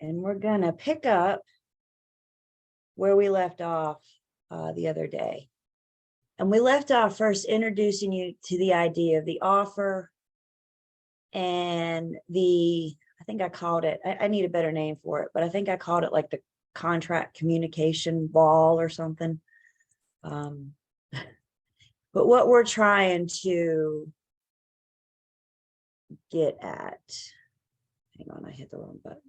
and we're gonna pick up where we left off the other day. And we left off first introducing you to the idea of the offer and I think I called it, I need a better name for it, but I think I called it like the contract communication wall or something. But what we're trying to get at, hang on, I hit the wrong button.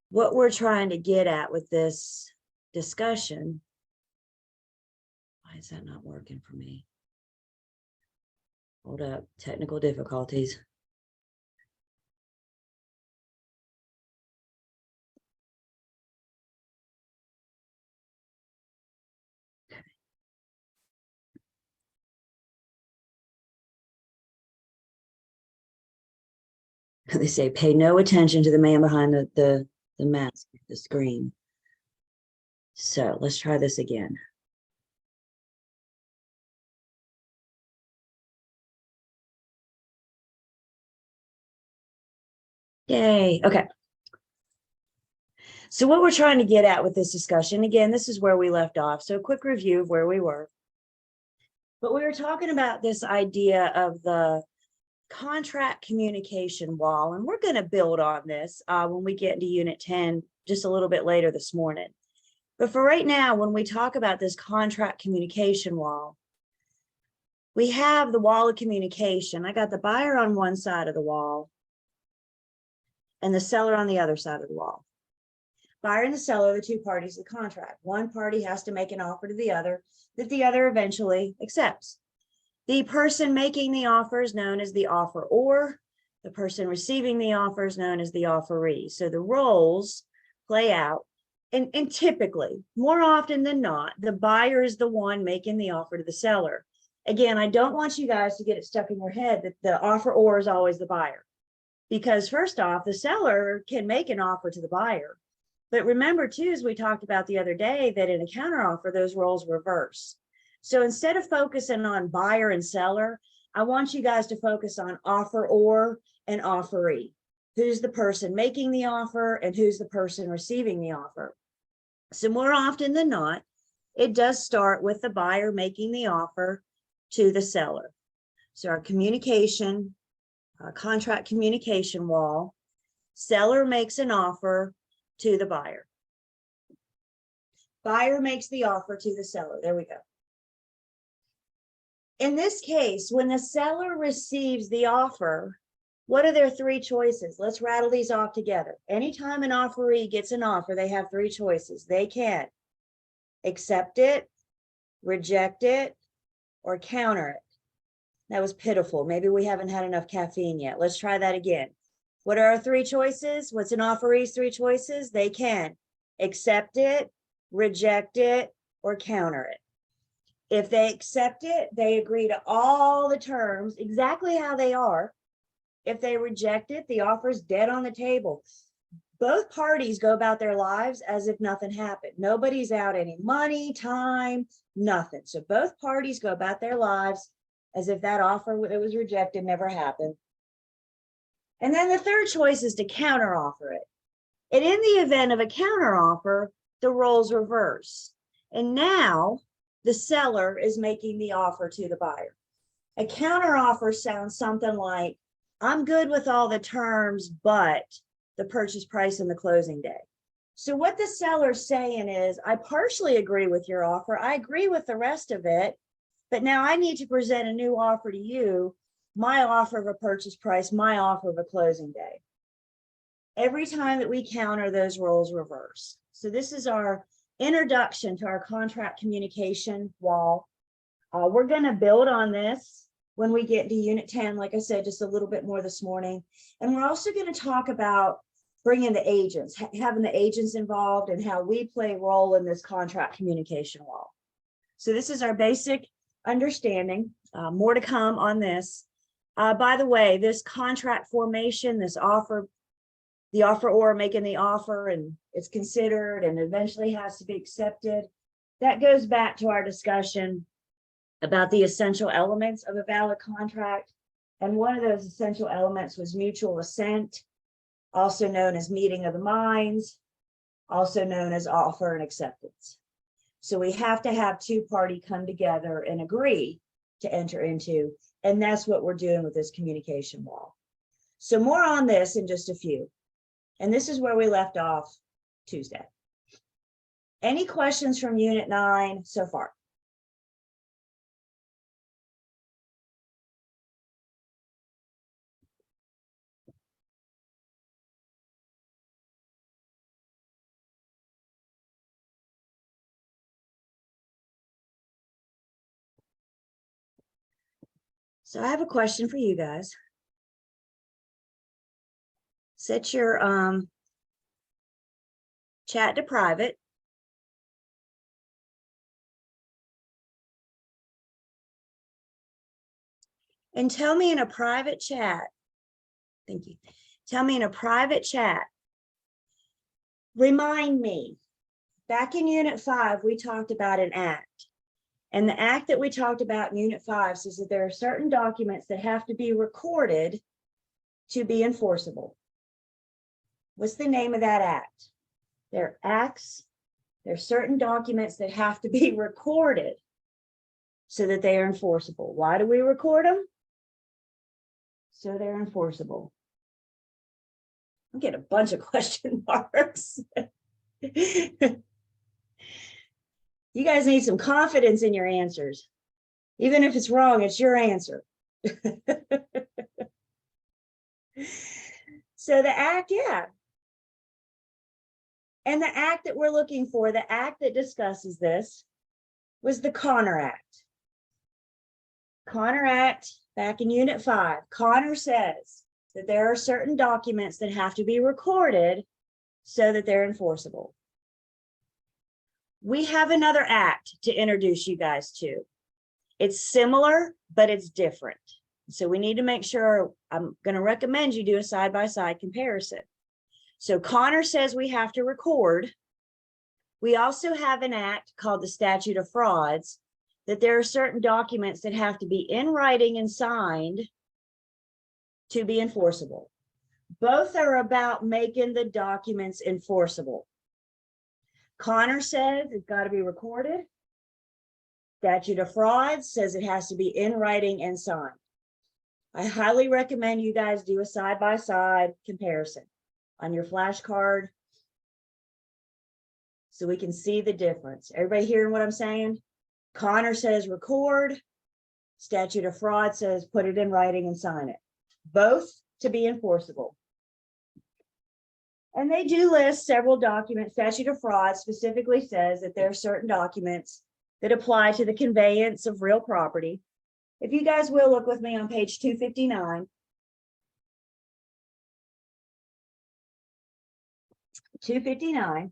What we're trying to get at with this discussion, why is that not working for me? Hold up, technical difficulties. They say pay no attention to the man behind the mask, the screen. So let's try this again. Yay, okay. So what we're trying to get at with this discussion, again, this is where we left off. So a quick review of where we were. But we were talking about this idea of the contract communication wall, and we're going to build on this when we get into Unit 10 just a little bit later this morning. But for right now, when we talk about this contract communication wall, we have the wall of communication. I got the buyer on one side of the wall and the seller on the other side of the wall. Buyer and the seller are the two parties of the contract. One party has to make an offer to the other that the other eventually accepts. The person making the offer is known as the offeror. The person receiving the offer is known as the offeree. So the roles play out. And typically, more often than not, the buyer is the one making the offer to the seller. Again, I don't want you guys to get it stuck in your head that the offeror is always the buyer. Because first off, the seller can make an offer to the buyer. But remember too, as we talked about the other day, that in a counteroffer, those roles reverse. So instead of focusing on buyer and seller, I want you guys to focus on offeror and offeree. Who's the person making the offer and who's the person receiving the offer? So more often than not, it does start with the buyer making the offer to the seller. So our communication, contract communication wall, seller makes an offer to the buyer. Buyer makes the offer to the seller. There we go. In this case, when the seller receives the offer, what are their three choices? Let's rattle these off together. Anytime an offeree gets an offer, they have three choices. They can accept it, reject it, or counter it. That was pitiful. Maybe we haven't had enough caffeine yet. Let's try that again. What are our three choices? What's an offeree's three choices? They can accept it, reject it, or counter it. If they accept it, they agree to all the terms exactly how they are. If they reject it, the offer is dead on the table. Both parties go about their lives as if nothing happened. Nobody's out any money, time, nothing. So both parties go about their lives as if that offer that was rejected never happened. And then the third choice is to counteroffer it. And in the event of a counteroffer, the roles reverse. And now the seller is making the offer to the buyer. A counteroffer sounds something like, I'm good with all the terms, but the purchase price and the closing day. So what the seller's saying is, I partially agree with your offer. I agree with the rest of it, but now I need to present a new offer to you, my offer of a purchase price, my offer of a closing day. Every time that we counter, those roles reverse. So this is our introduction to our contract communication wall. We're going to build on this when we get to Unit 10, like I said, just a little bit more this morning. And we're also going to talk about bringing the agents, having the agents involved and how we play a role in this contract communication wall. So this is our basic understanding. More to come on this. By the way, this contract formation, this offer, the offeror making the offer and it's considered and eventually has to be accepted, that goes back to our discussion about the essential elements of a valid contract. And one of those essential elements was mutual assent also known as meeting of the minds, also known as offer and acceptance. So we have to have two parties come together and agree to enter into, and that's what we're doing with this communication wall. So more on this in just a few. And this is where we left off Tuesday. Any questions from Unit 9 so far? So I have a question for you guys. Set your chat to private. And tell me in a private chat, thank you. Tell me in a private chat, remind me, back in Unit 5, we talked about an act. And the act that we talked about in Unit 5 says that there are certain documents that have to be recorded to be enforceable. What's the name of that act? There are acts, there are certain documents that have to be recorded so that they are enforceable. Why do we record them? So they're enforceable. I'm getting a bunch of question marks. You guys need some confidence in your answers. Even if it's wrong, it's your answer. So the act, yeah. And the act that we're looking for, the act that discusses this, was the Connor Act. Connor Act, back in Unit 5, Connor says that there are certain documents that have to be recorded so that they're enforceable. We have another act to introduce you guys to. It's similar, but it's different. So we need to make sure, I'm going to recommend you do a side-by-side comparison. So Connor says we have to record. We also have an act called the Statute of Frauds, that there are certain documents that have to be in writing and signed to be enforceable. Both are about making the documents enforceable. Connor says it's got to be recorded. Statute of Frauds says it has to be in writing and signed. I highly recommend you guys do a side-by-side comparison on your flashcard so we can see the difference. Everybody hearing what I'm saying? Connor says record. Statute of Fraud says put it in writing and sign it. Both to be enforceable. And they do list several documents. Statute of Fraud specifically says that there are certain documents that apply to the conveyance of real property. If you guys will look with me on page 259. 259.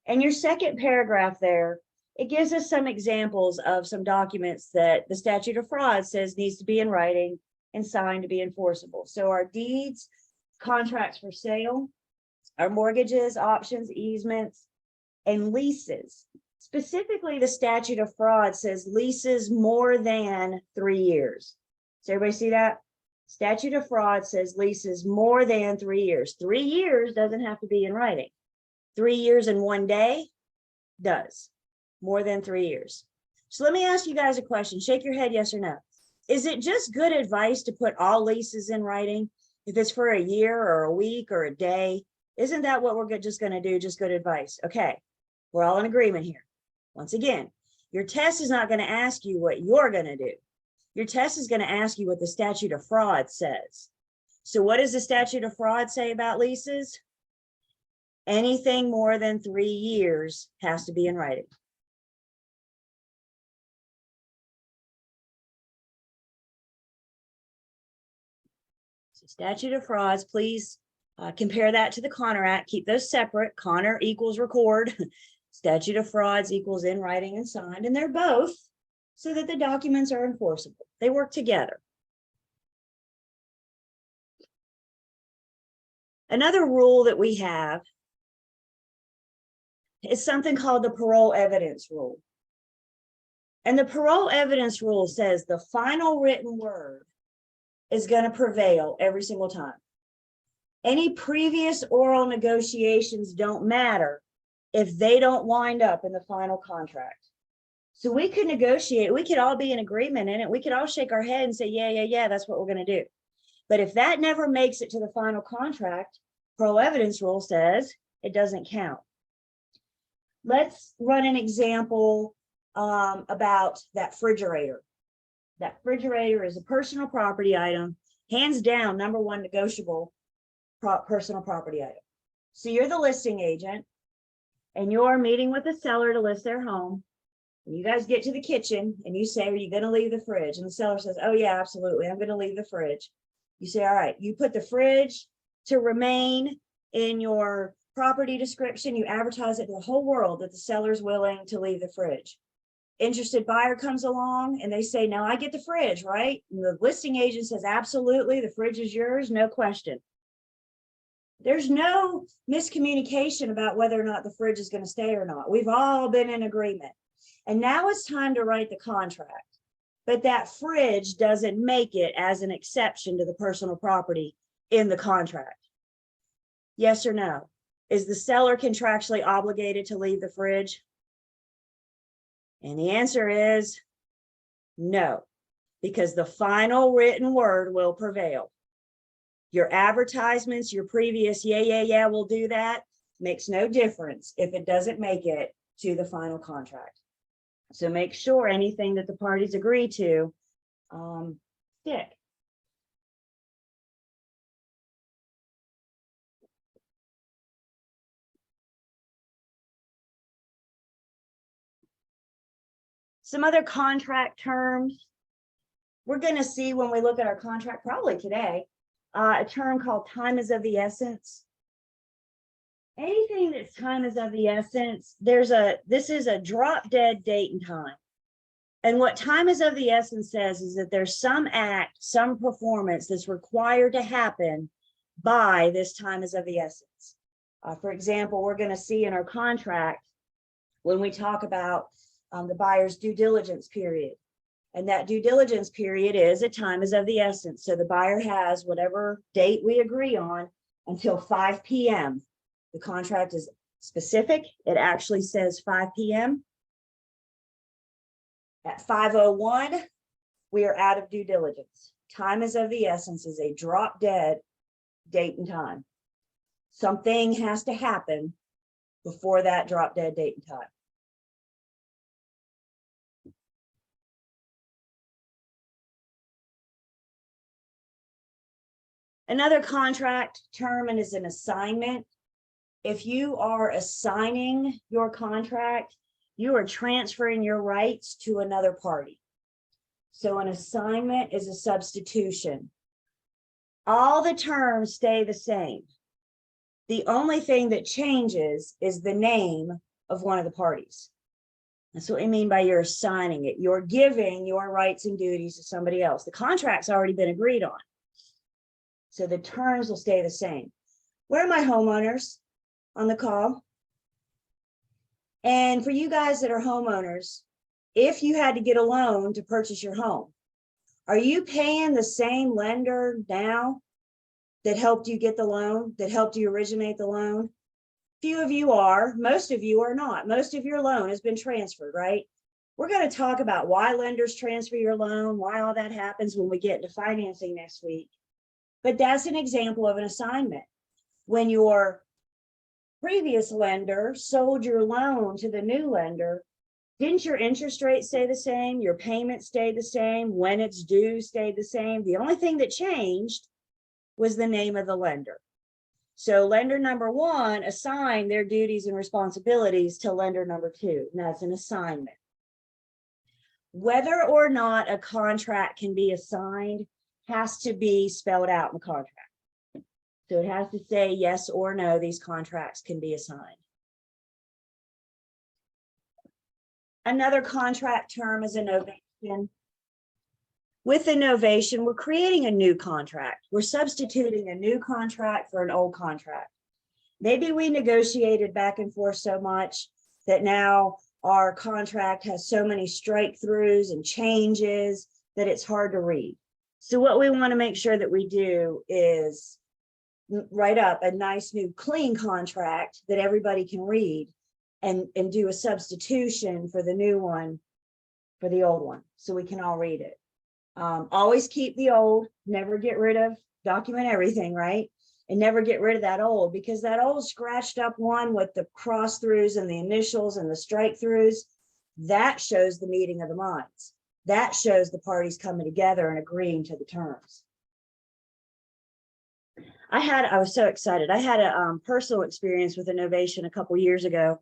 And your second paragraph there, it gives us some examples of some documents that the Statute of Fraud says needs to be in writing and signed to be enforceable. So our deeds, contracts for sale, our mortgages, options, easements, and leases. Specifically, the Statute of Fraud says leases more than 3 years. Does everybody see that? Statute of Fraud says leases more than 3 years. 3 years doesn't have to be in writing. 3 years and 1 day does. More than 3 years. So let me ask you guys a question. Shake your head, yes or no. Is it just good advice to put all leases in writing? If it's for a year or a week or a day, isn't that what we're just going to do? Just good advice. Okay, we're all in agreement here. Once again, your test is not going to ask you what you're going to do. Your test is going to ask you what the Statute of Fraud says. So what does the Statute of Fraud say about leases? Anything more than 3 years has to be in writing. So Statute of Frauds, please compare that to the Connor Act. Keep those separate. Connor equals record. Statute of Frauds equals in writing and signed, and they're both so that the documents are enforceable. They work together. Another rule that we have is something called the parole evidence rule. And the parole evidence rule says the final written word is going to prevail every single time. Any previous oral negotiations don't matter if they don't wind up in the final contract. So we could negotiate, we could all be in agreement in it. We could all shake our head and say, yeah, that's what we're going to do. But if that never makes it to the final contract, parole evidence rule says it doesn't count. Let's run an example about that refrigerator. That refrigerator is a personal property item, hands down, number one negotiable personal property item. So you're the listing agent and you're meeting with the seller to list their home. And you guys get to the kitchen and you say, are you going to leave the fridge? And the seller says, oh yeah, absolutely. I'm going to leave the fridge. You say, all right, you put the fridge to remain in your property description. You advertise it to the whole world that the seller's willing to leave the fridge. Interested buyer comes along and they say, now I get the fridge, right? And the listing agent says, absolutely, the fridge is yours, no question. There's no miscommunication about whether or not the fridge is going to stay or not. We've all been in agreement. And now it's time to write the contract. But that fridge doesn't make it as an exception to the personal property in the contract. Yes or no? Is the seller contractually obligated to leave the fridge? And the answer is no, because the final written word will prevail. Your advertisements, your previous, yeah, we'll do that, makes no difference if it doesn't make it to the final contract. So make sure anything that the parties agree to stick. Some other contract terms we're going to see when we look at our contract, probably today, a term called time is of the essence. Anything that's time is of the essence, this is a drop dead date and time. And what time is of the essence says is that there's some act, some performance that's required to happen by this time is of the essence. For example, we're going to see in our contract when we talk about the buyer's due diligence period. And that due diligence period is a time is of the essence. So the buyer has whatever date we agree on until 5 p.m. The contract is specific. It actually says 5 p.m. At 5:01, we are out of due diligence. Time is of the essence is a drop dead date and time. Something has to happen before that drop dead date and time. Another contract term is an assignment. If you are assigning your contract, you are transferring your rights to another party. So an assignment is a substitution. All the terms stay the same. The only thing that changes is the name of one of the parties. That's what we mean by you're assigning it. You're giving your rights and duties to somebody else. The contract's already been agreed on. So the terms will stay the same. Where are my homeowners on the call? And for you guys that are homeowners, if you had to get a loan to purchase your home, are you paying the same lender now that helped you get the loan, that helped you originate the loan? Few of you are, most of you are not. Most of your loan has been transferred, right? We're going to talk about why lenders transfer your loan, why all that happens when we get into financing next week. But that's an example of an assignment. When your previous lender sold your loan to the new lender, didn't your interest rate stay the same? Your payments stayed the same? When it's due stayed the same? The only thing that changed was the name of the lender. So lender number one assigned their duties and responsibilities to lender number two, and that's an assignment. Whether or not a contract can be assigned has to be spelled out in the contract. So it has to say yes or no, these contracts can be assigned. Another contract term is a novation. With a novation, we're creating a new contract. We're substituting a new contract for an old contract. Maybe we negotiated back and forth so much that now our contract has so many strike throughs and changes that it's hard to read. So what we want to make sure that we do is write up a nice new clean contract that everybody can read and do a substitution for the new one for the old one so we can all read it. Always keep the old, never get rid of, document everything, right? And never get rid of that old, because that old scratched up one with the cross throughs and the initials and the strike throughs, that shows the meeting of the minds. That shows the parties coming together and agreeing to the terms. I was so excited. I had a personal experience with a novation a couple years ago.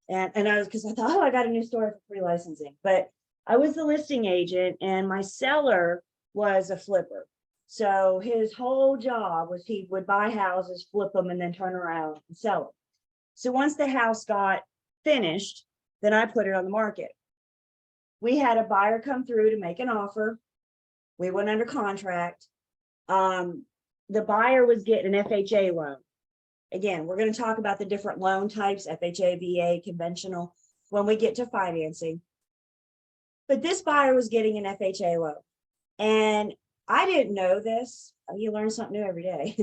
And I was, because I thought, oh, I got a new store for free licensing. But I was the listing agent and my seller was a flipper. So his whole job was he would buy houses, flip them, and then turn around and sell them. So once the house got finished, then I put it on the market. We had a buyer come through to make an offer. We went under contract. The buyer was getting an FHA loan. Again, we're going to talk about the different loan types, FHA, VA, conventional, when we get to financing. But this buyer was getting an FHA loan. And I didn't know this. You learn something new every day.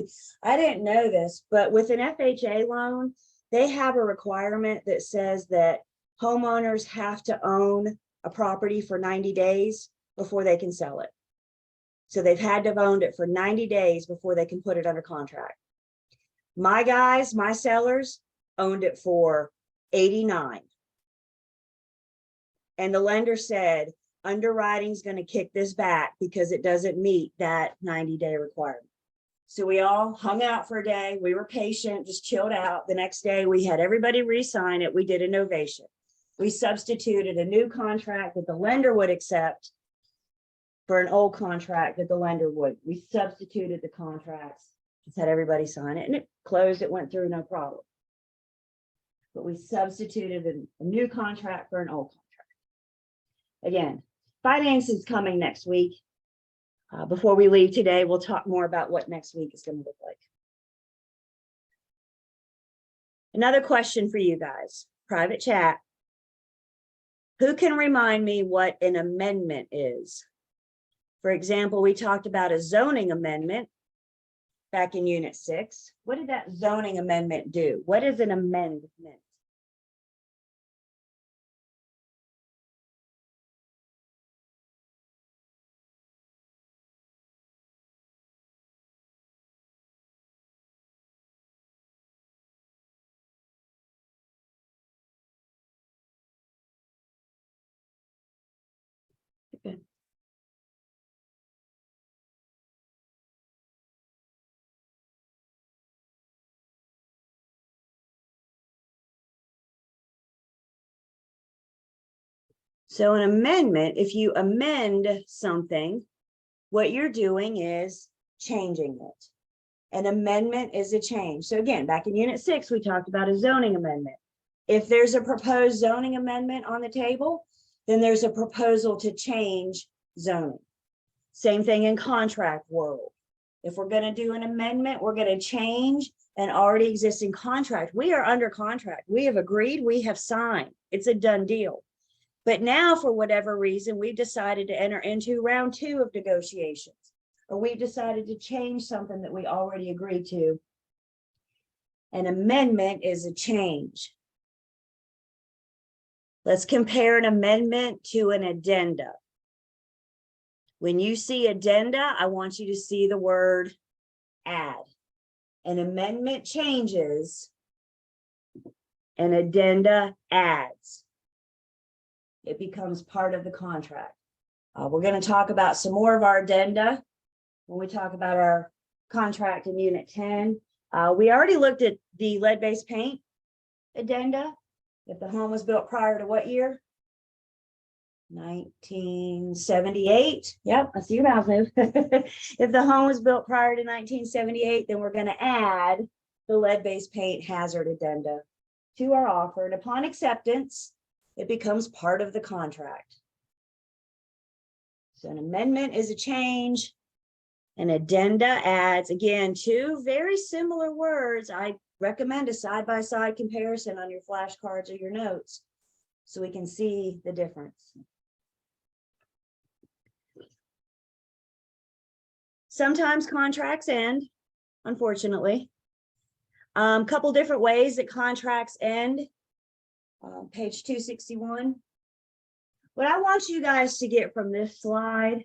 I didn't know this, but with an FHA loan, they have a requirement that says that homeowners have to own a property for 90 days before they can sell it. So they've had to have owned it for 90 days before they can put it under contract. My guys, my sellers owned it for 89. And the lender said, underwriting's going to kick this back because it doesn't meet that 90-day requirement. So we all hung out for a day. We were patient, just chilled out. The next day we had everybody re-sign it. We did a novation. We substituted a new contract that the lender would accept for an old contract that the lender would. We substituted the contracts, just had everybody sign it, and it closed. It went through, no problem. But we substituted a new contract for an old contract. Again, finance is coming next week. Before we leave today, we'll talk more about what next week is going to look like. Another question for you guys, private chat. Who can remind me what an amendment is? For example, we talked about a zoning amendment back in Unit 6. What did that zoning amendment do? What is an amendment? Okay. So an amendment, if you amend something, what you're doing is changing it. An amendment is a change. So again, back in Unit 6, we talked about a zoning amendment. If there's a proposed zoning amendment on the table, then there's a proposal to change zoning. Same thing in contract world. If we're going to do an amendment, we're going to change an already existing contract. We are under contract. We have agreed, we have signed. It's a done deal. But now, for whatever reason, we've decided to enter into round 2 of negotiations, or we've decided to change something that we already agreed to. An amendment is a change. Let's compare an amendment to an addenda. When you see addenda, I want you to see the word add. An amendment changes, an addenda adds. It becomes part of the contract. We're going to talk about some more of our addenda when we talk about our contract in Unit 10. We already looked at the lead-based paint addenda. If the home was built prior to what year? 1978. Yep, I see your mouth move. If the home was built prior to 1978, then we're going to add the lead-based paint hazard addenda to our offer. And upon acceptance, it becomes part of the contract. So an amendment is a change. An addenda adds, again, 2 very similar words. I recommend a side-by-side comparison on your flashcards or your notes so we can see the difference. Sometimes contracts end, unfortunately. Couple different ways that contracts end. Page 261. What I want you guys to get from this slide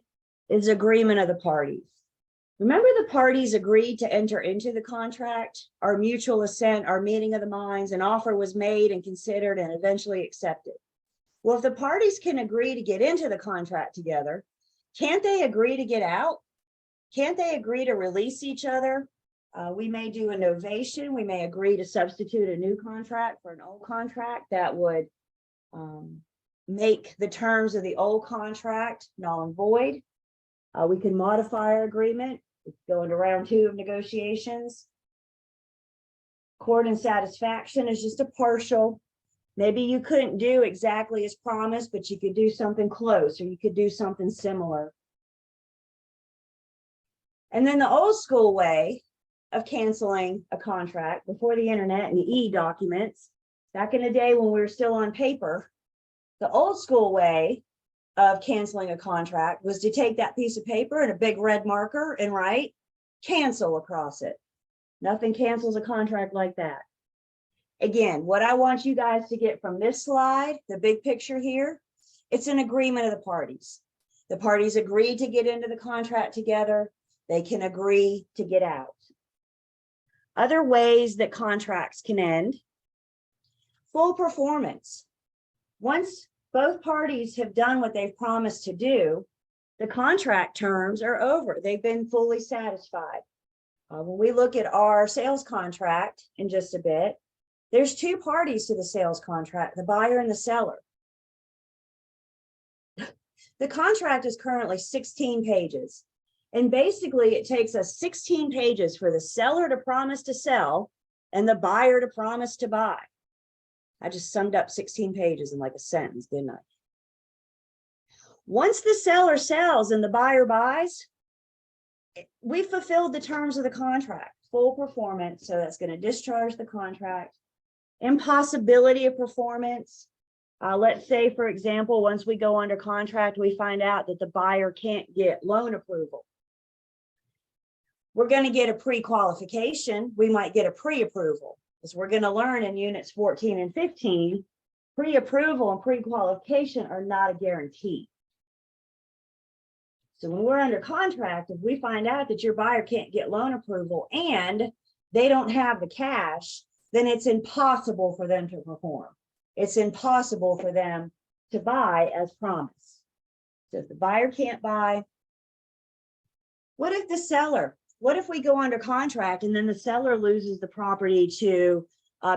is agreement of the parties. Remember, the parties agreed to enter into the contract, our mutual assent, our meeting of the minds, an offer was made and considered and eventually accepted. Well, if the parties can agree to get into the contract together, can't they agree to get out? Can't they agree to release each other? We may do a novation. We may agree to substitute a new contract for an old contract that would make the terms of the old contract null and void. We can modify our agreement. We can go into round 2 of negotiations. Accord and satisfaction is just a partial. Maybe you couldn't do exactly as promised, but you could do something close, or you could do something similar. And then the old school way of canceling a contract before the internet and the e-documents, back in the day when we were still on paper, the old school way of canceling a contract was to take that piece of paper and a big red marker and write cancel across it. Nothing cancels a contract like that. Again, what I want you guys to get from this slide, the big picture here, it's an agreement of the parties. The parties agreed to get into the contract together. They can agree to get out. Other ways that contracts can end: full performance. Once both parties have done what they've promised to do, the contract terms are over. They've been fully satisfied. When we look at our sales contract in just a bit, there's 2 parties to the sales contract, the buyer and the seller. The contract is currently 16 pages. And basically, it takes us 16 pages for the seller to promise to sell and the buyer to promise to buy. I just summed up 16 pages in like a sentence, didn't I? Once the seller sells and the buyer buys, we fulfilled the terms of the contract, full performance. So that's going to discharge the contract. Impossibility of performance. Let's say, for example, once we go under contract, we find out that the buyer can't get loan approval. We're going to get a pre-qualification. We might get a pre-approval. As we're going to learn in units 14 and 15, pre-approval and pre-qualification are not a guarantee. So when we're under contract, if we find out that your buyer can't get loan approval and they don't have the cash, then it's impossible for them to perform. It's impossible for them to buy as promised. So if the buyer can't buy, what if the seller? What if we go under contract and then the seller loses the property to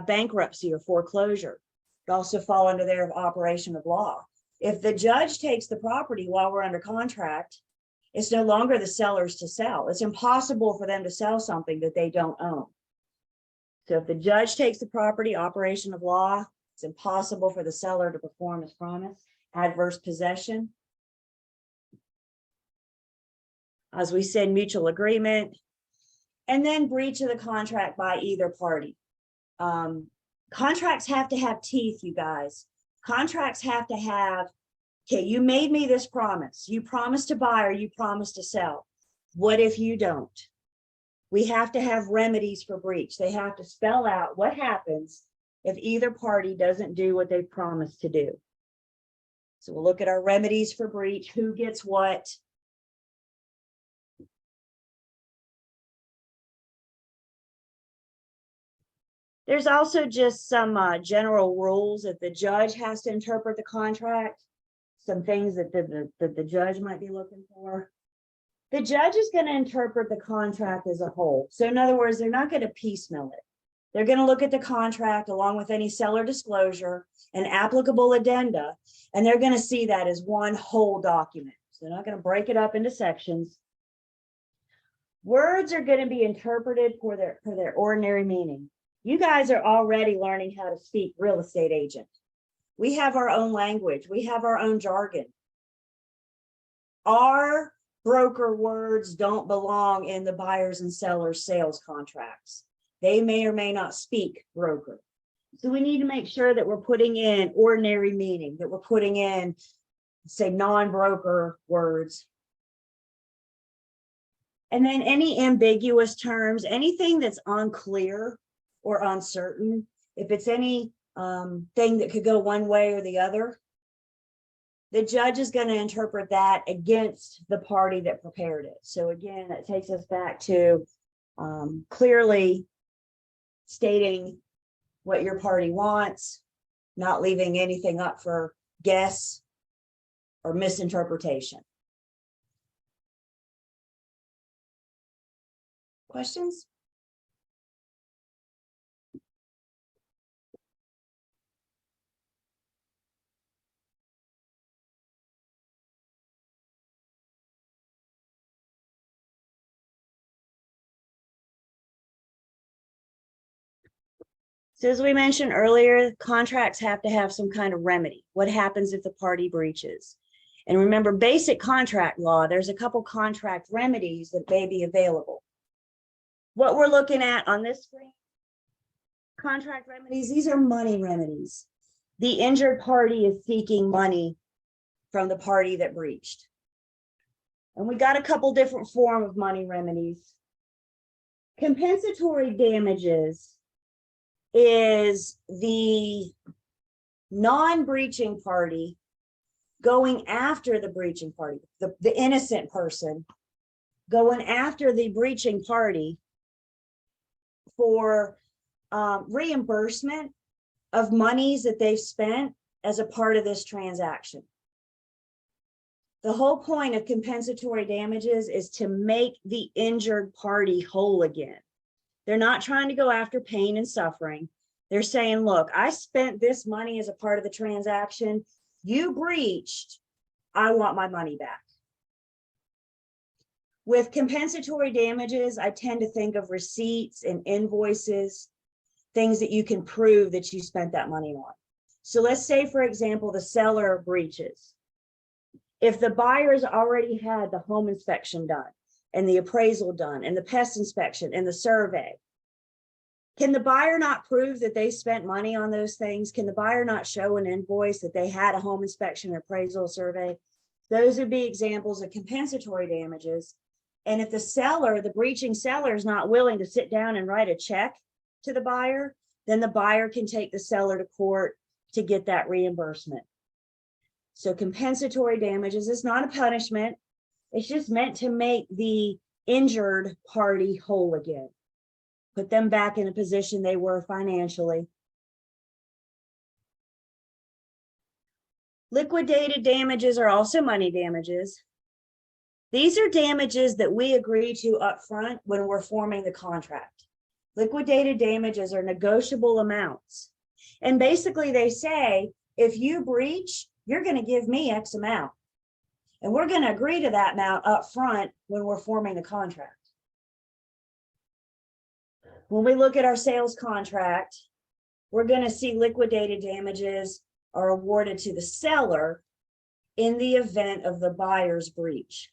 bankruptcy or foreclosure? It also fall under there of operation of law. If the judge takes the property while we're under contract, it's no longer the seller's to sell. It's impossible for them to sell something that they don't own. So if the judge takes the property, operation of law, it's impossible for the seller to perform as promised. Adverse possession. As we said, mutual agreement, and then breach of the contract by either party. Contracts have to have teeth, you guys. Contracts have to have, okay, you made me this promise. You promised to buy or you promised to sell. What if you don't? We have to have remedies for breach. They have to spell out what happens if either party doesn't do what they've promised to do. So we'll look at our remedies for breach, who gets what. There's also just some general rules that the judge has to interpret the contract, some things that the judge might be looking for. The judge is going to interpret the contract as a whole. So in other words, they're not going to piecemeal it. They're going to look at the contract along with any seller disclosure and applicable addenda, and they're going to see that as one whole document. So they're not going to break it up into sections. Words are going to be interpreted for their ordinary meaning. You guys are already learning how to speak real estate agent. We have our own language. We have our own jargon. Our broker words don't belong in the buyers and sellers sales contracts. They may or may not speak broker. So we need to make sure that we're putting in ordinary meaning, that we're putting in, say, non-broker words. And then any ambiguous terms, anything that's unclear or uncertain, if it's any thing that could go one way or the other, the judge is going to interpret that against the party that prepared it. So again, that takes us back to clearly stating what your party wants, not leaving anything up for guess or misinterpretation. Questions? So as we mentioned earlier, contracts have to have some kind of remedy. What happens if the party breaches? And remember, basic contract law, there's a couple contract remedies that may be available. What we're looking at on this screen, contract remedies, these are money remedies. The injured party is seeking money from the party that breached. And we got a couple different forms of money remedies. Compensatory damages is the non-breaching party going after the breaching party, the innocent person going after the breaching party for reimbursement of monies that they've spent as a part of this transaction. The whole point of compensatory damages is to make the injured party whole again. They're not trying to go after pain and suffering. They're saying, look, I spent this money as a part of the transaction. You breached. I want my money back. With compensatory damages, I tend to think of receipts and invoices, things that you can prove that you spent that money on. So let's say, for example, the seller breaches. If the buyers already had the home inspection done and the appraisal done and the pest inspection and the survey, can the buyer not prove that they spent money on those things? Can the buyer not show an invoice that they had a home inspection, appraisal, survey? Those would be examples of compensatory damages. And if the seller, the breaching seller, is not willing to sit down and write a check to the buyer, then the buyer can take the seller to court to get that reimbursement. So compensatory damages is not a punishment. It's just meant to make the injured party whole again, put them back in a position they were financially. Liquidated damages are also money damages. These are damages that we agree to up front when we're forming the contract. Liquidated damages are negotiable amounts. And basically they say, if you breach, you're going to give me X amount. And we're going to agree to that amount up front when we're forming the contract. When we look at our sales contract, we're going to see liquidated damages are awarded to the seller in the event of the buyer's breach.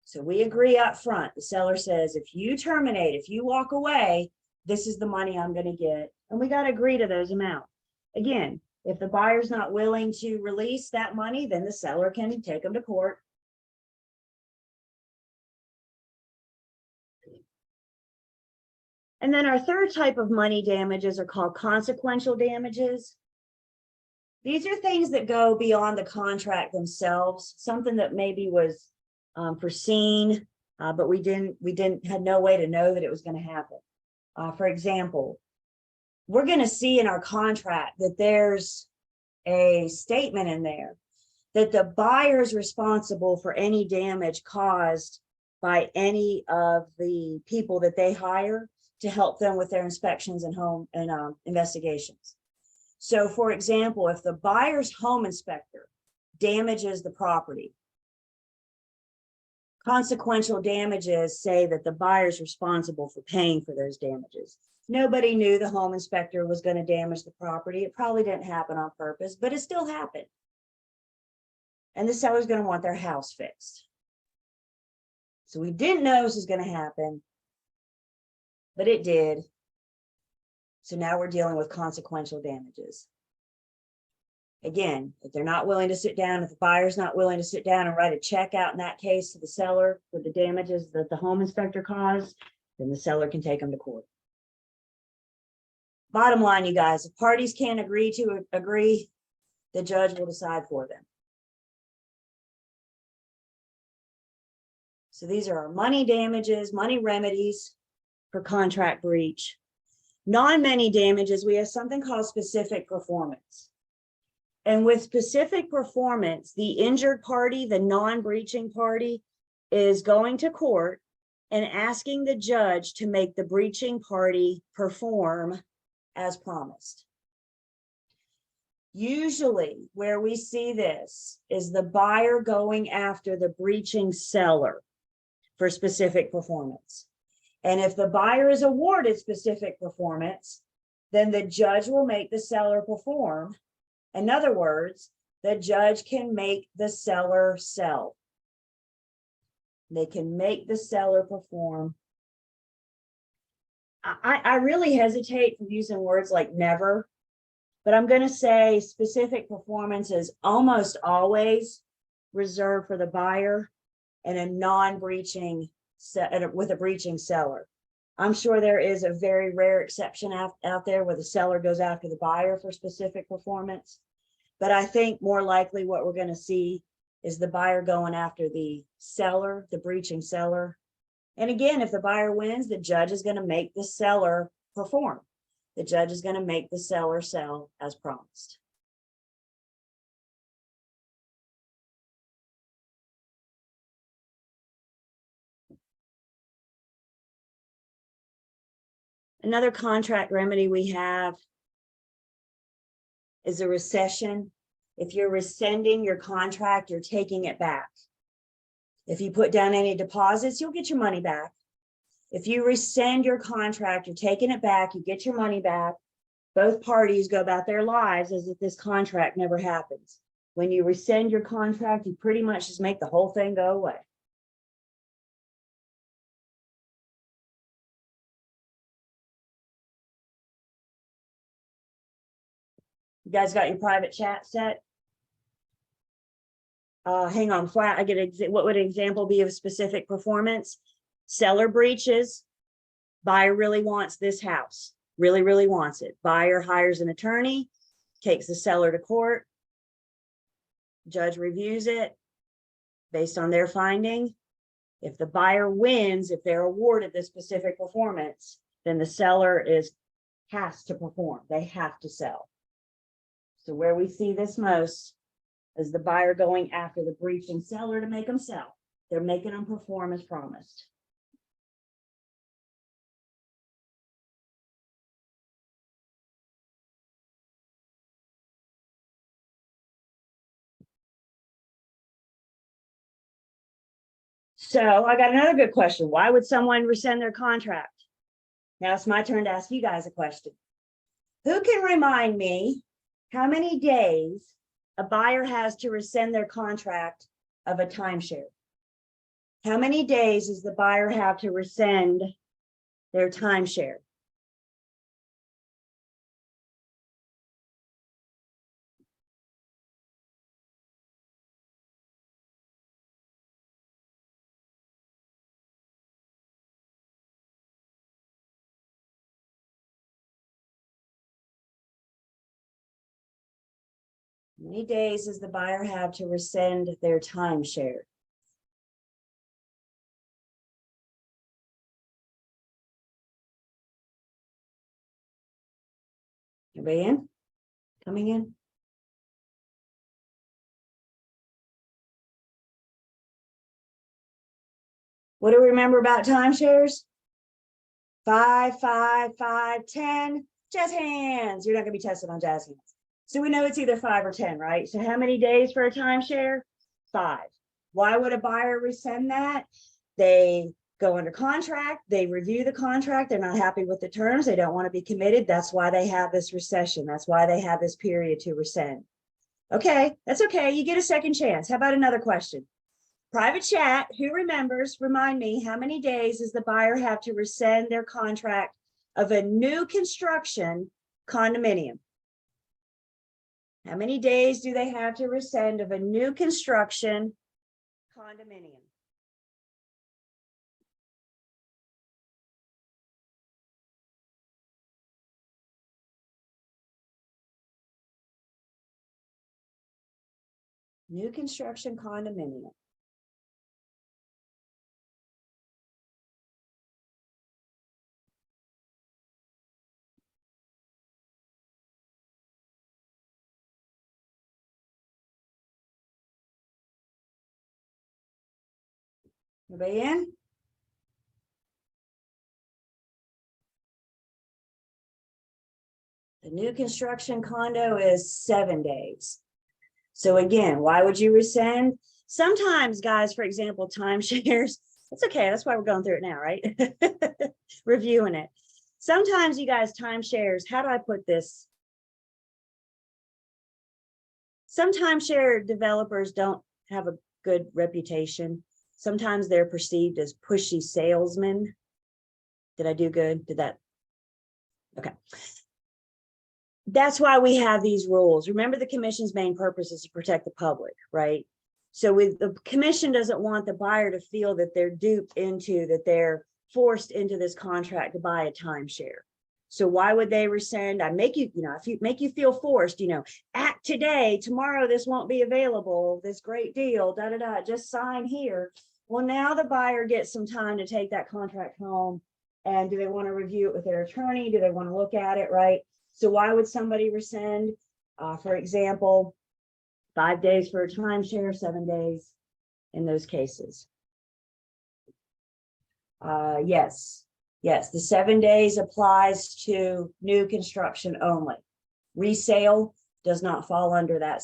So we agree up front. The seller says, if you terminate, if you walk away, this is the money I'm going to get. And we got to agree to those amounts. Again, if the buyer's not willing to release that money, then the seller can take them to court. And then our third type of money damages are called consequential damages. These are things that go beyond the contract themselves, something that maybe was foreseen, but we had no way to know that it was going to happen. For example, we're going to see in our contract that there's a statement in there that the buyer is responsible for any damage caused by any of the people that they hire to help them with their inspections and home and investigations. So for example, if the buyer's home inspector damages the property, consequential damages say that the buyer's responsible for paying for those damages. Nobody knew the home inspector was going to damage the property. It probably didn't happen on purpose, but it still happened. And the seller's going to want their house fixed. So we didn't know this was going to happen, but it did. So now we're dealing with consequential damages. Again, if they're not willing to sit down, if the buyer's not willing to sit down and write a check out in that case to the seller for the damages that the home inspector caused, then the seller can take them to court. Bottom line, you guys, if parties can't agree to agree, the judge will decide for them. So these are our money damages, money remedies for contract breach. Non-money damages, we have something called specific performance. And with specific performance, the injured party, the non-breaching party, is going to court and asking the judge to make the breaching party perform as promised. Usually where we see this is the buyer going after the breaching seller for specific performance. And if the buyer is awarded specific performance, then the judge will make the seller perform. In other words, the judge can make the seller sell. They can make the seller perform. I really hesitate from using words like never, but I'm going to say specific performance is almost always reserved for the buyer and a non-breaching with a breaching seller. I'm sure there is a very rare exception out there where the seller goes after the buyer for specific performance. But I think more likely what we're going to see is the buyer going after the seller, the breaching seller. And again, if the buyer wins, the judge is going to make the seller perform. The judge is going to make the seller sell as promised. Another contract remedy we have is a rescission. If you're rescinding your contract, you're taking it back. If you put down any deposits, you'll get your money back. If you rescind your contract, you're taking it back, you get your money back. Both parties go about their lives as if this contract never happens. When you rescind your contract, you pretty much just make the whole thing go away. You guys got your private chat set? Hang on, flat. I get what would an example be of specific performance? Seller breaches. Buyer really wants this house. Really, really wants it. Buyer hires an attorney, takes the seller to court. Judge reviews it based on their finding. If the buyer wins, if they're awarded the specific performance, then the seller has to perform. They have to sell. So where we see this most is the buyer going after the breaching seller to make them sell. They're making them perform as promised. So I got another good question. Why would someone rescind their contract? Now it's my turn to ask you guys a question. Who can remind me how many days a buyer has to rescind their contract of a timeshare? How many days does the buyer have to rescind their timeshare? How many days does the buyer have to rescind their timeshare? Everybody in? Coming in? What do we remember about timeshares? 5, 5, 5, 10. Jazz hands. You're not going to be tested on jazz hands. So we know it's either 5 or 10, right? So how many days for a timeshare? 5. Why would a buyer rescind that? They go under contract. They review the contract. They're not happy with the terms. They don't want to be committed. That's why they have this rescission. That's why they have this period to rescind. Okay, that's okay. You get a second chance. How about another question? Private chat, who remembers, remind me, how many days does the buyer have to rescind their contract of a new construction condominium? How many days do they have to rescind of a new construction condominium? New construction condominium. Everybody in? The new construction condo is 7 days. So again, why would you rescind? Sometimes, guys, for example, timeshares, it's okay. That's why we're going through it now, right? Reviewing it. Sometimes you guys, timeshares, how do I put this? Some timeshare developers don't have a good reputation. Sometimes they're perceived as pushy salesmen. Did I do good? Did that? Okay. That's why we have these rules. Remember, the commission's main purpose is to protect the public, right? So with the commission doesn't want the buyer to feel that they're duped into, that they're forced into this contract to buy a timeshare. So why would they rescind? I make you, if you make you feel forced, act today, tomorrow this won't be available, this great deal, just sign here. Well, now the buyer gets some time to take that contract home. And do they want to review it with their attorney? Do they want to look at it, right? So why would somebody rescind? For example, 5 days for a timeshare, 7 days in those cases. Yes, the 7 days applies to new construction only. Resale does not fall under that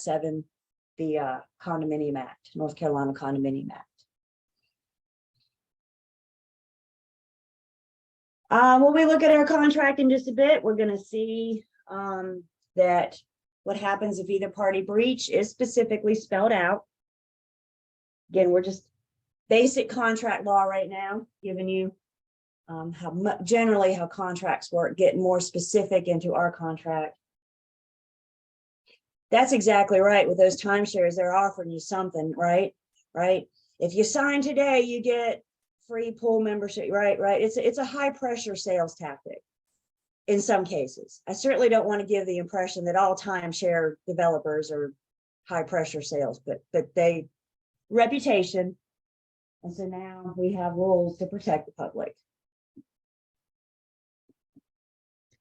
the Condominium Act, North Carolina Condominium Act. When we look at our contract in just a bit, we're going to see that what happens if either party breach is specifically spelled out. Again, we're just basic contract law right now, giving you generally how contracts work, getting more specific into our contract. That's exactly right. With those timeshares, they're offering you something, right? If you sign today, you get free pool membership, right? It's a high pressure sales tactic in some cases. I certainly don't want to give the impression that all timeshare developers are high pressure sales, but they reputation. And so now we have rules to protect the public.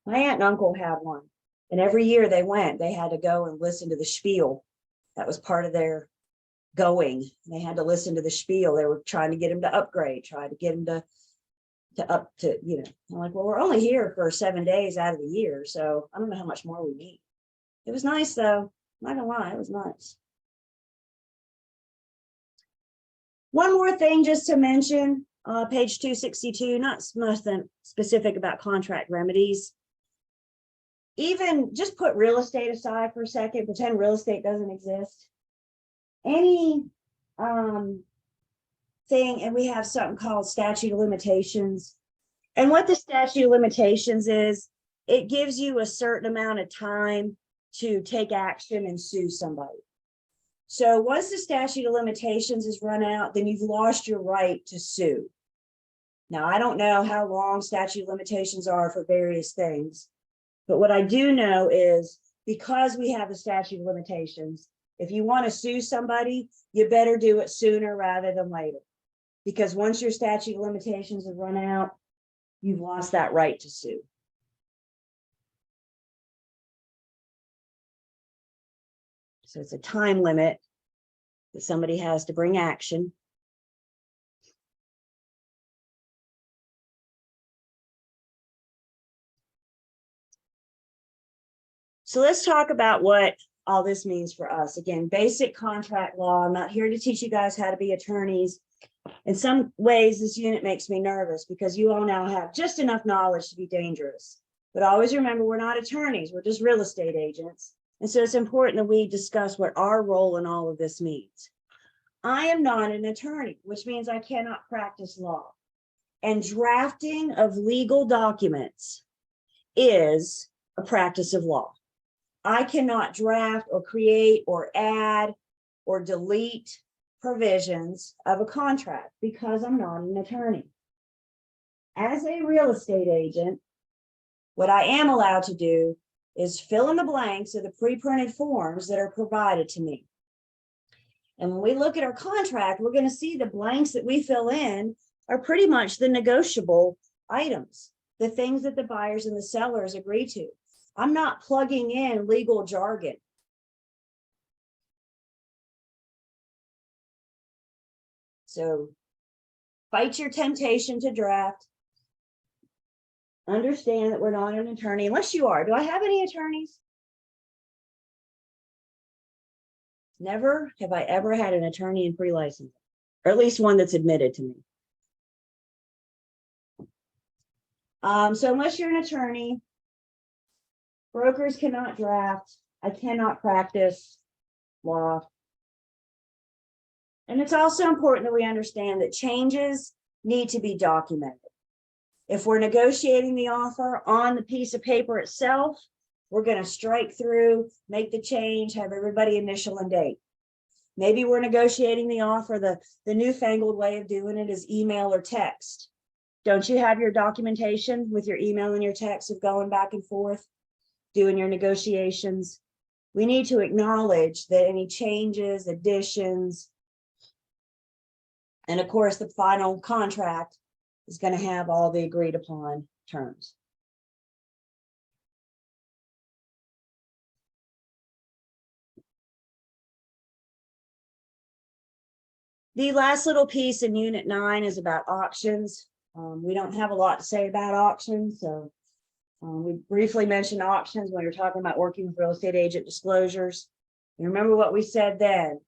My aunt and uncle had one, and every year they had to go and listen to the spiel. That was part of their going. They had to listen to the spiel. They were trying to get him to upgrade, try to get him to up to, I'm like, well, we're only here for 7 days out of the year, so I don't know how much more we need. It was nice though. I'm not gonna lie, it was nice. One more thing just to mention, page 262, not nothing specific about contract remedies. Even just put real estate aside for a second, pretend real estate doesn't exist. Any thing, and we have something called statute of limitations. And what the statute of limitations is, it gives you a certain amount of time to take action and sue somebody. So once the statute of limitations is run out, then you've lost your right to sue. Now, I don't know how long statute of limitations are for various things, but what I do know is because we have the statute of limitations, if you want to sue somebody, you better do it sooner rather than later. Because once your statute of limitations have run out, you've lost that right to sue. So it's a time limit that somebody has to bring action. So let's talk about what all this means for us. Again, basic contract law. I'm not here to teach you guys how to be attorneys. In some ways, this unit makes me nervous because you all now have just enough knowledge to be dangerous. But always remember, we're not attorneys, we're just real estate agents. And so it's important that we discuss what our role in all of this means. I am not an attorney, which means I cannot practice law. And drafting of legal documents is a practice of law. I cannot draft or create or add or delete provisions of a contract because I'm not an attorney. As a real estate agent, what I am allowed to do is fill in the blanks of the pre-printed forms that are provided to me. And when we look at our contract, we're going to see the blanks that we fill in are pretty much the negotiable items, the things that the buyers and the sellers agree to. I'm not plugging in legal jargon. So fight your temptation to draft. Understand that we're not an attorney, unless you are. Do I have any attorneys? Never have I ever had an attorney in pre-licensing, or at least one that's admitted to me. So unless you're an attorney, brokers cannot draft. I cannot practice law. And it's also important that we understand that changes need to be documented. If we're negotiating the offer on the piece of paper itself, we're going to strike through, make the change, have everybody initial and date. Maybe we're negotiating the offer. The newfangled way of doing it is email or text. Don't you have your documentation with your email and your text of going back and forth, doing your negotiations? We need to acknowledge that any changes, additions, and of course, the final contract is going to have all the agreed upon terms. The last little piece in Unit 9 is about auctions. We don't have a lot to say about auctions, so we briefly mentioned auctions when we were talking about working with real estate agent disclosures. You remember what we said then.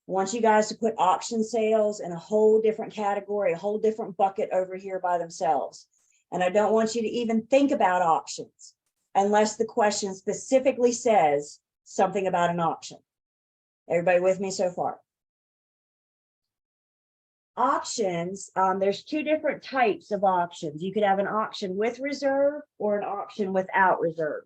I want you guys to put auction sales in a whole different category, a whole different bucket over here by themselves. And I don't want you to even think about auctions unless the question specifically says something about an auction. Everybody with me so far? Auctions, there's two different types of auctions. You could have an auction with reserve or an auction without reserve.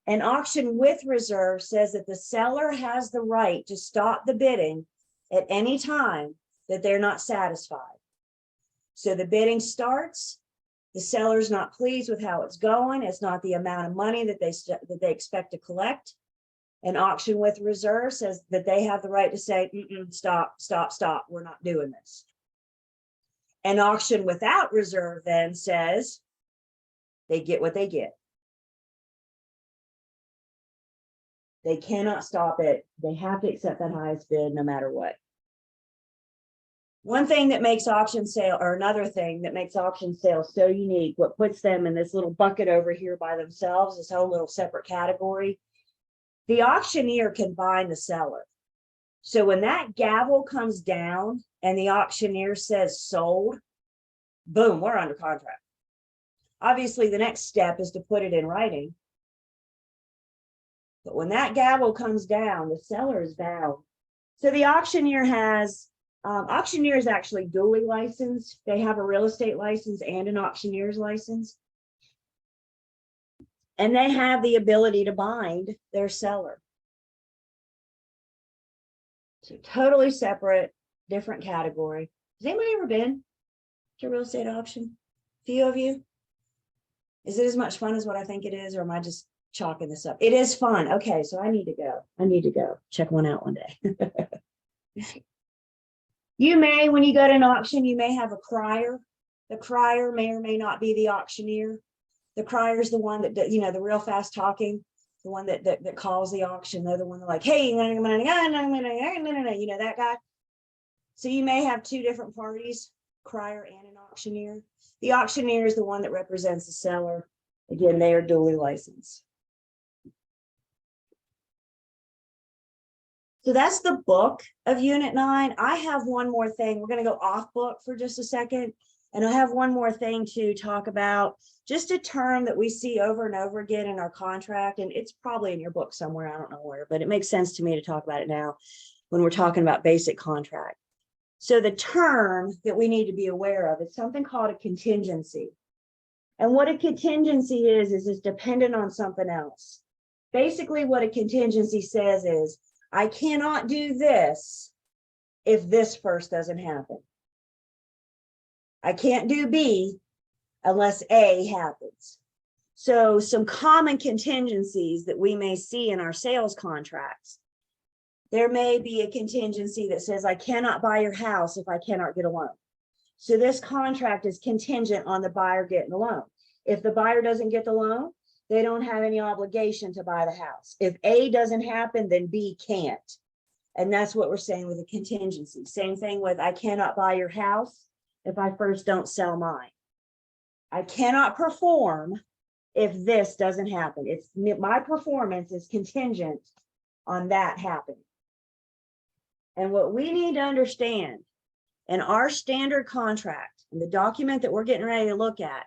An auction with reserve says that the seller has the right to stop the bidding at any time that they're not satisfied. So the bidding starts, the seller's not pleased with how it's going, it's not the amount of money that they expect to collect. An auction with reserve says that they have the right to say, stop, we're not doing this. An auction without reserve then says they get what they get. They cannot stop it. They have to accept that highest bid no matter what. One thing that makes auction sale, or another thing that makes auction sales so unique, what puts them in this little bucket over here by themselves, this whole little separate category, the auctioneer can bind the seller. So when that gavel comes down and the auctioneer says sold, boom, we're under contract. Obviously, the next step is to put it in writing. But when that gavel comes down, the seller is bound. So the auctioneer has, auctioneer is actually dually licensed. They have a real estate license and an auctioneer's license. And they have the ability to bind their seller. So totally separate, different category. Has anybody ever been to a real estate auction? A few of you? Is it as much fun as what I think it is, or am I just chalking this up? It is fun. Okay, so I need to go. I need to go check one out one day. You may, when you go to an auction, you may have a crier. The crier may or may not be the auctioneer. The crier is the one that, you know, the real fast talking, the one that calls the auction. They're the one that like, hey, you know, that guy. So you may have two different parties, crier and an auctioneer. The auctioneer is the one that represents the seller. Again, they are duly licensed. So that's the book of Unit 9. I have one more thing. We're going to go off book for just a second. And I have one more thing to talk about, just a term that we see over and over again in our contract. And it's probably in your book somewhere, I don't know where, but it makes sense to me to talk about it now when we're talking about basic contract. So the term that we need to be aware of is something called a contingency. And what a contingency is it's dependent on something else. Basically, what a contingency says is, I cannot do this if this first doesn't happen. I can't do B unless A happens. So some common contingencies that we may see in our sales contracts There may be a contingency that says, I cannot buy your house if I cannot get a loan. So this contract is contingent on the buyer getting the loan. If the buyer doesn't get the loan, they don't have any obligation to buy the house. If A doesn't happen, then B can't. And that's what we're saying with a contingency. Same thing with, I cannot buy your house if I first don't sell mine. I cannot perform if this doesn't happen. It's my performance is contingent on that happening. And what we need to understand in our standard contract, and the document that we're getting ready to look at,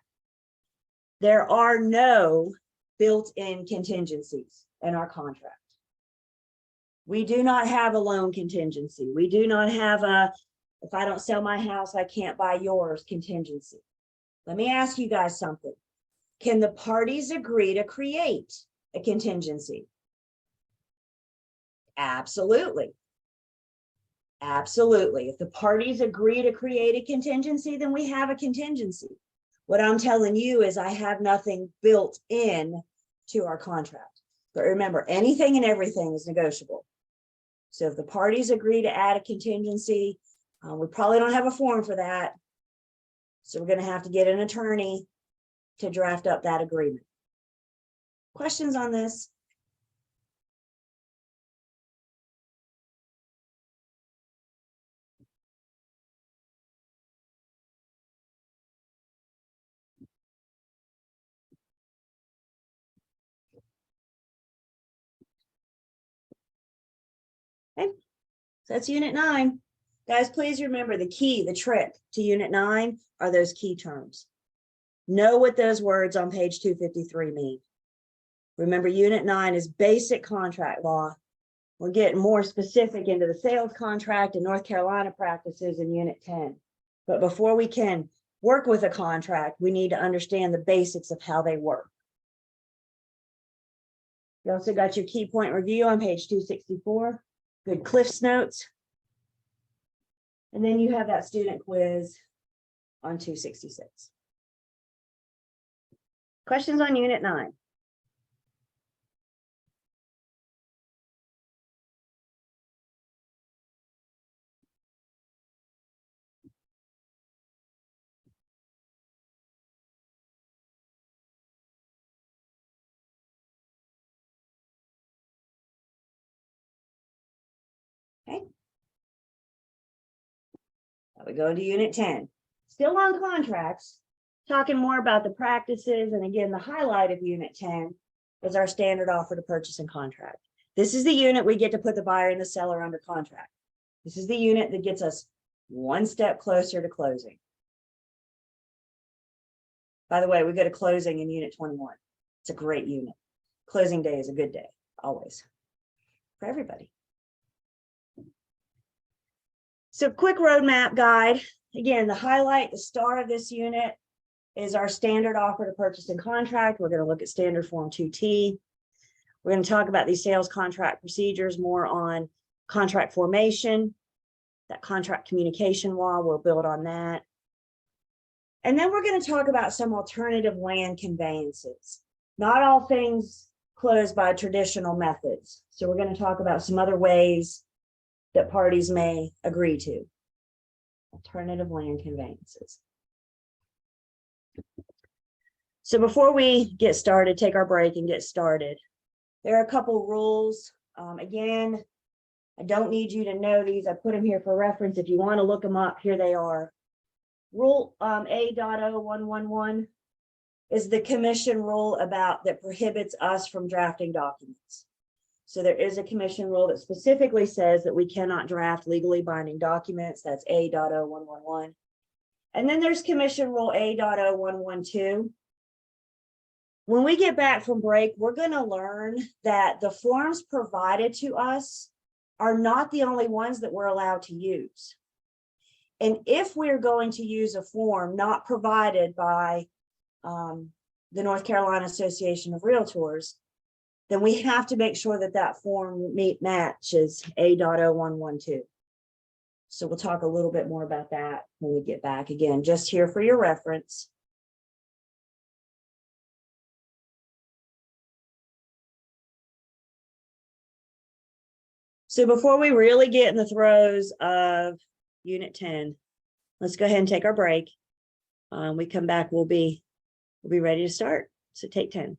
there are no built-in contingencies in our contract. We do not have a loan contingency. We do not have a, if I don't sell my house, I can't buy yours contingency. Let me ask you guys something. Can the parties agree to create a contingency? Absolutely. Absolutely. If the parties agree to create a contingency, then we have a contingency. What I'm telling you is I have nothing built in to our contract. But remember, anything and everything is negotiable. So if the parties agree to add a contingency, we probably don't have a form for that. So we're going to have to get an attorney to draft up that agreement. Questions on this? Okay, so that's Unit 9. Guys, please remember the key, the trick to Unit 9 are those key terms. Know what those words on page 253 mean. Remember, Unit 9 is basic contract law. We're getting more specific into the sales contract and North Carolina practices in Unit 10. But before we can work with a contract, we need to understand the basics of how they work. You also got your key point review on page 264. Good Cliff's notes. And then you have that student quiz on 266. Questions on Unit 9? Okay. Now we go to Unit 10. Still on contracts, talking more about the practices. And again, the highlight of Unit 10 is our standard offer to purchase and contract. This is the unit we get to put the buyer and the seller under contract. This is the unit that gets us one step closer to closing. By the way, we go to closing in Unit 21. It's a great unit. Closing day is a good day, always, for everybody. So quick roadmap guide. Again, the highlight, the star of this unit is our standard offer to purchase and contract. We're going to look at standard form 2T. We're going to talk about these sales contract procedures more on contract formation, that contract communication law. We'll build on that. And then we're going to talk about some alternative land conveyances. Not all things close by traditional methods. So we're going to talk about some other ways that parties may agree to. Alternative land conveyances. So before we get started, take our break and get started, there are a couple rules. Again, I don't need you to know these. I put them here for reference. If you want to look them up, here they are. Rule A.0111 is the commission rule about that prohibits us from drafting documents. So there is a commission rule that specifically says that we cannot draft legally binding documents. That's A.0111. And then there's commission rule A.0112. When we get back from break, we're going to learn that the forms provided to us are not the only ones that we're allowed to use. And if we're going to use a form not provided by the North Carolina Association of Realtors, then we have to make sure that that form matches A.0112. So we'll talk a little bit more about that when we get back. Again, just here for your reference. So before we really get in the throes of Unit 10, let's go ahead and take our break. We come back, we'll be ready to start. So take 10.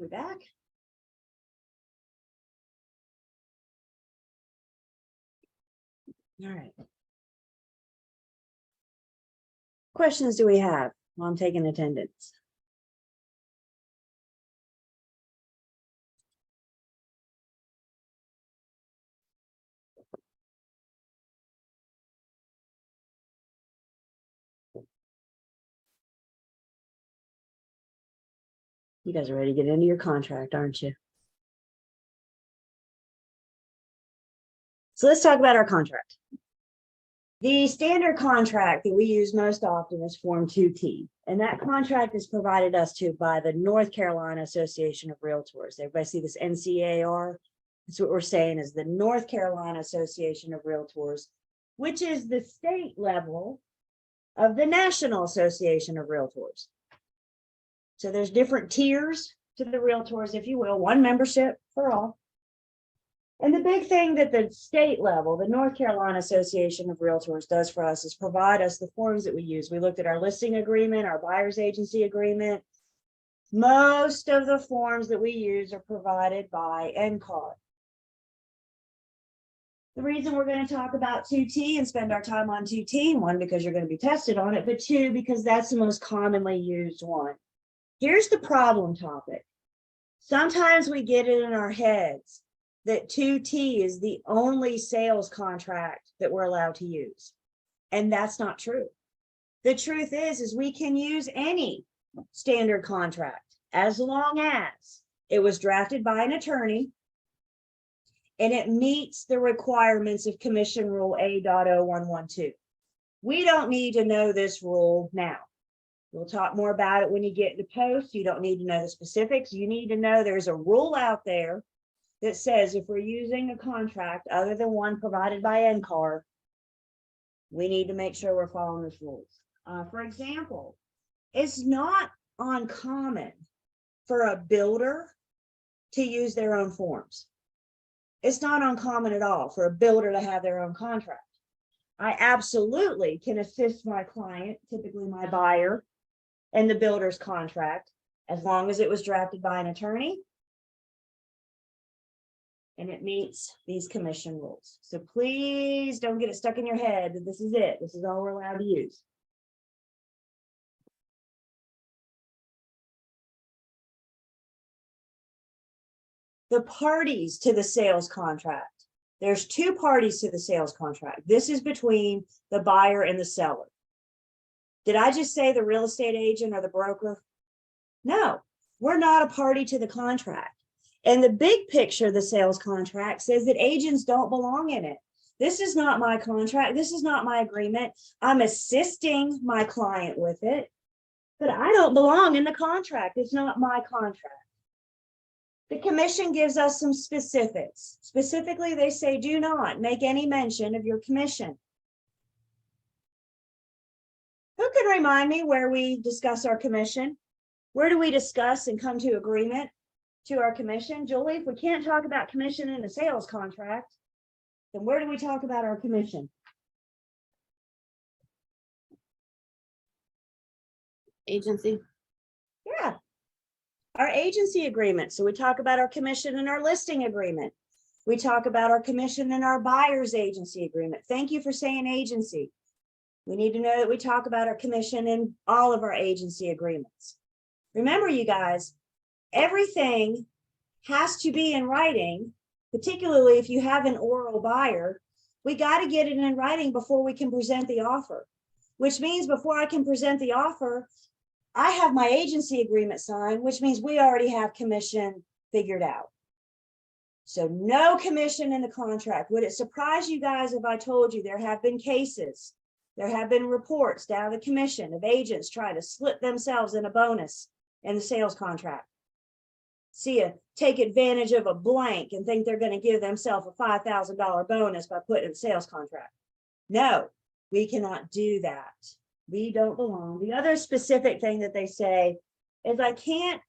We back? All right. Questions do we have while I'm taking attendance? You guys are ready to get into your contract, aren't you? So let's talk about our contract. The standard contract that we use most often is Form 2T, and that contract is provided us to by the North Carolina Association of Realtors. Everybody see this NCAR? That's what we're saying is the North Carolina Association of Realtors, which is the state level of the National Association of Realtors. So there's different tiers to the realtors, if you will, one membership for all. And the big thing that the state level, the North Carolina Association of Realtors does for us is provide us the forms that we use. We looked at our listing agreement, our buyer's agency agreement. Most of the forms that we use are provided by NCAR. The reason we're going to talk about 2T and spend our time on 2T, one, because you're going to be tested on it, but two, because that's the most commonly used one. Here's the problem topic. Sometimes we get it in our heads that 2T is the only sales contract that we're allowed to use. And that's not true. The truth is we can use any standard contract as long as it was drafted by an attorney and it meets the requirements of Commission Rule A.0112. We don't need to know this rule now. We'll talk more about it when you get into post. You don't need to know the specifics. You need to know there's a rule out there that says if we're using a contract other than one provided by NCAR, we need to make sure we're following those rules. For example, it's not uncommon for a builder to use their own forms. It's not uncommon at all for a builder to have their own contract. I absolutely can assist my client, typically my buyer, and the builder's contract, as long as it was drafted by an attorney and it meets these commission rules. So please don't get it stuck in your head that this is it. This is all we're allowed to use. The parties to the sales contract. There's two parties to the sales contract. This is between the buyer and the seller. Did I just say the real estate agent or the broker? No, we're not a party to the contract. And the big picture of the sales contract says that agents don't belong in it. This is not my contract. This is not my agreement. I'm assisting my client with it, but I don't belong in the contract. It's not my contract. The commission gives us some specifics. Specifically, they say, do not make any mention of your commission. Who can remind me where we discuss our commission? Where do we discuss and come to agreement to our commission? Julie, if we can't talk about commission in a sales contract, then where do we talk about our commission? Agency. Yeah, our agency agreement. So we talk about our commission in our listing agreement. We talk about our commission in our buyer's agency agreement. Thank you for saying agency. We need to know that we talk about our commission in all of our agency agreements. Remember, you guys, everything has to be in writing, particularly if you have an oral buyer. We got to get it in writing before we can present the offer, which means before I can present the offer, I have my agency agreement signed, which means we already have commission figured out. So no commission in the contract. Would it surprise you guys if I told you there have been cases, there have been reports down the commission of agents trying to slip themselves in a bonus in the sales contract? See you take advantage of a blank and think they're going to give themselves a $5,000 bonus by putting in a sales contract. No, we cannot do that. We don't belong. The other specific thing that they say is I can't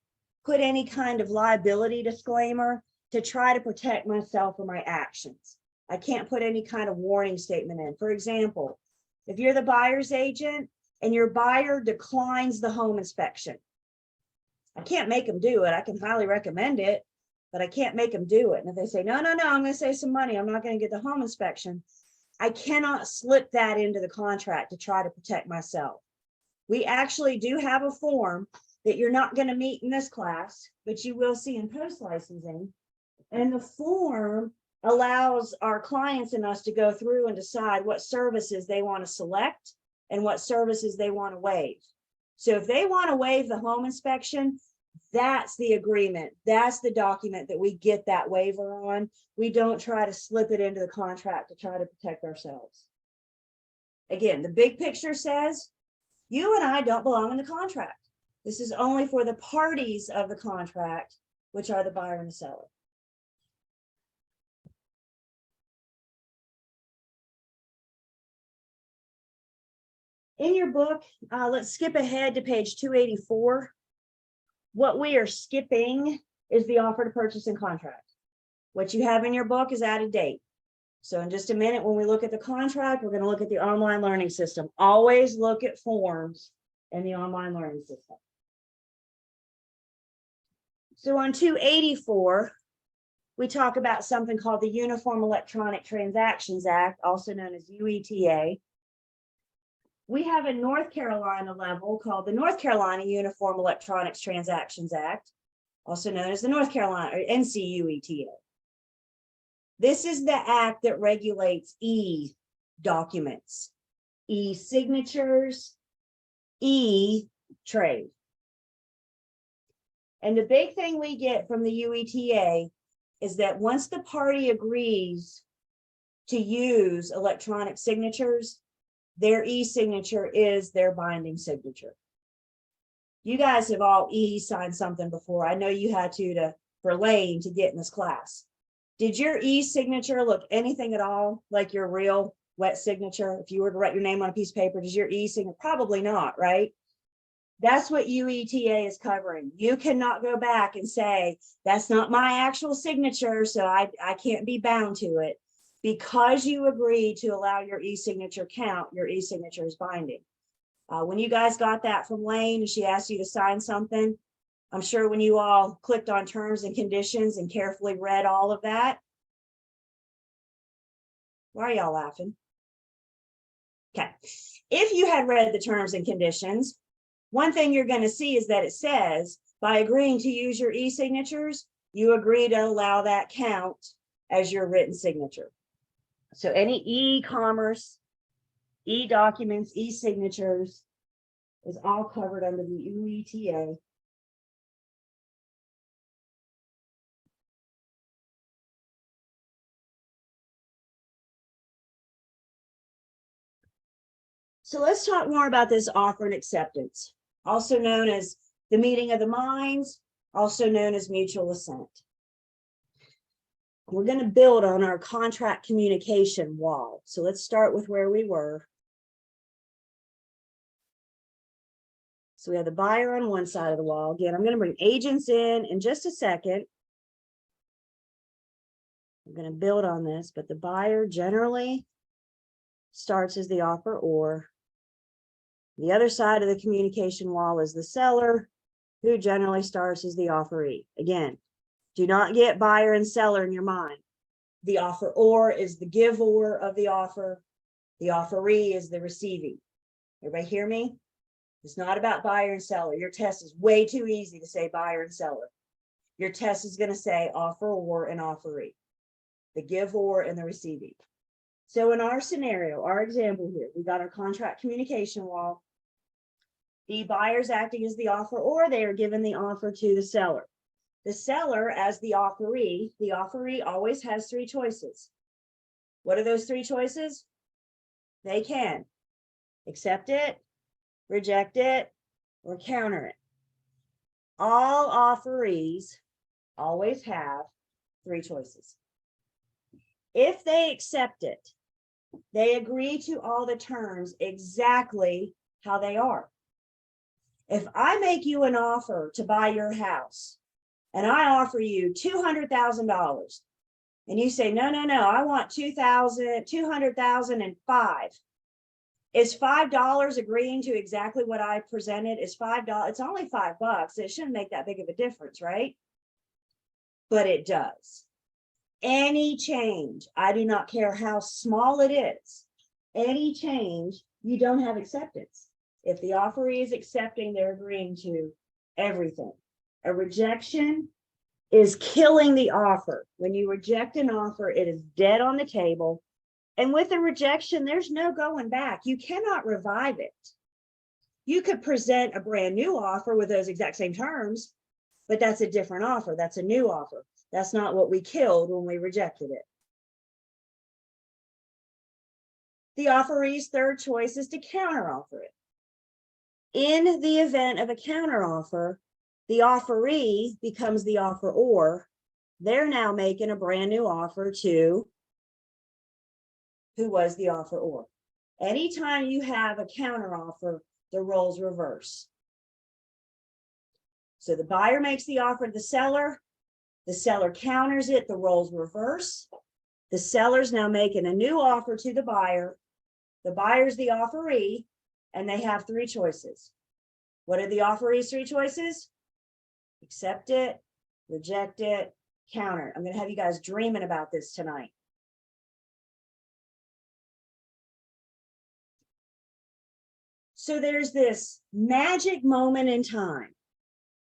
put any kind of liability disclaimer to try to protect myself or my actions. I can't put any kind of warning statement in. For example, if you're the buyer's agent and your buyer declines the home inspection, I can't make them do it. I can highly recommend it, but I can't make them do it. And if they say, no, I'm going to save some money, I'm not going to get the home inspection, I cannot slip that into the contract to try to protect myself. We actually do have a form that you're not going to meet in this class, but you will see in post licensing. And the form allows our clients and us to go through and decide what services they want to select and what services they want to waive. So if they want to waive the home inspection, that's the agreement. That's the document that we get that waiver on. We don't try to slip it into the contract to try to protect ourselves. Again, the big picture says, you and I don't belong in the contract. This is only for the parties of the contract, which are the buyer and the seller. In your book, let's skip ahead to page 284. What we are skipping is the offer to purchase and contract. What you have in your book is out of date. So in just a minute, when we look at the contract, we're going to look at the online learning system. Always look at forms in the online learning system. So on 284, we talk about something called the Uniform Electronic Transactions Act, also known as UETA. We have a North Carolina level called the North Carolina Uniform Electronics Transactions Act, also known as the North Carolina or NCUETA. This is the act that regulates e-documents, e-signatures, e-trade. And the big thing we get from the UETA is that once the party agrees to use electronic signatures, their e-signature is their binding signature. You guys have all e-signed something before. I know you had to for Lane to get in this class. Did your e-signature look anything at all like your real wet signature? If you were to write your name on a piece of paper, does your e-signature? Probably not, right? That's what UETA is covering. You cannot go back and say, that's not my actual signature, so I can't be bound to it. Because you agree to allow your e-signature count, your e-signature is binding. When you guys got that from Lane and she asked you to sign something, I'm sure when you all clicked on terms and conditions and carefully read all of that. Why are y'all laughing? Okay. If you had read the terms and conditions, one thing you're going to see is that it says, by agreeing to use your e-signatures, you agree to allow that count as your written signature. So any e-commerce, e-documents, e-signatures is all covered under the UETA. So let's talk more about this offer and acceptance, also known as the meeting of the minds, also known as mutual assent. We're going to build on our contract communication wall. So let's start with where we were. So we have the buyer on one side of the wall. Again, I'm going to bring agents in just a second. I'm going to build on this, but the buyer generally starts as the offeror. The other side of the communication wall is the seller, who generally starts as the offeree. Again, do not get buyer and seller in your mind. The offeror is the giver of the offer. The offeree is the receiving. Everybody hear me? It's not about buyer and seller. Your test is way too easy to say buyer and seller. Your test is going to say offeror and offeree, the giver and the receiving. So in our scenario, our example here, we got our contract communication wall. The buyer's acting as the offeror, they are given the offer to the seller. The seller as the offeree always has three choices. What are those three choices? They can accept it, reject it, or counter it. All offerees always have three choices. If they accept it, they agree to all the terms exactly how they are. If I make you an offer to buy your house and I offer you $200,000 and you say, no, I want 200,005. Is $5 agreeing to exactly what I presented? Is $5? It's only $5. It shouldn't make that big of a difference, right? But it does. Any change, I do not care how small it is, any change, you don't have acceptance. If the offeree is accepting, they're agreeing to everything. A rejection is killing the offer. When you reject an offer, it is dead on the table. And with a rejection, there's no going back. You cannot revive it. You could present a brand new offer with those exact same terms, but that's a different offer. That's a new offer. That's not what we killed when we rejected it. The offeree's third choice is to counteroffer it. In the event of a counteroffer, the offeree becomes the offeror. They're now making a brand new offer to who was the offeror. Anytime you have a counteroffer, the roles reverse. So the buyer makes the offer to the seller counters it, the roles reverse. The seller's now making a new offer to the buyer. The buyer's the offeree, and they have three choices. What are the offeree's three choices? Accept it, reject it, counter. I'm going to have you guys dreaming about this tonight. So there's this magic moment in time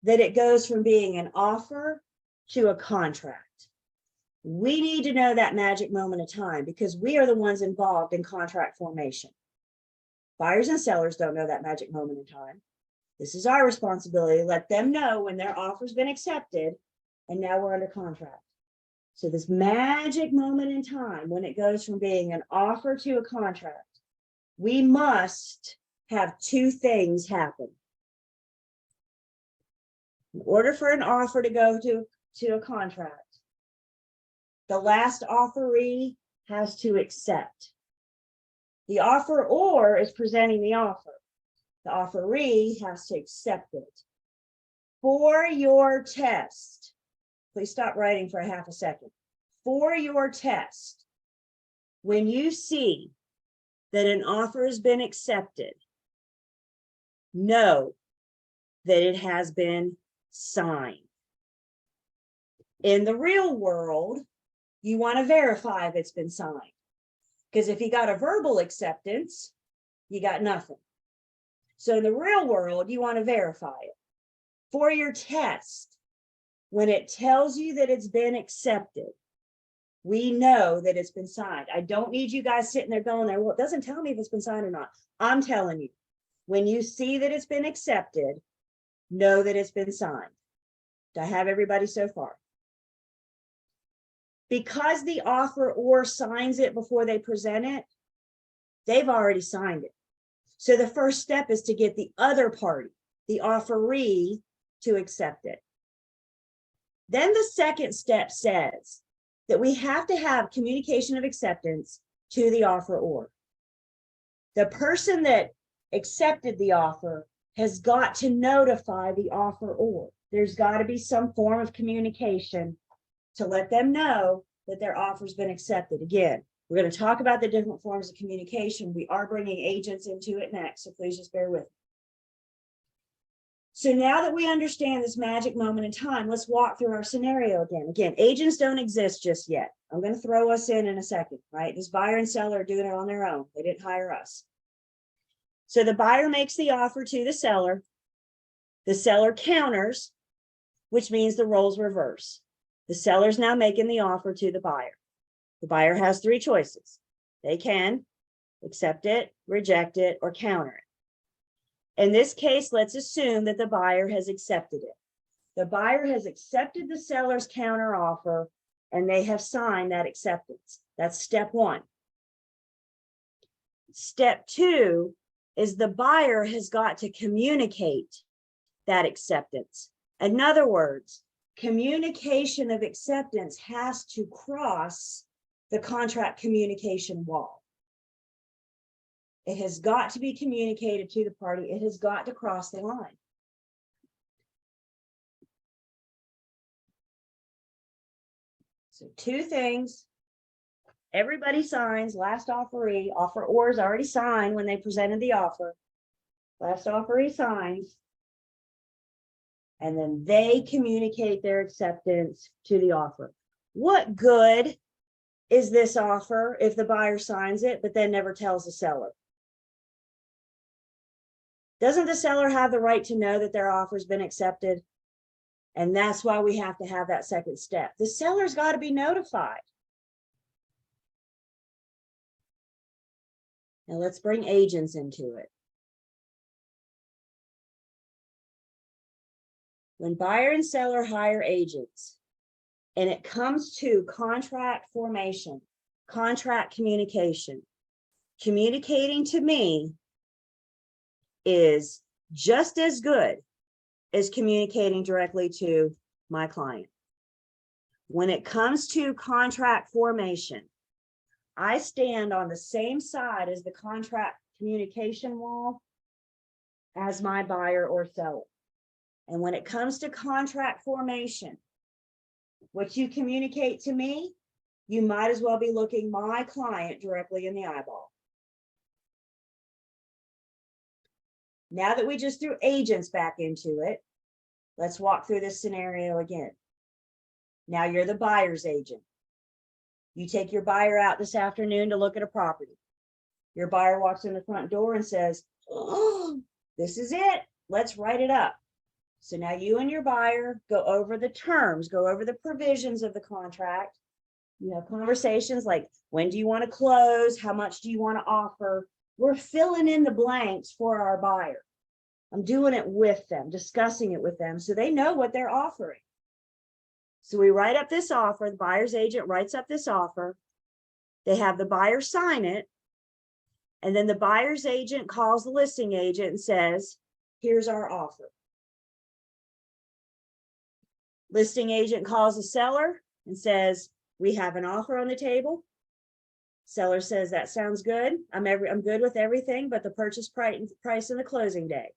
that it goes from being an offer to a contract. We need to know that magic moment of time because we are the ones involved in contract formation. Buyers and sellers don't know that magic moment in time. This is our responsibility to let them know when their offer's been accepted and now we're under contract. So this magic moment in time, when it goes from being an offer to a contract, we must have two things happen. In order for an offer to go to a contract, the last offeree has to accept. The offeror is presenting the offer. The offeree has to accept it. For your test, please stop writing for a half a second. For your test, when you see that an offer has been accepted, know that it has been signed. In the real world, you want to verify if it's been signed. Because if you got a verbal acceptance, you got nothing. So in the real world, you want to verify it. For your test, when it tells you that it's been accepted, we know that it's been signed. I don't need you guys sitting there going there, well, it doesn't tell me if it's been signed or not. I'm telling you, when you see that it's been accepted, know that it's been signed. Do I have everybody so far? Because the offeror signs it before they present it, they've already signed it. So the first step is to get the other party, the offeree, to accept it. Then the second step says that we have to have communication of acceptance to the offeror. The person that accepted the offer has got to notify the offeror. There's got to be some form of communication to let them know that their offer's been accepted. Again, we're going to talk about the different forms of communication. We are bringing agents into it next, so please just bear with me. So now that we understand this magic moment in time, let's walk through our scenario again. Again, agents don't exist just yet. I'm going to throw us in a second, right? This buyer and seller are doing it on their own. They didn't hire us. So the buyer makes the offer to the seller. The seller counters, which means the roles reverse. The seller's now making the offer to the buyer. The buyer has three choices. They can accept it, reject it, or counter it. In this case, let's assume that the buyer has accepted it. The buyer has accepted the seller's counter offer and they have signed that acceptance. That's step one. Step two is the buyer has got to communicate that acceptance. In other words, communication of acceptance has to cross the contract communication wall. It has got to be communicated to the party. It has got to cross the line. So two things. Everybody signs, last offeree, offeror is already signed when they presented the offer. Last offeree signs. And then they communicate their acceptance to the offer. What good is this offer if the buyer signs it, but then never tells the seller? Doesn't the seller have the right to know that their offer's been accepted? And that's why we have to have that second step. The seller's got to be notified. Now let's bring agents into it. When buyer and seller hire agents, and it comes to contract formation, contract communication, communicating to me is just as good as communicating directly to my client. When it comes to contract formation, I stand on the same side as the contract communication wall as my buyer or seller. And when it comes to contract formation, what you communicate to me, you might as well be looking my client directly in the eyeball. Now that we just threw agents back into it, let's walk through this scenario again. Now you're the buyer's agent. You take your buyer out this afternoon to look at a property. Your buyer walks in the front door and says, "Oh, this is it. Let's write it up." So now you and your buyer go over the terms, go over the provisions of the contract. You have conversations like, when do you want to close? How much do you want to offer? We're filling in the blanks for our buyer. I'm doing it with them, discussing it with them so they know what they're offering. So we write up this offer. The buyer's agent writes up this offer. They have the buyer sign it. And then the buyer's agent calls the listing agent and says, "Here's our offer." Listing agent calls the seller and says, "We have an offer on the table." Seller says, "That sounds good. I'm good with everything but the purchase price and the closing day."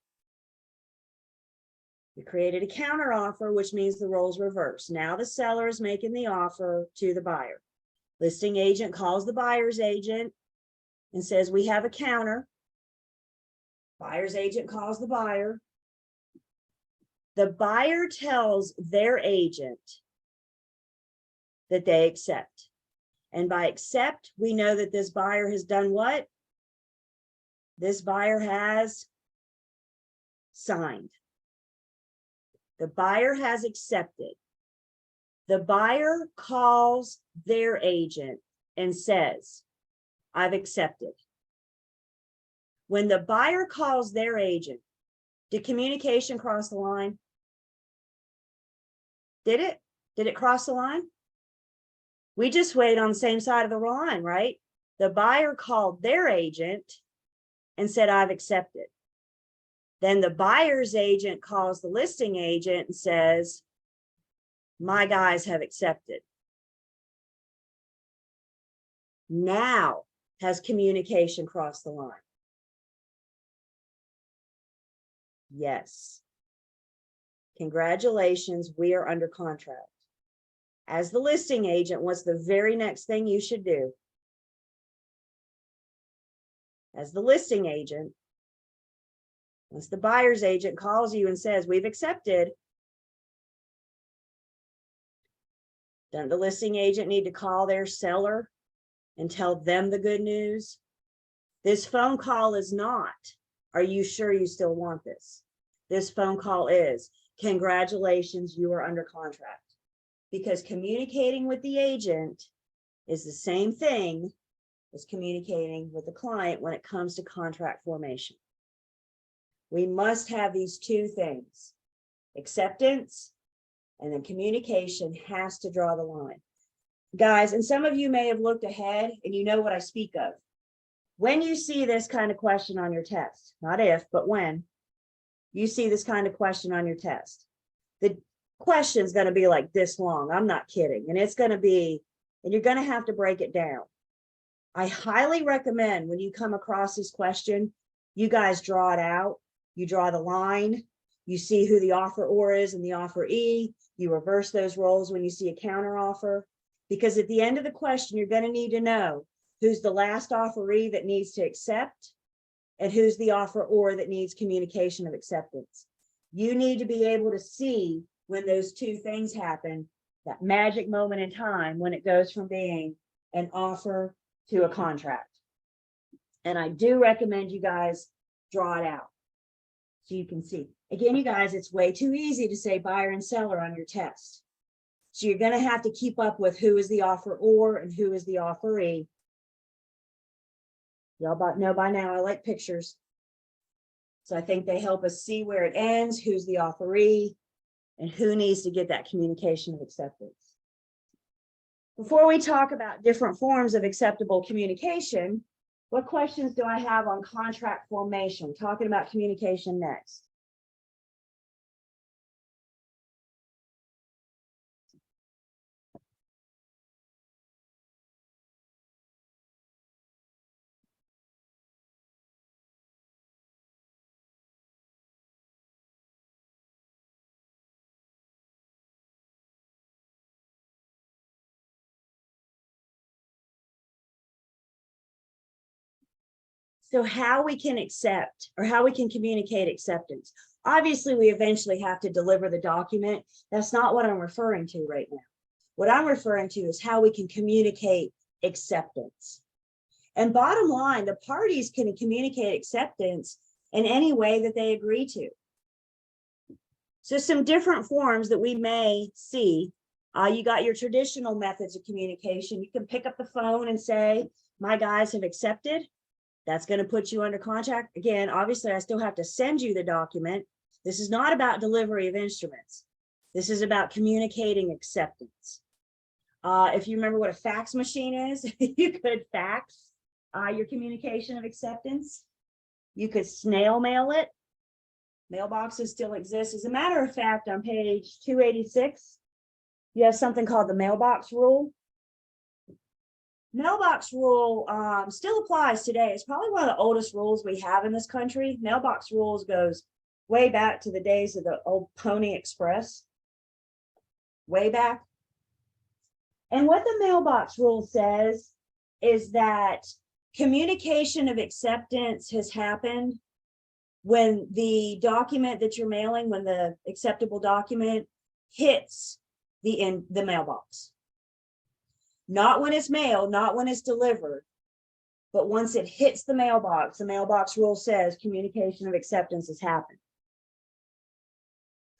We created a counter offer, which means the roles reverse. Now the seller is making the offer to the buyer. Listing agent calls the buyer's agent and says, "We have a counter." Buyer's agent calls the buyer. The buyer tells their agent that they accept. And by accept, we know that this buyer has done what? This buyer has signed. The buyer has accepted. The buyer calls their agent and says, "I've accepted." When the buyer calls their agent, did communication cross the line? Did it? Did it cross the line? We just wait on the same side of the line, right? The buyer called their agent and said, "I've accepted." Then the buyer's agent calls the listing agent and says, "My guys have accepted." Now has communication crossed the line? Yes. Congratulations, we are under contract. As the listing agent, what's the very next thing you should do? As the listing agent, once the buyer's agent calls you and says, "We've accepted," doesn't the listing agent need to call their seller and tell them the good news? This phone call is not, "Are you sure you still want this?" This phone call is, "Congratulations, you are under contract." Because communicating with the agent is the same thing as communicating with the client when it comes to contract formation. We must have these two things: acceptance, and then communication has to draw the line. Guys, and some of you may have looked ahead and you know what I speak of. When you see this kind of question on your test, not if, but when you see this kind of question on your test, the question is going to be like this long. I'm not kidding. And it's going to be, and you're going to have to break it down. I highly recommend when you come across this question, you guys draw it out. You draw the line. You see who the offeror is and the offeree. You reverse those roles when you see a counter offer. Because at the end of the question, you're going to need to know who's the last offeree that needs to accept and who's the offeror that needs communication of acceptance. You need to be able to see when those two things happen, that magic moment in time when it goes from being an offer to a contract. And I do recommend you guys draw it out so you can see. Again, you guys, it's way too easy to say buyer and seller on your test. So you're going to have to keep up with who is the offeror and who is the offeree. Y'all know by now I like pictures. So I think they help us see where it ends, who's the offeree, and who needs to get that communication of acceptance. Before we talk about different forms of acceptable communication, what questions do I have on contract formation? Talking about communication next. So how we can accept or how we can communicate acceptance. Obviously, we eventually have to deliver the document. That's not what I'm referring to right now. What I'm referring to is how we can communicate acceptance. And bottom line, the parties can communicate acceptance in any way that they agree to. So some different forms that we may see. You got your traditional methods of communication. You can pick up the phone and say, my guys have accepted. That's going to put you under contract. Again, obviously, I still have to send you the document. This is not about delivery of instruments. This is about communicating acceptance. If you remember what a fax machine is, you could fax your communication of acceptance. You could snail mail it. Mailboxes still exist. As a matter of fact, on page 286, you have something called the mailbox rule. Mailbox rule still applies today. It's probably one of the oldest rules we have in this country. Mailbox rules goes way back to the days of the old Pony Express. Way back. And what the mailbox rule says is that communication of acceptance has happened when the document that you're mailing, when the acceptable document hits the mailbox. Not when it's mailed, not when it's delivered, but once it hits the mailbox rule says communication of acceptance has happened.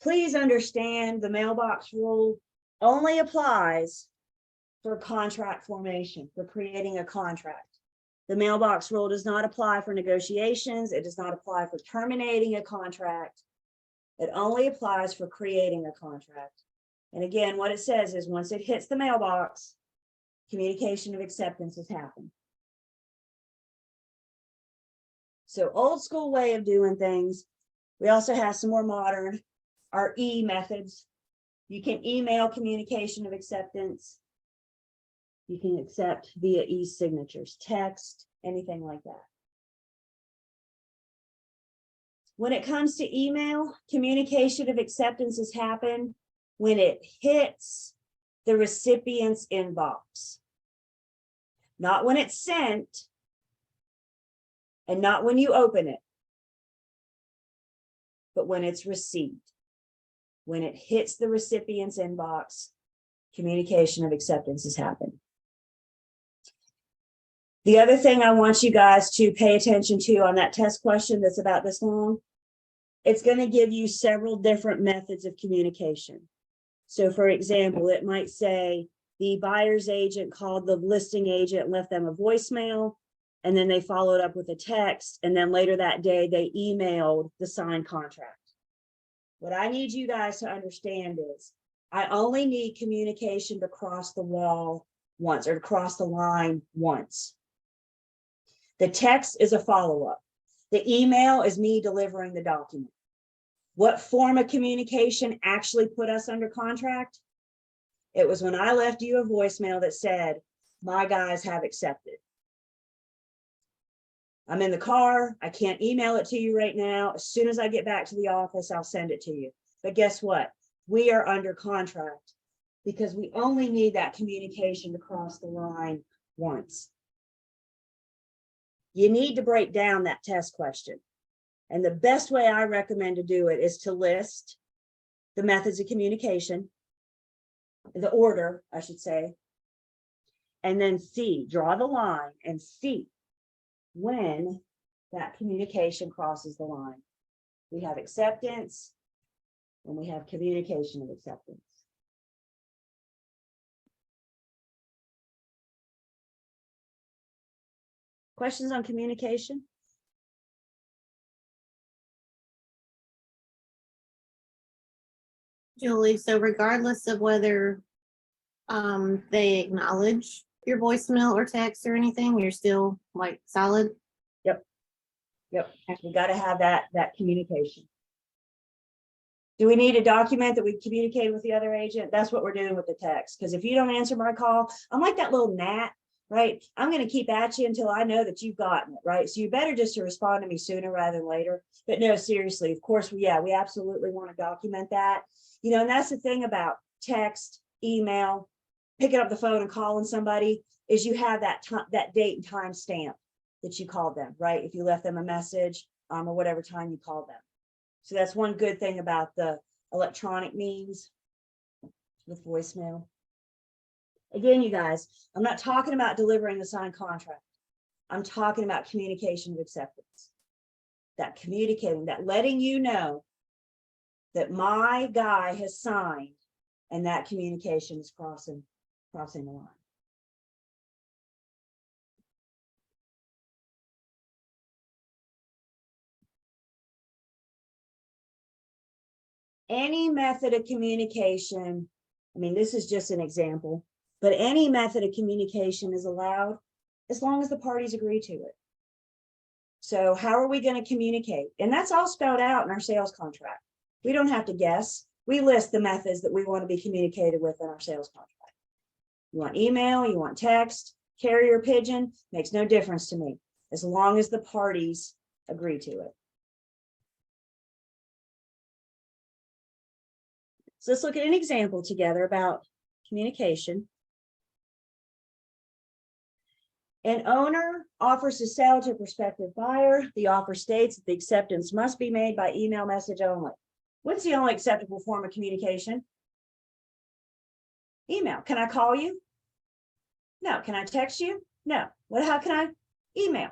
Please understand the mailbox rule only applies for contract formation, for creating a contract. The mailbox rule does not apply for negotiations. It does not apply for terminating a contract. It only applies for creating a contract. And again, what it says is once it hits the mailbox, communication of acceptance has happened. So old school way of doing things. We also have some more modern, our E methods. You can email communication of acceptance. You can accept via e-signatures, text, anything like that. When it comes to email, communication of acceptance has happened when it hits the recipient's inbox. Not when it's sent and not when you open it, but when it's received. When it hits the recipient's inbox, communication of acceptance has happened. The other thing I want you guys to pay attention to on that test question that's about this long, it's going to give you several different methods of communication. So for example, it might say the buyer's agent called the listing agent, left them a voicemail, and then they followed up with a text. And then later that day, they emailed the signed contract. What I need you guys to understand is I only need communication to cross the wall once or to cross the line once. The text is a follow-up. The email is me delivering the document. What form of communication actually put us under contract? It was when I left you a voicemail that said, my guys have accepted. I'm in the car. I can't email it to you right now. As soon as I get back to the office, I'll send it to you. But guess what? We are under contract. because we only need that communication to cross the line once. You need to break down that test question. And the best way I recommend to do it is to list the methods of communication, the order, I should say, and then see, draw the line and see when that communication crosses the line. We have acceptance and we have communication of acceptance. Questions on communication? Julie, so regardless of whether they acknowledge your voicemail or text or anything, you're still like solid? Yep, we got to have that communication. Do we need a document that we communicate with the other agent? That's what we're doing with the text. Because if you don't answer my call, I'm like that little gnat, right? I'm going to keep at you until I know that you've gotten it, right? So you better just to respond to me sooner rather than later. But no, seriously, of course, we absolutely want to document that. You know, and that's the thing about text, email, picking up the phone and calling somebody is you have that date and time stamp that you called them, right? If you left them a message or whatever time you called them. So that's one good thing about the electronic means with voicemail. Again, you guys, I'm not talking about delivering the signed contract. I'm talking about communication of acceptance. That communicating, that letting you know that my guy has signed and that communication is crossing the line. Any method of communication, I mean, this is just an example, but any method of communication is allowed as long as the parties agree to it. So how are we going to communicate? And that's all spelled out in our sales contract. We don't have to guess. We list the methods that we want to be communicated with in our sales contract. You want email, you want text, carrier pigeon, makes no difference to me, as long as the parties agree to it. So let's look at an example together about communication. An owner offers to sell to a prospective buyer. The offer states that the acceptance must be made by email message only. What's the only acceptable form of communication? Email. Can I call you? No. Can I text you? No. Well, how can I email?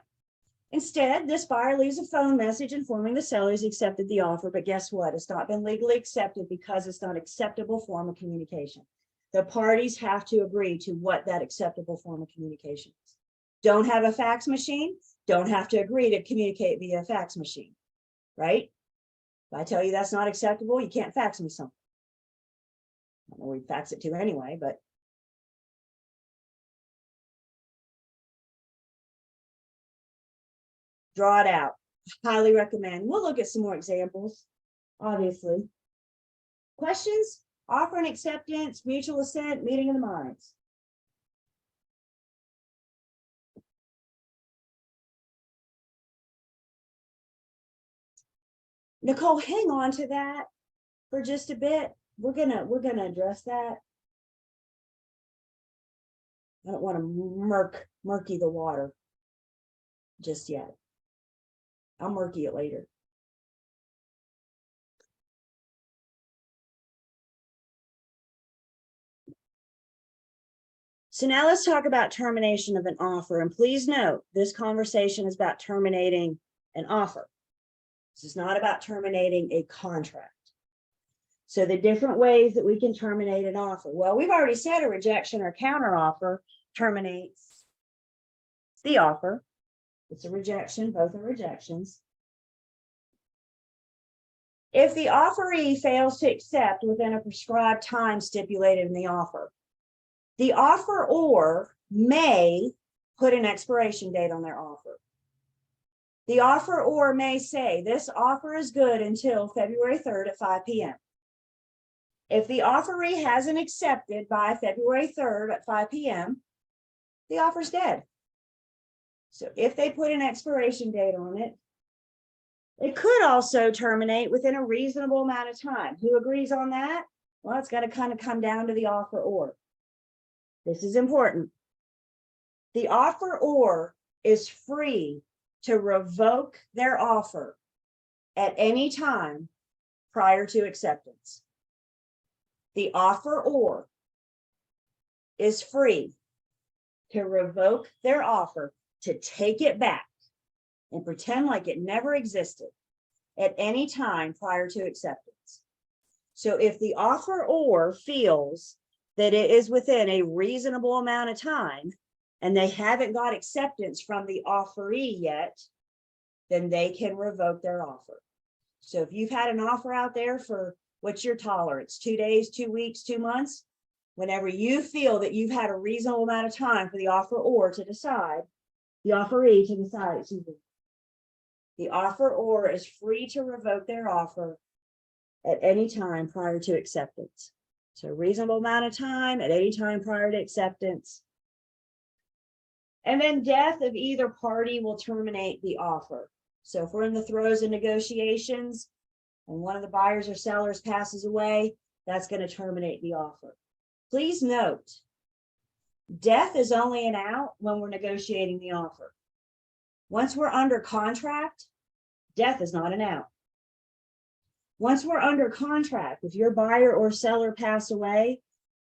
Instead, this buyer leaves a phone message informing the seller he's accepted the offer, but guess what? It's not been legally accepted because it's not an acceptable form of communication. The parties have to agree to what that acceptable form of communication is. Don't have a fax machine, don't have to agree to communicate via a fax machine, right? If I tell you that's not acceptable, you can't fax me something. I don't know where you fax it to anyway, but draw it out. Highly recommend. We'll look at some more examples, obviously. Questions? Offer and acceptance, mutual assent, meeting of the minds. Nicole, hang on to that for just a bit. We're gonna address that. I don't want to murky the water just yet. I'll murky it later. So now let's talk about termination of an offer. And please note, this conversation is about terminating an offer. This is not about terminating a contract. So the different ways that we can terminate an offer. Well, we've already said a rejection or counteroffer terminates the offer. It's a rejection, both are rejections. If the offeree fails to accept within a prescribed time stipulated in the offeror may put an expiration date on their offer. The offeror may say, this offer is good until February 3rd at 5 p.m. If the offeree hasn't accepted by February 3rd at 5 p.m., the offer's dead. So if they put an expiration date on it, it could also terminate within a reasonable amount of time. Who agrees on that? Well, it's got to kind of come down to the offer or. This is important. The offer or is free to revoke their offer at any time prior to acceptance. The offer or is free to revoke their offer, to take it back and pretend like it never existed at any time prior to acceptance. So if the offer or feels that it is within a reasonable amount of time and they haven't got acceptance from the offeree yet, then they can revoke their offer. So if you've had an offer out there for, what's your tolerance? 2 days, 2 weeks, 2 months? Whenever you feel that you've had a reasonable amount of time for the offer or to decide, the offeree to decide, excuse me, the offer or is free to revoke their offer at any time prior to acceptance. So reasonable amount of time at any time prior to acceptance. And then death of either party will terminate the offer. So if we're in the throes of negotiations and one of the buyers or sellers passes away, that's going to terminate the offer. Please note, death is only an out when we're negotiating the offer. Once we're under contract, death is not an out. Once we're under contract, if your buyer or seller pass away,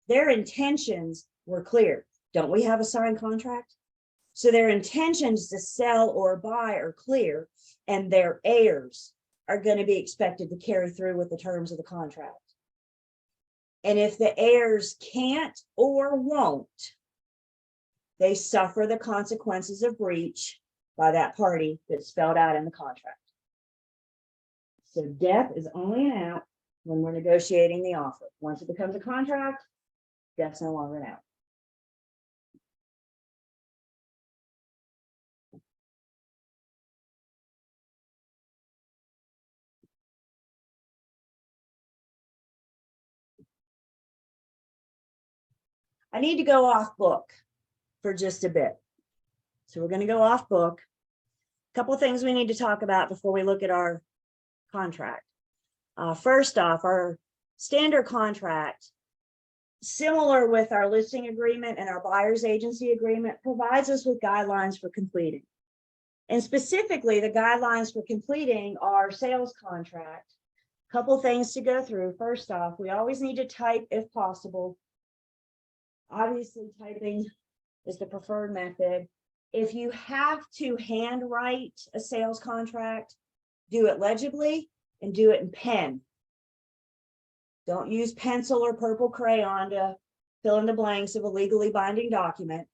their intentions were clear. Don't we have a signed contract? So their intentions to sell or buy are clear, and their heirs are going to be expected to carry through with the terms of the contract. And if the heirs can't or won't, they suffer the consequences of breach by that party that's spelled out in the contract. So death is only an out when we're negotiating the offer. Once it becomes a contract, death's no longer an out. I need to go off book for just a bit. So we're going to go off book. A couple of things we need to talk about before we look at our contract. First off, our standard contract, similar with our listing agreement and our buyer's agency agreement, provides us with guidelines for completing. And specifically, the guidelines for completing our sales contract. A couple things to go through. First off, we always need to type if possible. Obviously, typing is the preferred method. If you have to handwrite a sales contract, do it legibly and do it in pen. Don't use pencil or purple crayon to fill in the blanks of a legally binding document.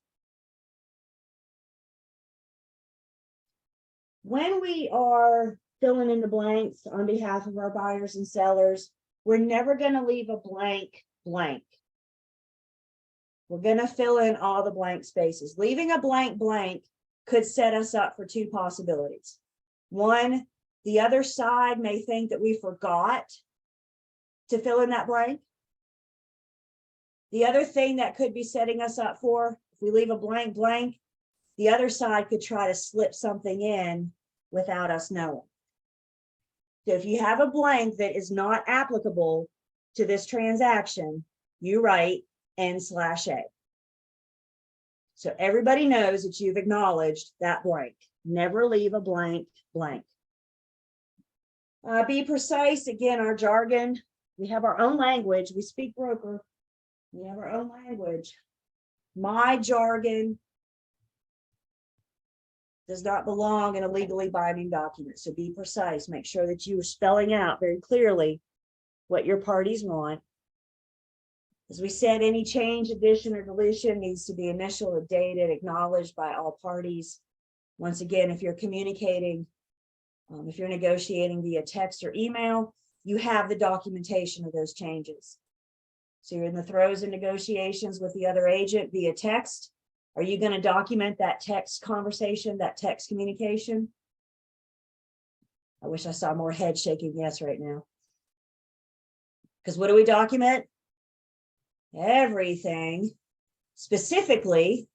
When we are filling in the blanks on behalf of our buyers and sellers, we're never going to leave a blank blank. We're going to fill in all the blank spaces. Leaving a blank blank could set us up for two possibilities. One, the other side may think that we forgot to fill in that blank. The other thing that could be setting us up for, if we leave a blank blank, the other side could try to slip something in without us knowing. So if you have a blank that is not applicable to this transaction, you write N/A. So everybody knows that you've acknowledged that blank. Never leave a blank blank. Be precise. Again, our jargon, we have our own language. We speak broker. We have our own language. My jargon does not belong in a legally binding document. So be precise. Make sure that you are spelling out very clearly what your parties want. As we said, any change, addition, or deletion needs to be initialed, dated, acknowledged by all parties. Once again, if you're communicating, if you're negotiating via text or email, you have the documentation of those changes. So you're in the throes of negotiations with the other agent via text. Are you going to document that text conversation, that text communication? I wish I saw more head shaking yes right now. Because what do we document? Everything, specifically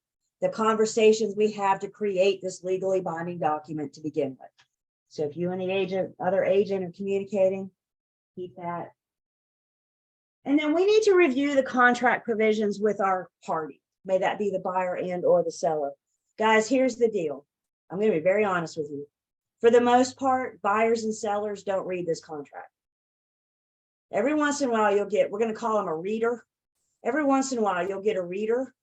the conversations we have to create this legally binding document to begin with. So if you and the other agent are communicating, keep that And then we need to review the contract provisions with our party. May that be the buyer and or the seller. Guys, here's the deal. I'm going to be very honest with you. For the most part, buyers and sellers don't read this contract. Every once in a while, you'll get, we're going to call them a reader. Every once in a while, you'll get a reader.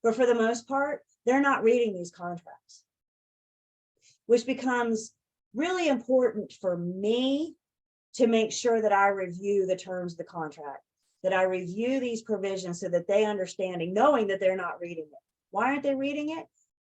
But for the most part, they're not reading these contracts, which becomes really important for me to make sure that I review the terms of the contract, that I review these provisions so that they understanding, knowing that they're not reading it. Why aren't they reading it?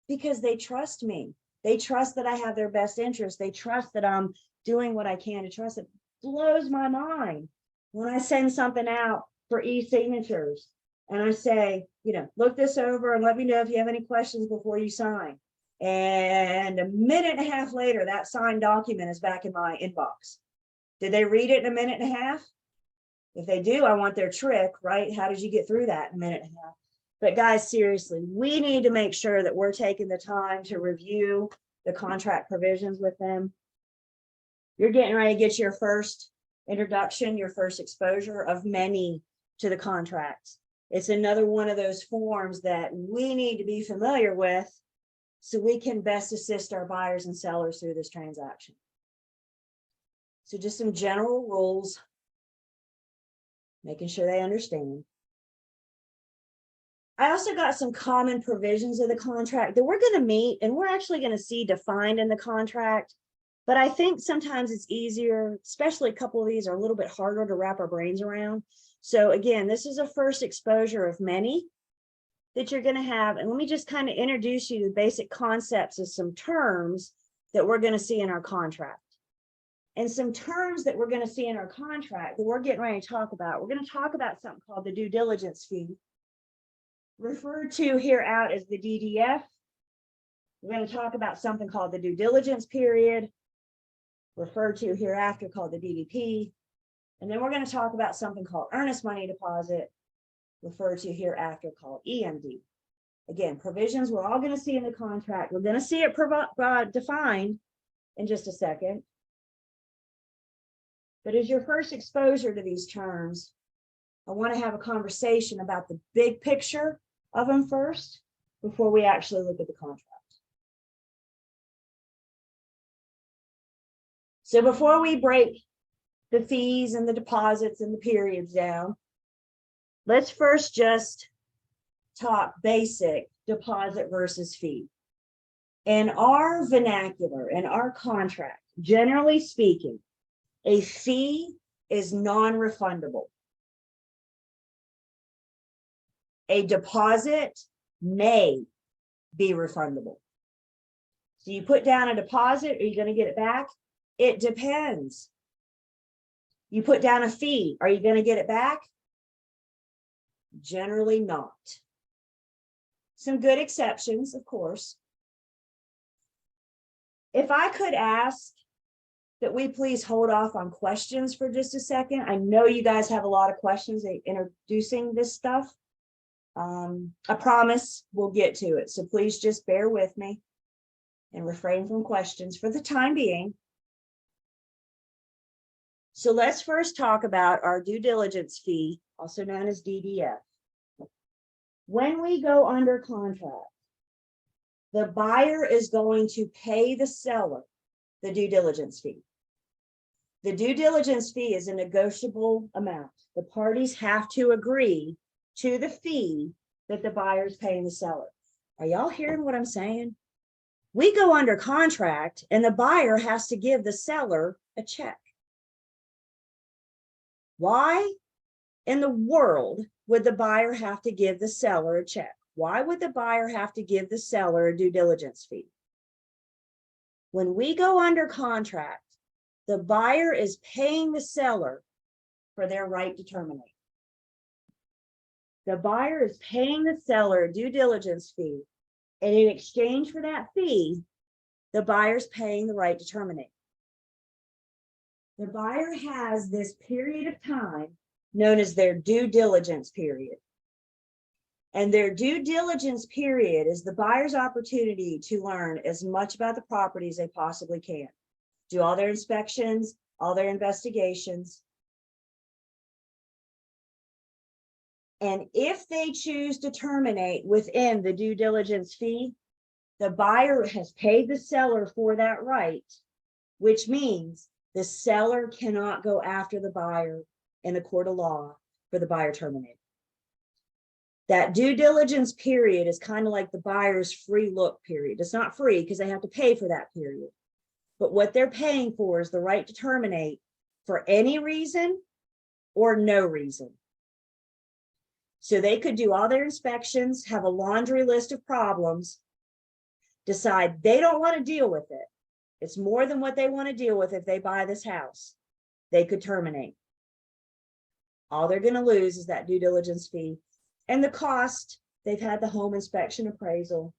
Because they trust me. They trust that I have their best interest. They trust that I'm doing what I can to trust. It blows my mind when I send something out for e-signatures and I say, you know, look this over and let me know if you have any questions before you sign. And a minute and a half later, that signed document is back in my inbox. Did they read it in a minute and a half? If they do, I want their trick, right? How did you get through that in a minute and a half? But guys, seriously, we need to make sure that we're taking the time to review the contract provisions with them. You're getting ready to get your first introduction, your first exposure of many to the contracts. It's another one of those forms that we need to be familiar with so we can best assist our buyers and sellers through this transaction. So just some general rules, making sure they understand. I also got some common provisions of the contract that we're going to meet and we're actually going to see defined in the contract. But I think sometimes it's easier, especially a couple of these are a little bit harder to wrap our brains around. So again, this is a first exposure of many that you're going to have. And let me just kind of introduce you to the basic concepts of some terms that we're going to see in our contract. And some terms that we're going to see in our contract that we're getting ready to talk about. We're going to talk about something called the due diligence fee, referred to here out as the DDF. We're going to talk about something called the due diligence period, referred to hereafter called the DDP. And then we're going to talk about something called earnest money deposit, referred to hereafter called EMD. Again, provisions we're all going to see in the contract. We're going to see it defined in just a second. But as your first exposure to these terms, I want to have a conversation about the big picture of them first before we actually look at the contract. So before we break the fees and the deposits and the periods down, let's first just talk basic deposit versus fee. In our vernacular, in our contract, generally speaking, a fee is non-refundable. A deposit may be refundable. So you put down a deposit, are you going to get it back? It depends. You put down a fee, are you going to get it back? Generally not. Some good exceptions, of course. If I could ask that we please hold off on questions for just a second. I know you guys have a lot of questions introducing this stuff. I promise we'll get to it. So please just bear with me and refrain from questions for the time being. So let's first talk about our due diligence fee, also known as DDF. When we go under contract, the buyer is going to pay the seller the due diligence fee. The due diligence fee is a negotiable amount. The parties have to agree to the fee that the buyer is paying the seller. Are y'all hearing what I'm saying? We go under contract and the buyer has to give the seller a check. Why in the world would the buyer have to give the seller a check? Why would the buyer have to give the seller a due diligence fee? When we go under contract, the buyer is paying the seller for their right to terminate. The buyer is paying the seller a due diligence fee, and in exchange for that fee, the buyer's paying the right to terminate. The buyer has this period of time known as their due diligence period. And their due diligence period is the buyer's opportunity to learn as much about the property as they possibly can. Do all their inspections, all their investigations. And if they choose to terminate within the due diligence fee, the buyer has paid the seller for that right, which means the seller cannot go after the buyer in a court of law for the buyer terminated. That due diligence period is kind of like the buyer's free look period. It's not free because they have to pay for that period. But what they're paying for is the right to terminate for any reason or no reason. So they could do all their inspections, have a laundry list of problems, decide they don't want to deal with it. It's more than what they want to deal with if they buy this house. They could terminate. All they're going to lose is that due diligence fee and the cost. They've had the home inspection appraisal.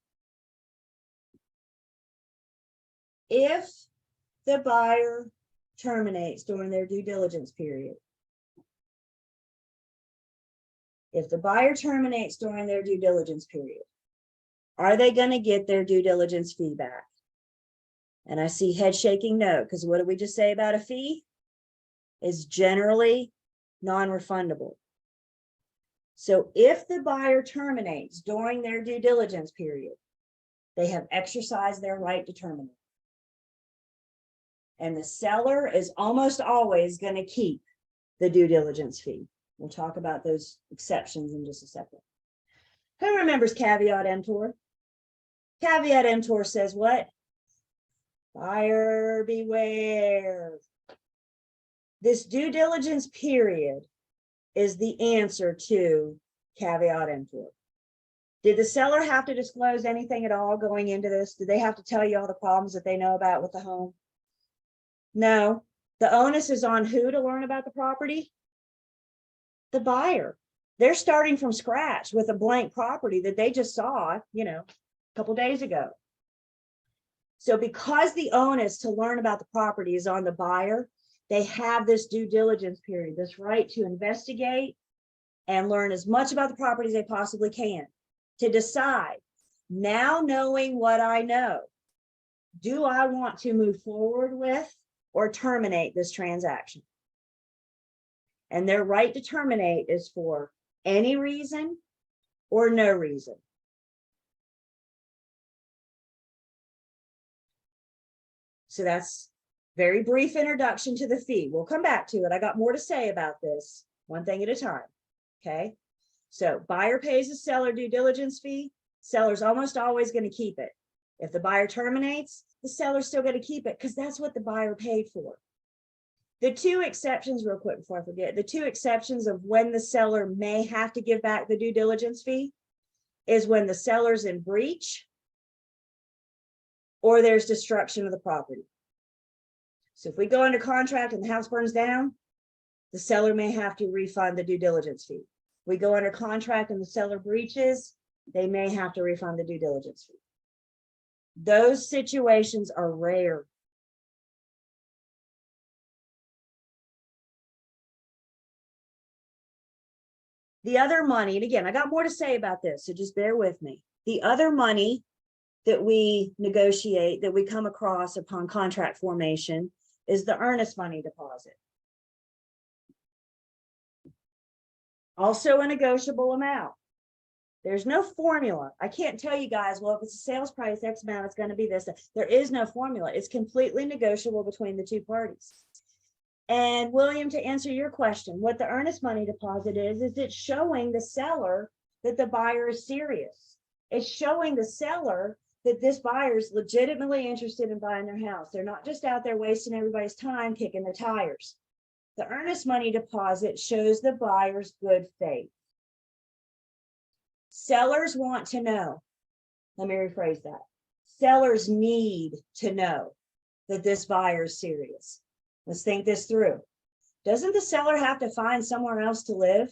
If the buyer terminates during their due diligence period, are they going to get their due diligence fee back? And I see head shaking no, because what did we just say about a fee? Is generally non-refundable. So if the buyer terminates during their due diligence period, they have exercised their right to terminate. And the seller is almost always going to keep the due diligence fee. We'll talk about those exceptions in just a second. Who remembers caveat emptor? Caveat emptor says what? Buyer beware. This due diligence period is the answer to caveat emptor. Did the seller have to disclose anything at all going into this? Did they have to tell you all the problems that they know about with the home? No. The onus is on who to learn about the property? The buyer. They're starting from scratch with a blank property that they just saw, a couple days ago. So because the onus to learn about the property is on the buyer, they have this due diligence period, this right to investigate and learn as much about the property as they possibly can to decide, now knowing what I know, do I want to move forward with or terminate this transaction? And their right to terminate is for any reason or no reason. So that's very brief introduction to the fee. We'll come back to it. I got more to say about this, one thing at a time. Okay. So buyer pays the seller due diligence fee. Seller's almost always going to keep it. If the buyer terminates, the seller's still going to keep it because that's what the buyer paid for. The two exceptions, real quick before I forget, the two exceptions of when the seller may have to give back the due diligence fee is when the seller's in breach or there's destruction of the property. So if we go under contract and the house burns down, the seller may have to refund the due diligence fee. We go under contract and the seller breaches, they may have to refund the due diligence fee. Those situations are rare. The other money, and again, I got more to say about this, so just bear with me. The other money that we negotiate, that we come across upon contract formation, is the earnest money deposit. Also a negotiable amount. There's no formula. I can't tell you guys, well, if it's a sales price X amount, it's going to be this. There is no formula. It's completely negotiable between the two parties. And William, to answer your question, what the earnest money deposit is it's showing the seller that the buyer is serious. It's showing the seller that this buyer is legitimately interested in buying their house. They're not just out there wasting everybody's time kicking their tires. The earnest money deposit shows the buyer's good faith. Sellers want to know, let me rephrase that. Sellers need to know that this buyer is serious. Let's think this through. Doesn't the seller have to find somewhere else to live?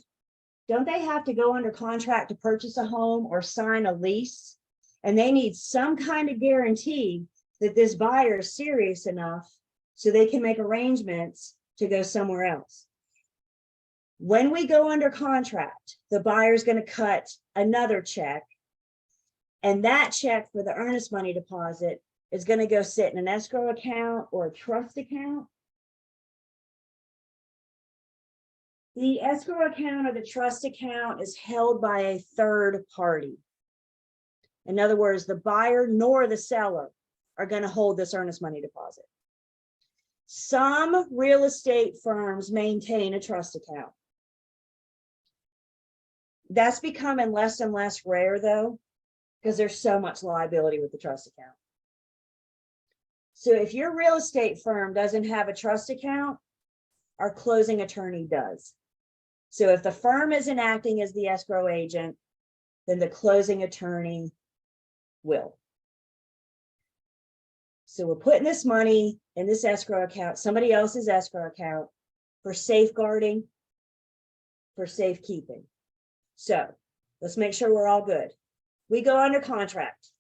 Don't they have to go under contract to purchase a home or sign a lease? And they need some kind of guarantee that this buyer is serious enough so they can make arrangements to go somewhere else. When we go under contract, the buyer is going to cut another check, and that check for the earnest money deposit is going to go sit in an escrow account or a trust account. The escrow account or the trust account is held by a third party. In other words, the buyer nor the seller are going to hold this earnest money deposit. Some real estate firms maintain a trust account. That's becoming less and less rare though, because there's so much liability with the trust account. So if your real estate firm doesn't have a trust account, our closing attorney does. So if the firm isn't acting as the escrow agent, then the closing attorney will. So we're putting this money in this escrow account, somebody else's escrow account, for safeguarding, for safekeeping. So let's make sure we're all good. We go under contract.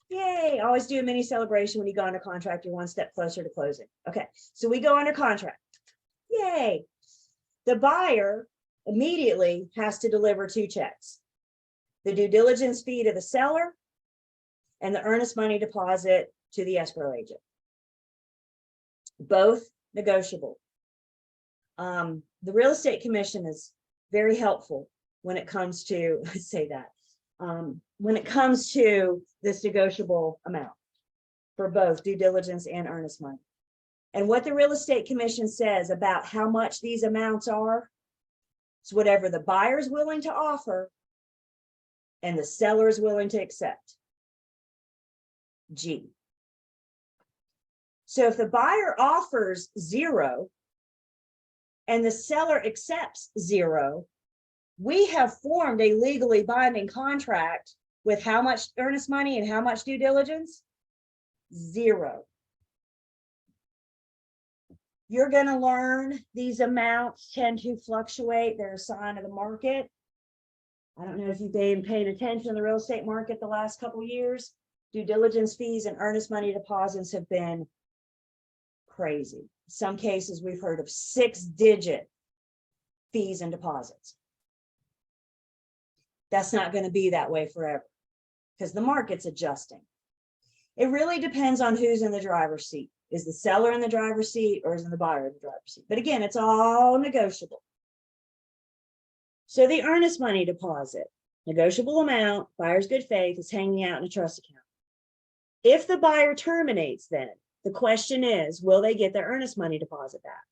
Yay, always do a mini celebration when you go under contract, you're one step closer to closing. Okay, so we go under contract. Yay. The buyer immediately has to deliver 2 checks. The due diligence fee to the seller and the earnest money deposit to the escrow agent. Both negotiable. The real estate commission is very helpful when it comes to, say that, when it comes to this negotiable amount for both due diligence and earnest money. And what the real estate commission says about how much these amounts are, is whatever the buyer is willing to offer and the seller is willing to accept. G. So if the buyer offers 0 and the seller accepts 0, we have formed a legally binding contract with how much earnest money and how much due diligence? 0. You're going to learn these amounts tend to fluctuate. They're a sign of the market. I don't know if you've been paying attention to the real estate market the last couple of years. Due diligence fees and earnest money deposits have been crazy. In some cases, we've heard of 6-digit fees and deposits. That's not going to be that way forever because the market's adjusting. It really depends on who's in the driver's seat. Is the seller in the driver's seat or is the buyer in the driver's seat? But again, it's all negotiable. So the earnest money deposit, negotiable amount, buyer's good faith, is hanging out in a trust account. If the buyer terminates, then the question is, will they get their earnest money deposit back?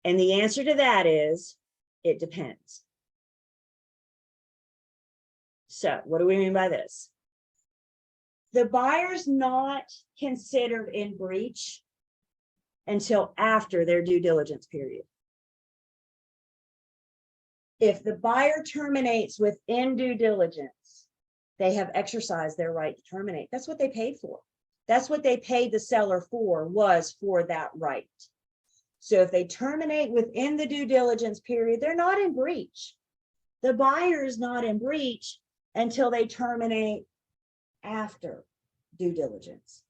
And the answer to that is, it depends. So what do we mean by this? The buyer's not considered in breach until after their due diligence period. If the buyer terminates within due diligence, they have exercised their right to terminate. That's what they paid for. That's what they paid the seller for, was for that right. So if they terminate within the due diligence period, they're not in breach. The buyer is not in breach until they terminate after due diligence.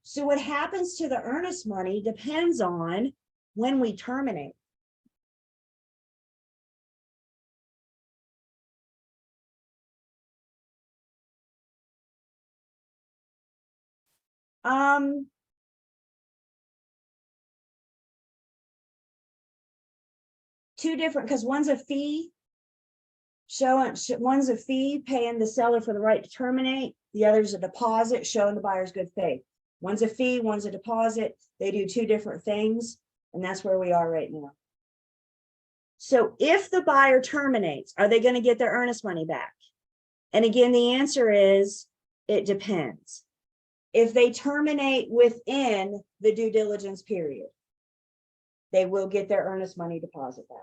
So what happens to the earnest money depends on when we terminate. Two different, because one's a fee, one's a fee paying the seller for the right to terminate. The other's a deposit showing the buyer's good faith. One's a fee, one's a deposit. They do 2 different things, and that's where we are right now. So if the buyer terminates, are they going to get their earnest money back? And again, the answer is, it depends. If they terminate within the due diligence period, they will get their earnest money deposit back.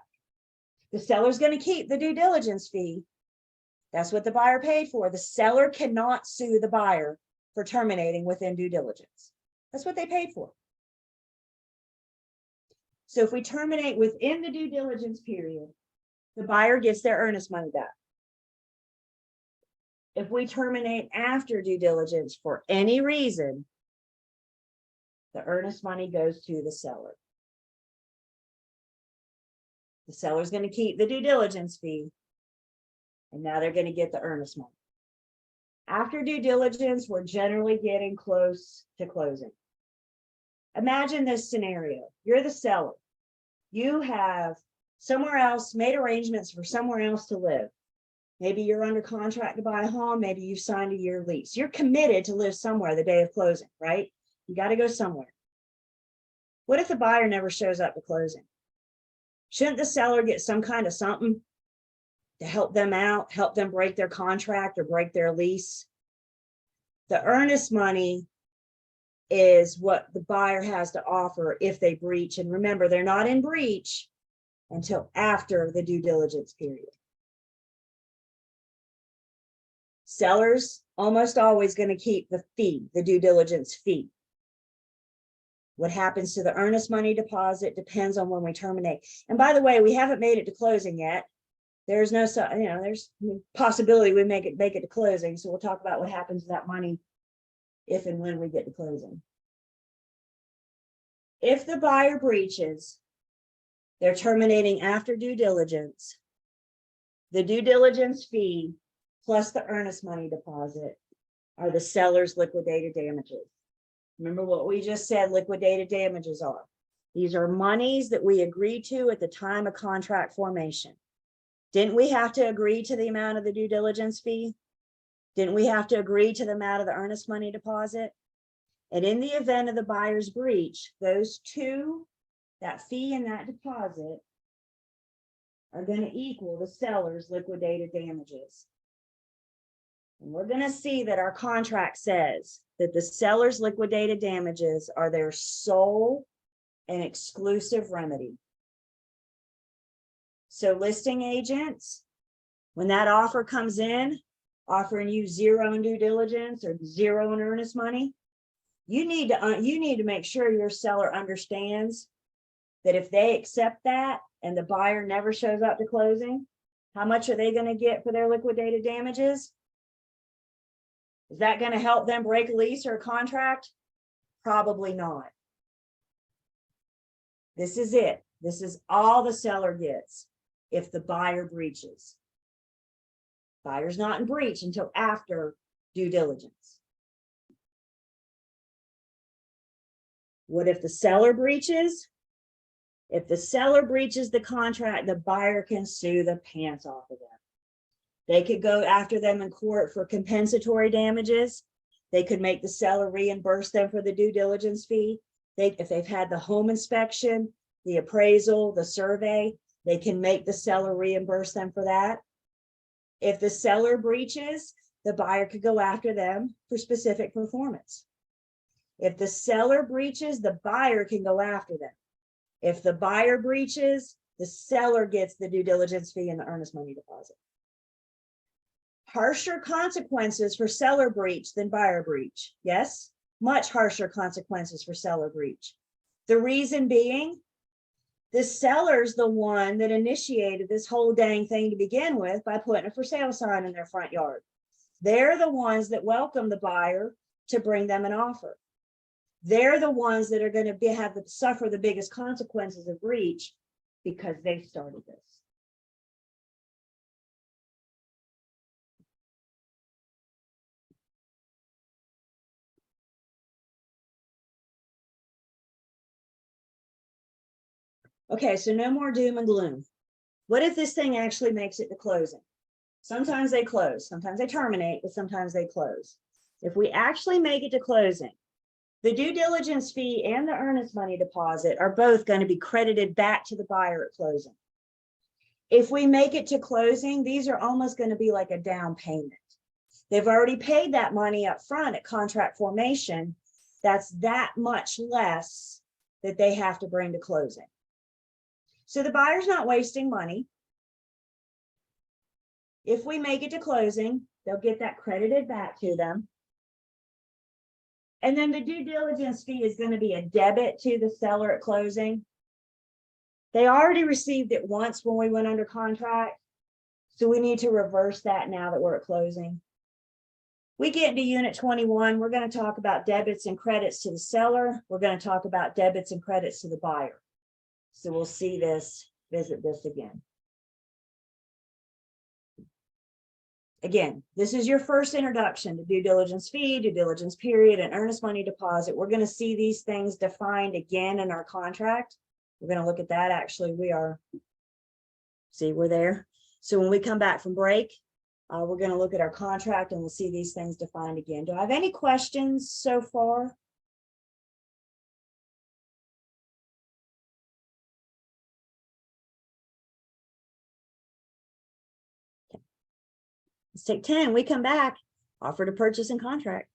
The seller's going to keep the due diligence fee. That's what the buyer paid for. The seller cannot sue the buyer for terminating within due diligence. That's what they paid for. So if we terminate within the due diligence period, the buyer gets their earnest money back. If we terminate after due diligence for any reason, the earnest money goes to the seller. The seller's going to keep the due diligence fee, and now they're going to get the earnest money. After due diligence, we're generally getting close to closing. Imagine this scenario. You're the seller. You have somewhere else, made arrangements for somewhere else to live. Maybe you're under contract to buy a home. Maybe you've signed a year lease. You're committed to live somewhere the day of closing, right? You got to go somewhere. What if the buyer never shows up to closing? Shouldn't the seller get some kind of something to help them out, help them break their contract or break their lease? The earnest money is what the buyer has to offer if they breach. And remember, they're not in breach until after the due diligence period. Sellers almost always going to keep the fee, the due diligence fee. What happens to the earnest money deposit depends on when we terminate. And by the way, we haven't made it to closing yet. There's no, there's possibility we make it to closing. So we'll talk about what happens to that money if and when we get to closing. If the buyer breaches, they're terminating after due diligence. The due diligence fee plus the earnest money deposit are the seller's liquidated damages. Remember what we just said liquidated damages are. These are monies that we agreed to at the time of contract formation. Didn't we have to agree to the amount of the due diligence fee? Didn't we have to agree to the amount of the earnest money deposit? And in the event of the buyer's breach, those two, that fee and that deposit, are going to equal the seller's liquidated damages. And we're going to see that our contract says that the seller's liquidated damages are their sole and exclusive remedy. So listing agents, when that offer comes in, offering you zero in due diligence or zero in earnest money, you need to make sure your seller understands that if they accept that and the buyer never shows up to closing, how much are they going to get for their liquidated damages? Is that going to help them break a lease or a contract? Probably not. This is it. This is all the seller gets if the buyer breaches. Buyer's not in breach until after due diligence. What if the seller breaches? If the seller breaches the contract, the buyer can sue the pants off of them. They could go after them in court for compensatory damages. They could make the seller reimburse them for the due diligence fee. If they've had the home inspection, the appraisal, the survey, they can make the seller reimburse them for that. If the seller breaches, the buyer could go after them for specific performance. If the seller breaches, the buyer can go after them. If the buyer breaches, the seller gets the due diligence fee and the earnest money deposit. Harsher consequences for seller breach than buyer breach. Yes, much harsher consequences for seller breach. The reason being, the seller's the one that initiated this whole dang thing to begin with by putting a for sale sign in their front yard. They're the ones that welcome the buyer to bring them an offer. They're the ones that are going to suffer the biggest consequences of breach because they started this. Okay, so no more doom and gloom. What if this thing actually makes it to closing? Sometimes they close, sometimes they terminate, but sometimes they close. If we actually make it to closing, the due diligence fee and the earnest money deposit are both going to be credited back to the buyer at closing. If we make it to closing, these are almost going to be like a down payment. They've already paid that money up front at contract formation. That's that much less that they have to bring to closing. So the buyer's not wasting money. If we make it to closing, they'll get that credited back to them. And then the due diligence fee is going to be a debit to the seller at closing. They already received it once when we went under contract. So we need to reverse that now that we're at closing. We get into unit 21. We're going to talk about debits and credits to the seller. We're going to talk about debits and credits to the buyer. So we'll see this, visit this again. Again, this is your first introduction to due diligence fee, due diligence period, and earnest money deposit. We're going to see these things defined again in our contract. We're going to look at that. Actually, we are See, we're there. So when we come back from break, we're going to look at our contract and we'll see these things defined again. Do I have any questions so far? Let's take 10. We come back, offer to purchase and contract.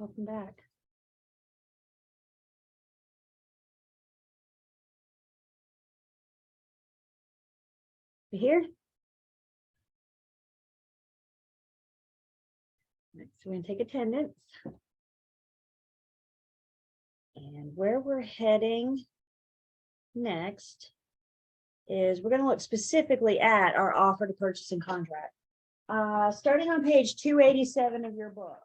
Welcome back. You here? Next, we're going to take attendance. And where we're heading next is we're going to look specifically at our offer to purchase and contract. Starting on page 287 of your book,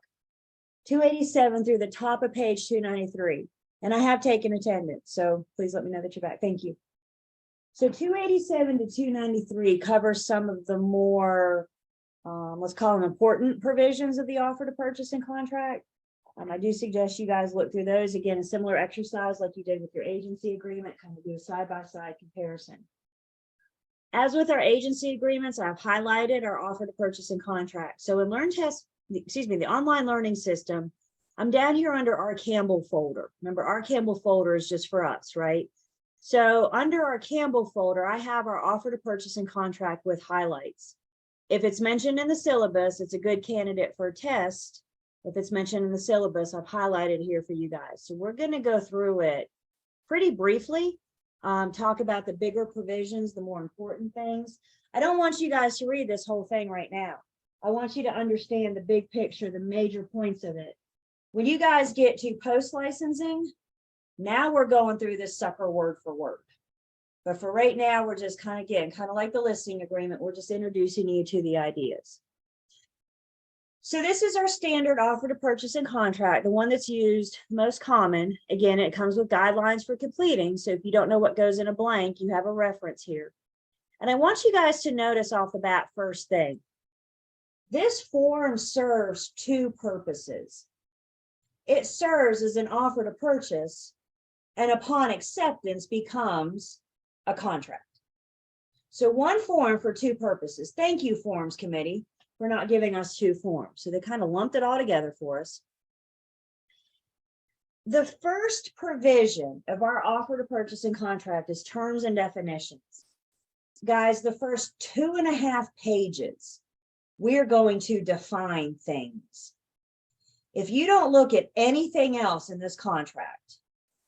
287 through the top of page 293. And I have taken attendance, so please let me know that you're back. Thank you. So 287 to 293 covers some of the more, let's call them important provisions of the offer to purchase and contract. I do suggest you guys look through those. Again, a similar exercise like you did with your agency agreement, kind of do a side-by-side comparison. As with our agency agreements, I've highlighted our offer to purchase and contract. So in the online learning system, I'm down here under our Campbell folder. Remember, our Campbell folder is just for us, right? So under our Campbell folder, I have our offer to purchase and contract with highlights. If it's mentioned in the syllabus, it's a good candidate for a test. If it's mentioned in the syllabus, I've highlighted here for you guys. So we're going to go through it pretty briefly, talk about the bigger provisions, the more important things. I don't want you guys to read this whole thing right now. I want you to understand the big picture, the major points of it. When you guys get to post-licensing, now we're going through this sucker word for word. But for right now, we're just kind of like the listing agreement, we're just introducing you to the ideas. So this is our standard offer to purchase and contract, the one that's used most common. Again, it comes with guidelines for completing. So if you don't know what goes in a blank, you have a reference here. And I want you guys to notice off the bat first thing. This form serves two purposes. It serves as an offer to purchase, and upon acceptance becomes a contract. So one form for two purposes. Thank you, Forms Committee, for not giving us two forms. So they kind of lumped it all together for us. The first provision of our offer to purchase and contract is terms and definitions. Guys, the first 2.5 pages, we're going to define things. If you don't look at anything else in this contract,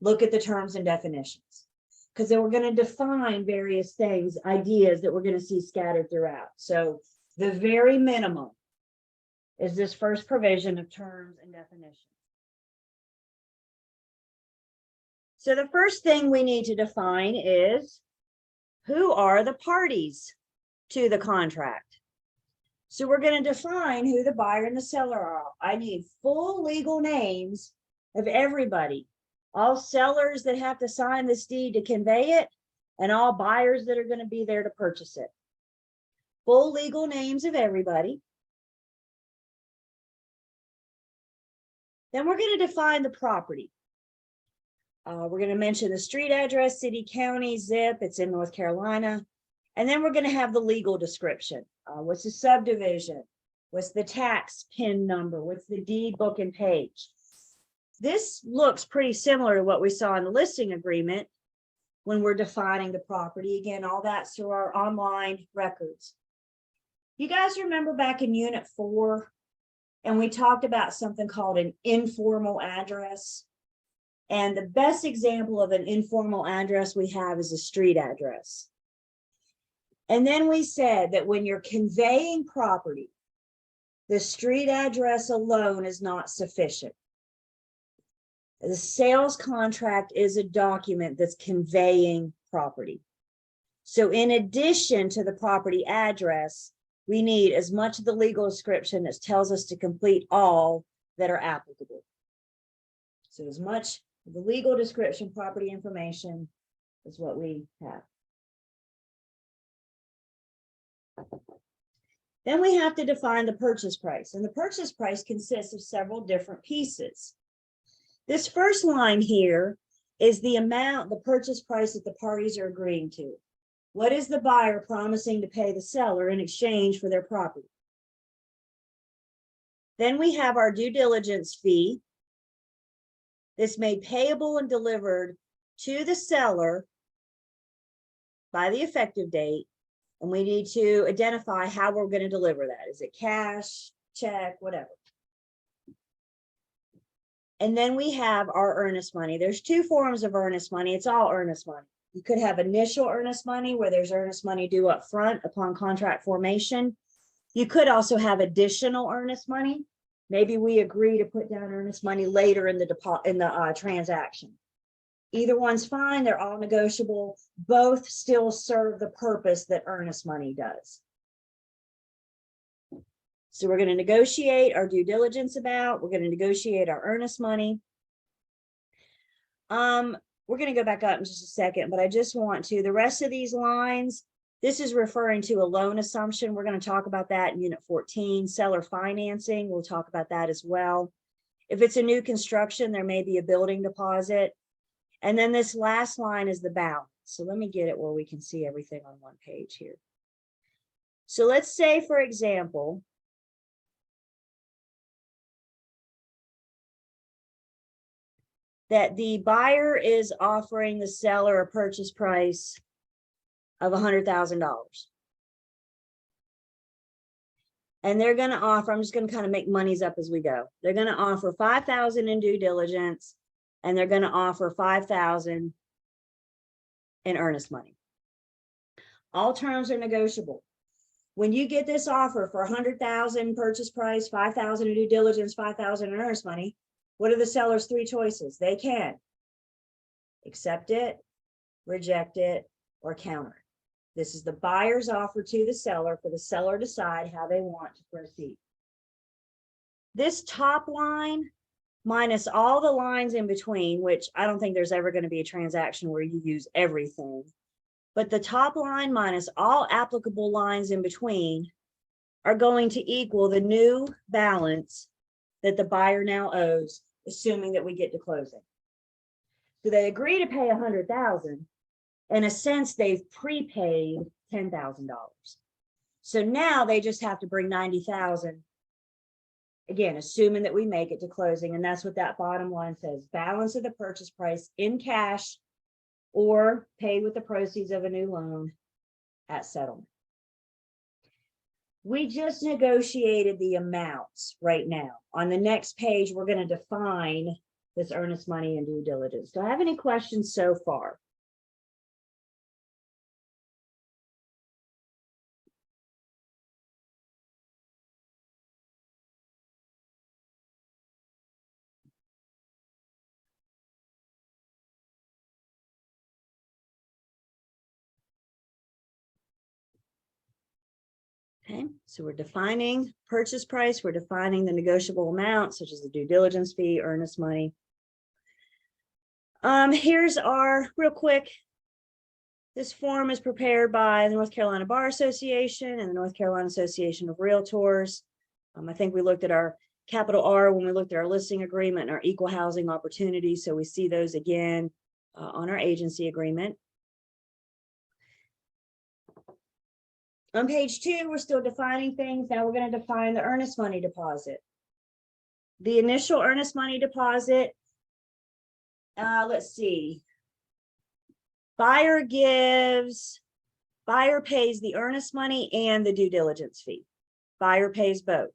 look at the terms and definitions, because then we're going to define various things, ideas that we're going to see scattered throughout. So the very minimum is this first provision of terms and definitions. So the first thing we need to define is who are the parties to the contract. So we're going to define who the buyer and the seller are. I need full legal names of everybody, all sellers that have to sign this deed to convey it, and all buyers that are going to be there to purchase it. Full legal names of everybody. Then we're going to define the property. We're going to mention the street address, city, county, zip, it's in North Carolina. And then we're going to have the legal description. What's the subdivision? What's the tax PIN number? What's the deed book and page? This looks pretty similar to what we saw in the listing agreement when we're defining the property. Again, all that's through our online records. You guys remember back in Unit 4, and we talked about something called an informal address. And the best example of an informal address we have is a street address. And then we said that when you're conveying property, the street address alone is not sufficient. The sales contract is a document that's conveying property. So in addition to the property address, we need as much of the legal description that tells us to complete all that are applicable. So as much of the legal description, property information is what we have. Then we have to define the purchase price, and the purchase price consists of several different pieces. This first line here is the amount, the purchase price that the parties are agreeing to. What is the buyer promising to pay the seller in exchange for their property? Then we have our due diligence fee. This made payable and delivered to the seller by the effective date. And we need to identify how we're going to deliver that. Is it cash, check, whatever? And then we have our earnest money. There's two forms of earnest money. It's all earnest money. You could have initial earnest money where there's earnest money due up front upon contract formation. You could also have additional earnest money. Maybe we agree to put down earnest money later in the transaction. Either one's fine. They're all negotiable. Both still serve the purpose that earnest money does. So we're going to negotiate our due diligence about, we're going to negotiate our earnest money. We're going to go back up in just a second, but I just want to, the rest of these lines, this is referring to a loan assumption. We're going to talk about that in Unit 14. Seller financing, we'll talk about that as well. If it's a new construction, there may be a building deposit. And then this last line is the balance. So let me get it where we can see everything on one page here. So let's say, for example, that the buyer is offering the seller a purchase price of $100,000. And they're going to offer, I'm just going to kind of make monies up as we go. They're going to offer $5,000 in due diligence, and they're going to offer $5,000 in earnest money. All terms are negotiable. When you get this offer for $100,000 purchase price, $5,000 in due diligence, $5,000 in earnest money, what are the seller's three choices? They can accept it, reject it, or counter it. This is the buyer's offer to the seller for the seller to decide how they want to proceed. This top line minus all the lines in between, which I don't think there's ever going to be a transaction where you use everything, but the top line minus all applicable lines in between are going to equal the new balance that the buyer now owes, assuming that we get to closing. So they agree to pay $100,000. In a sense, they've prepaid $10,000. So now they just have to bring $90,000. Again, assuming that we make it to closing, and that's what that bottom line says: balance of the purchase price in cash or paid with the proceeds of a new loan at settlement. We just negotiated the amounts right now. On the next page, we're going to define this earnest money and due diligence. Do I have any questions so far? Okay, so we're defining purchase price, we're defining the negotiable amounts, such as the due diligence fee, earnest money. Here's our, real quick, this form is prepared by the North Carolina Bar Association and the North Carolina Association of Realtors. I think we looked at our capital R when we looked at our listing agreement and our equal housing opportunities, so we see those again on our agency agreement. On page 2, we're still defining things. Now we're going to define the earnest money deposit. The initial earnest money deposit, let's see. Buyer pays the earnest money and the due diligence fee. Buyer pays both.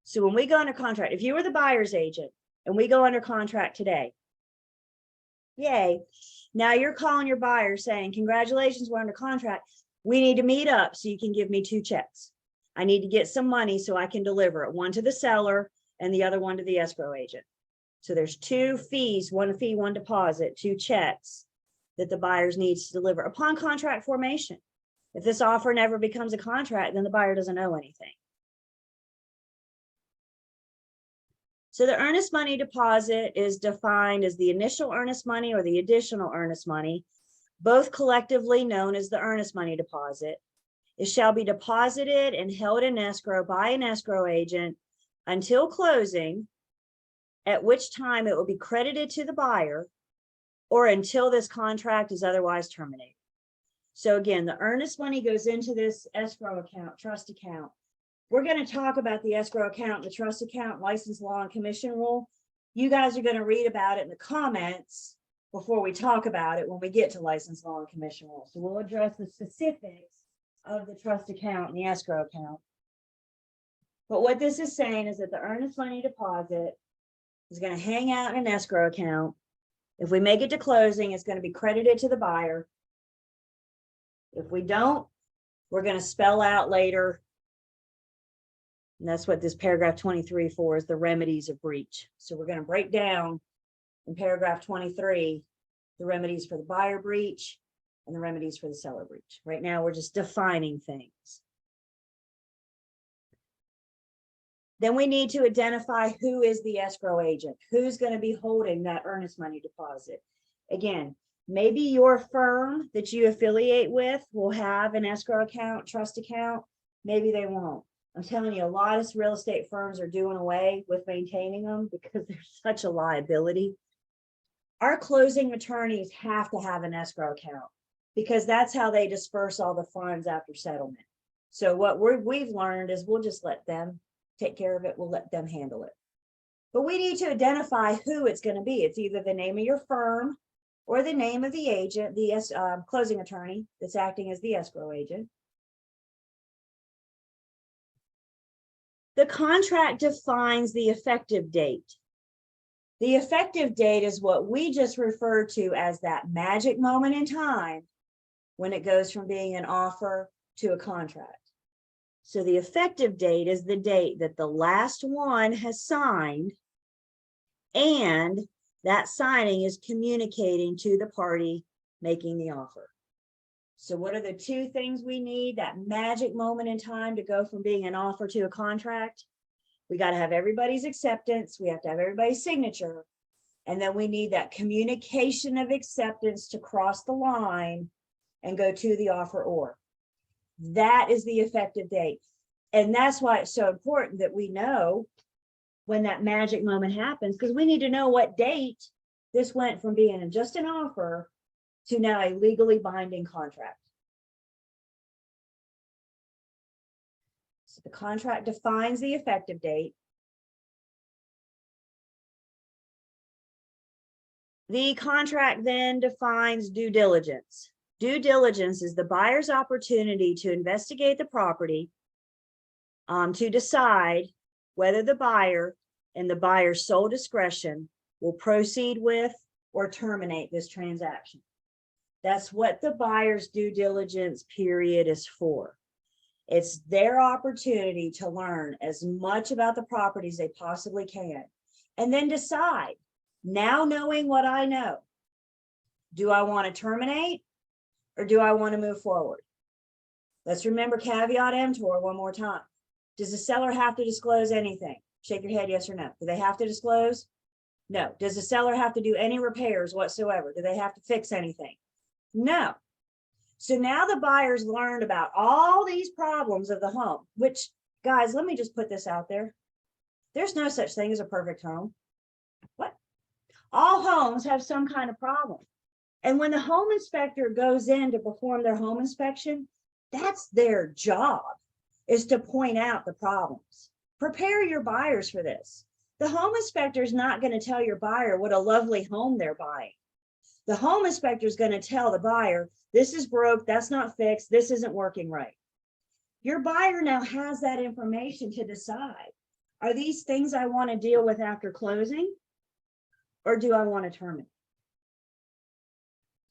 So when we go under contract, if you were the buyer's agent and we go under contract today, yay, now you're calling your buyer saying, congratulations, we're under contract. We need to meet up so you can give me 2 checks. I need to get some money so I can deliver it, one to the seller and the other one to the escrow agent. So there's 2 fees, 1 fee, 1 deposit, 2 checks that the buyers needs to deliver upon contract formation. If this offer never becomes a contract, then the buyer doesn't owe anything. So the earnest money deposit is defined as the initial earnest money or the additional earnest money, both collectively known as the earnest money deposit. It shall be deposited and held in escrow by an escrow agent until closing, at which time it will be credited to the buyer or until this contract is otherwise terminated. So again, the earnest money goes into this escrow account, trust account. We're going to talk about the escrow account, the trust account, license, law, and commission rule. You guys are going to read about it in the comments before we talk about it when we get to license, law, and commission rule. So we'll address the specifics of the trust account and the escrow account. But what this is saying is that the earnest money deposit is going to hang out in an escrow account. If we make it to closing, it's going to be credited to the buyer. If we don't, we're going to spell out later. And that's what this paragraph 23 for, is the remedies of breach. So we're going to break down in paragraph 23 the remedies for the buyer breach and the remedies for the seller breach. Right now, we're just defining things. Then we need to identify who is the escrow agent, who's going to be holding that earnest money deposit. Again, maybe your firm that you affiliate with will have an escrow account, trust account. Maybe they won't. I'm telling you, a lot of real estate firms are doing away with maintaining them because they're such a liability. Our closing attorneys have to have an escrow account because that's how they disperse all the funds after settlement. So what we've learned is we'll just let them take care of it. We'll let them handle it. But we need to identify who it's going to be. It's either the name of your firm or the name of the agent, the closing attorney that's acting as the escrow agent. The contract defines the effective date. The effective date is what we just referred to as that magic moment in time when it goes from being an offer to a contract. So the effective date is the date that the last one has signed, and that signing is communicating to the party making the offer. So what are the two things we need? That magic moment in time to go from being an offer to a contract. We got to have everybody's acceptance. We have to have everybody's signature. And then we need that communication of acceptance to cross the line and go to the offer or. That is the effective date. And that's why it's so important that we know when that magic moment happens, because we need to know what date this went from being just an offer to now a legally binding contract. So the contract defines the effective date. The contract then defines due diligence. Due diligence is the buyer's opportunity to investigate the property, to decide whether the buyer, in the buyer's sole discretion, will proceed with or terminate this transaction. That's what the buyer's due diligence period is for. It's their opportunity to learn as much about the property as they possibly can, and then decide, now knowing what I know, do I want to terminate or do I want to move forward? Let's remember caveat emptor one more time. Does the seller have to disclose anything? Shake your head, yes or no. Do they have to disclose? No. Does the seller have to do any repairs whatsoever? Do they have to fix anything? No. So now the buyer's learned about all these problems of the home, which, guys, let me just put this out there. There's no such thing as a perfect home. What? All homes have some kind of problem. And when the home inspector goes in to perform their home inspection, that's their job, is to point out the problems. Prepare your buyers for this. The home inspector is not going to tell your buyer what a lovely home they're buying. The home inspector is going to tell the buyer, this is broke, that's not fixed, this isn't working right. Your buyer now has that information to decide, are these things I want to deal with after closing, or do I want to terminate?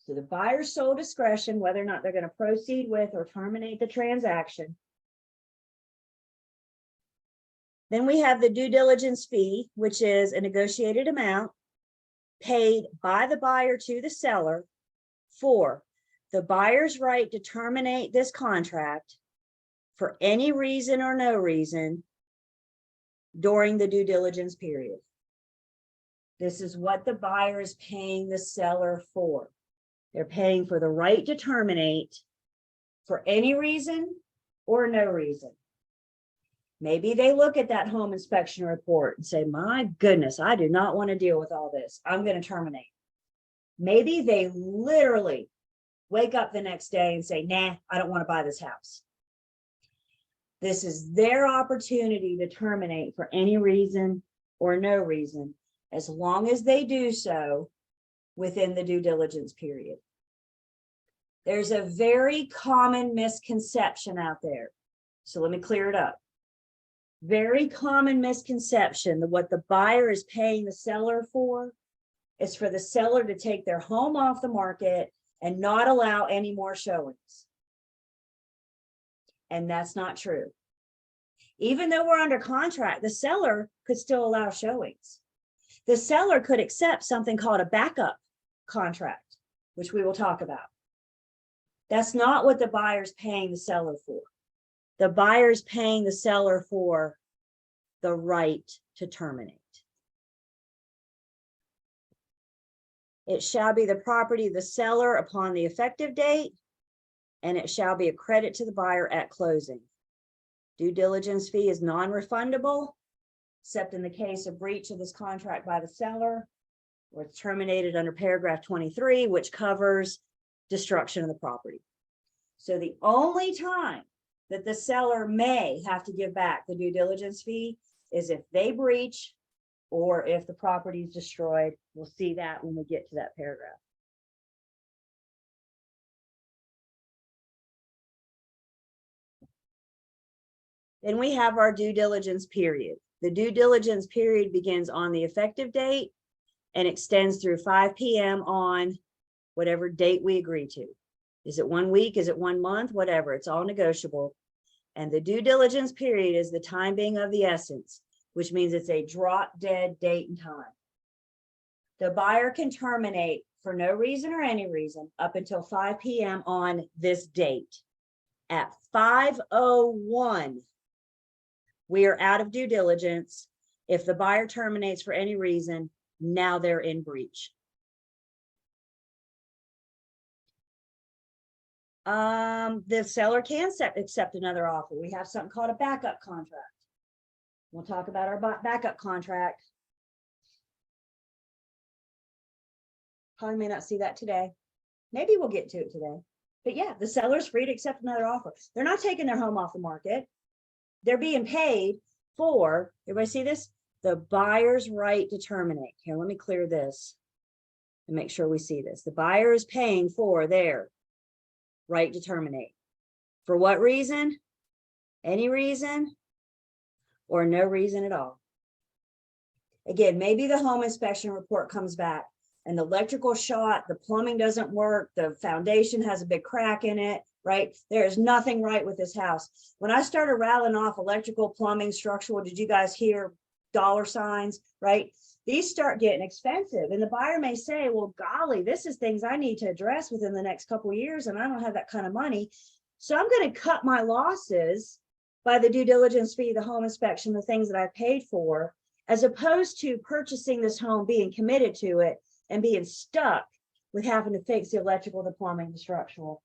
So the buyer's sole discretion, whether or not they're going to proceed with or terminate the transaction. Then we have the due diligence fee, which is a negotiated amount paid by the buyer to the seller for the buyer's right to terminate this contract for any reason or no reason during the due diligence period. This is what the buyer is paying the seller for. They're paying for the right to terminate for any reason or no reason. Maybe they look at that home inspection report and say, my goodness, I do not want to deal with all this. I'm going to terminate. Maybe they literally wake up the next day and say, nah, I don't want to buy this house. This is their opportunity to terminate for any reason or no reason, as long as they do so within the due diligence period. There's a very common misconception out there. So let me clear it up. Very common misconception that what the buyer is paying the seller for is for the seller to take their home off the market and not allow any more showings. And that's not true. Even though we're under contract, the seller could still allow showings. The seller could accept something called a backup contract, which we will talk about. That's not what the buyer's paying the seller for. The buyer's paying the seller for the right to terminate. It shall be the property of the seller upon the effective date, and it shall be a credit to the buyer at closing. Due diligence fee is non-refundable, except in the case of breach of this contract by the seller, or it's terminated under paragraph 23, which covers destruction of the property. So the only time that the seller may have to give back the due diligence fee is if they breach or if the property is destroyed. We'll see that when we get to that paragraph. Then we have our due diligence period. The due diligence period begins on the effective date and extends through 5 p.m. on whatever date we agree to. Is it 1 week? Is it 1 month? Whatever, it's all negotiable. And the due diligence period is the time being of the essence, which means it's a drop dead date and time. The buyer can terminate for no reason or any reason up until 5 p.m. on this date. At 5:01, we are out of due diligence. If the buyer terminates for any reason, now they're in breach. The seller can accept another offer. We have something called a backup contract. We'll talk about our backup contract. Probably may not see that today. Maybe we'll get to it today. But yeah, the seller's free to accept another offer. They're not taking their home off the market. They're being paid for, everybody see this? The buyer's right to terminate. Here, let me clear this and make sure we see this. The buyer is paying for their right to terminate. For what reason? Any reason or no reason at all. Again, maybe the home inspection report comes back and the electrical shot, the plumbing doesn't work, the foundation has a big crack in it, right? There is nothing right with this house. When I started rattling off electrical, plumbing, structural, did you guys hear dollar signs, right? These start getting expensive. And the buyer may say, well, golly, this is things I need to address within the next couple of years, and I don't have that kind of money. So I'm going to cut my losses by the due diligence fee, the home inspection, the things that I paid for, as opposed to purchasing this home, being committed to it, and being stuck with having to fix the electrical, the plumbing, the structural.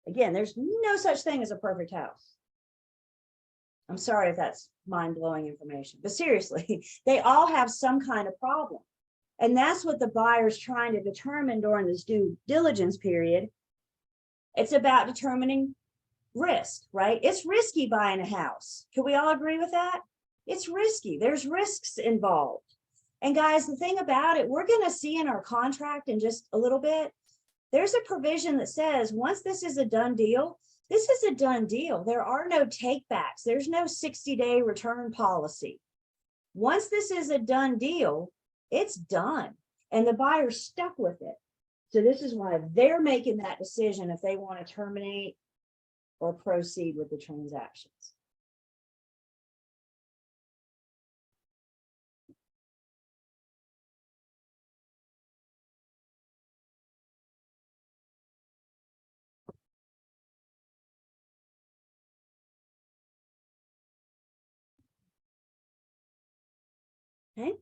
Again, there's no such thing as a perfect house. I'm sorry if that's mind-blowing information, but seriously, they all have some kind of problem. And that's what the buyer's trying to determine during this due diligence period. It's about determining risk, right? It's risky buying a house. Can we all agree with that? It's risky. There's risks involved. And guys, the thing about it, we're going to see in our contract in just a little bit, there's a provision that says once this is a done deal, this is a done deal. There are no takebacks. There's no 60-day return policy. Once this is a done deal, it's done. And the buyer's stuck with it. So this is why they're making that decision if they want to terminate or proceed with the transactions. Okay.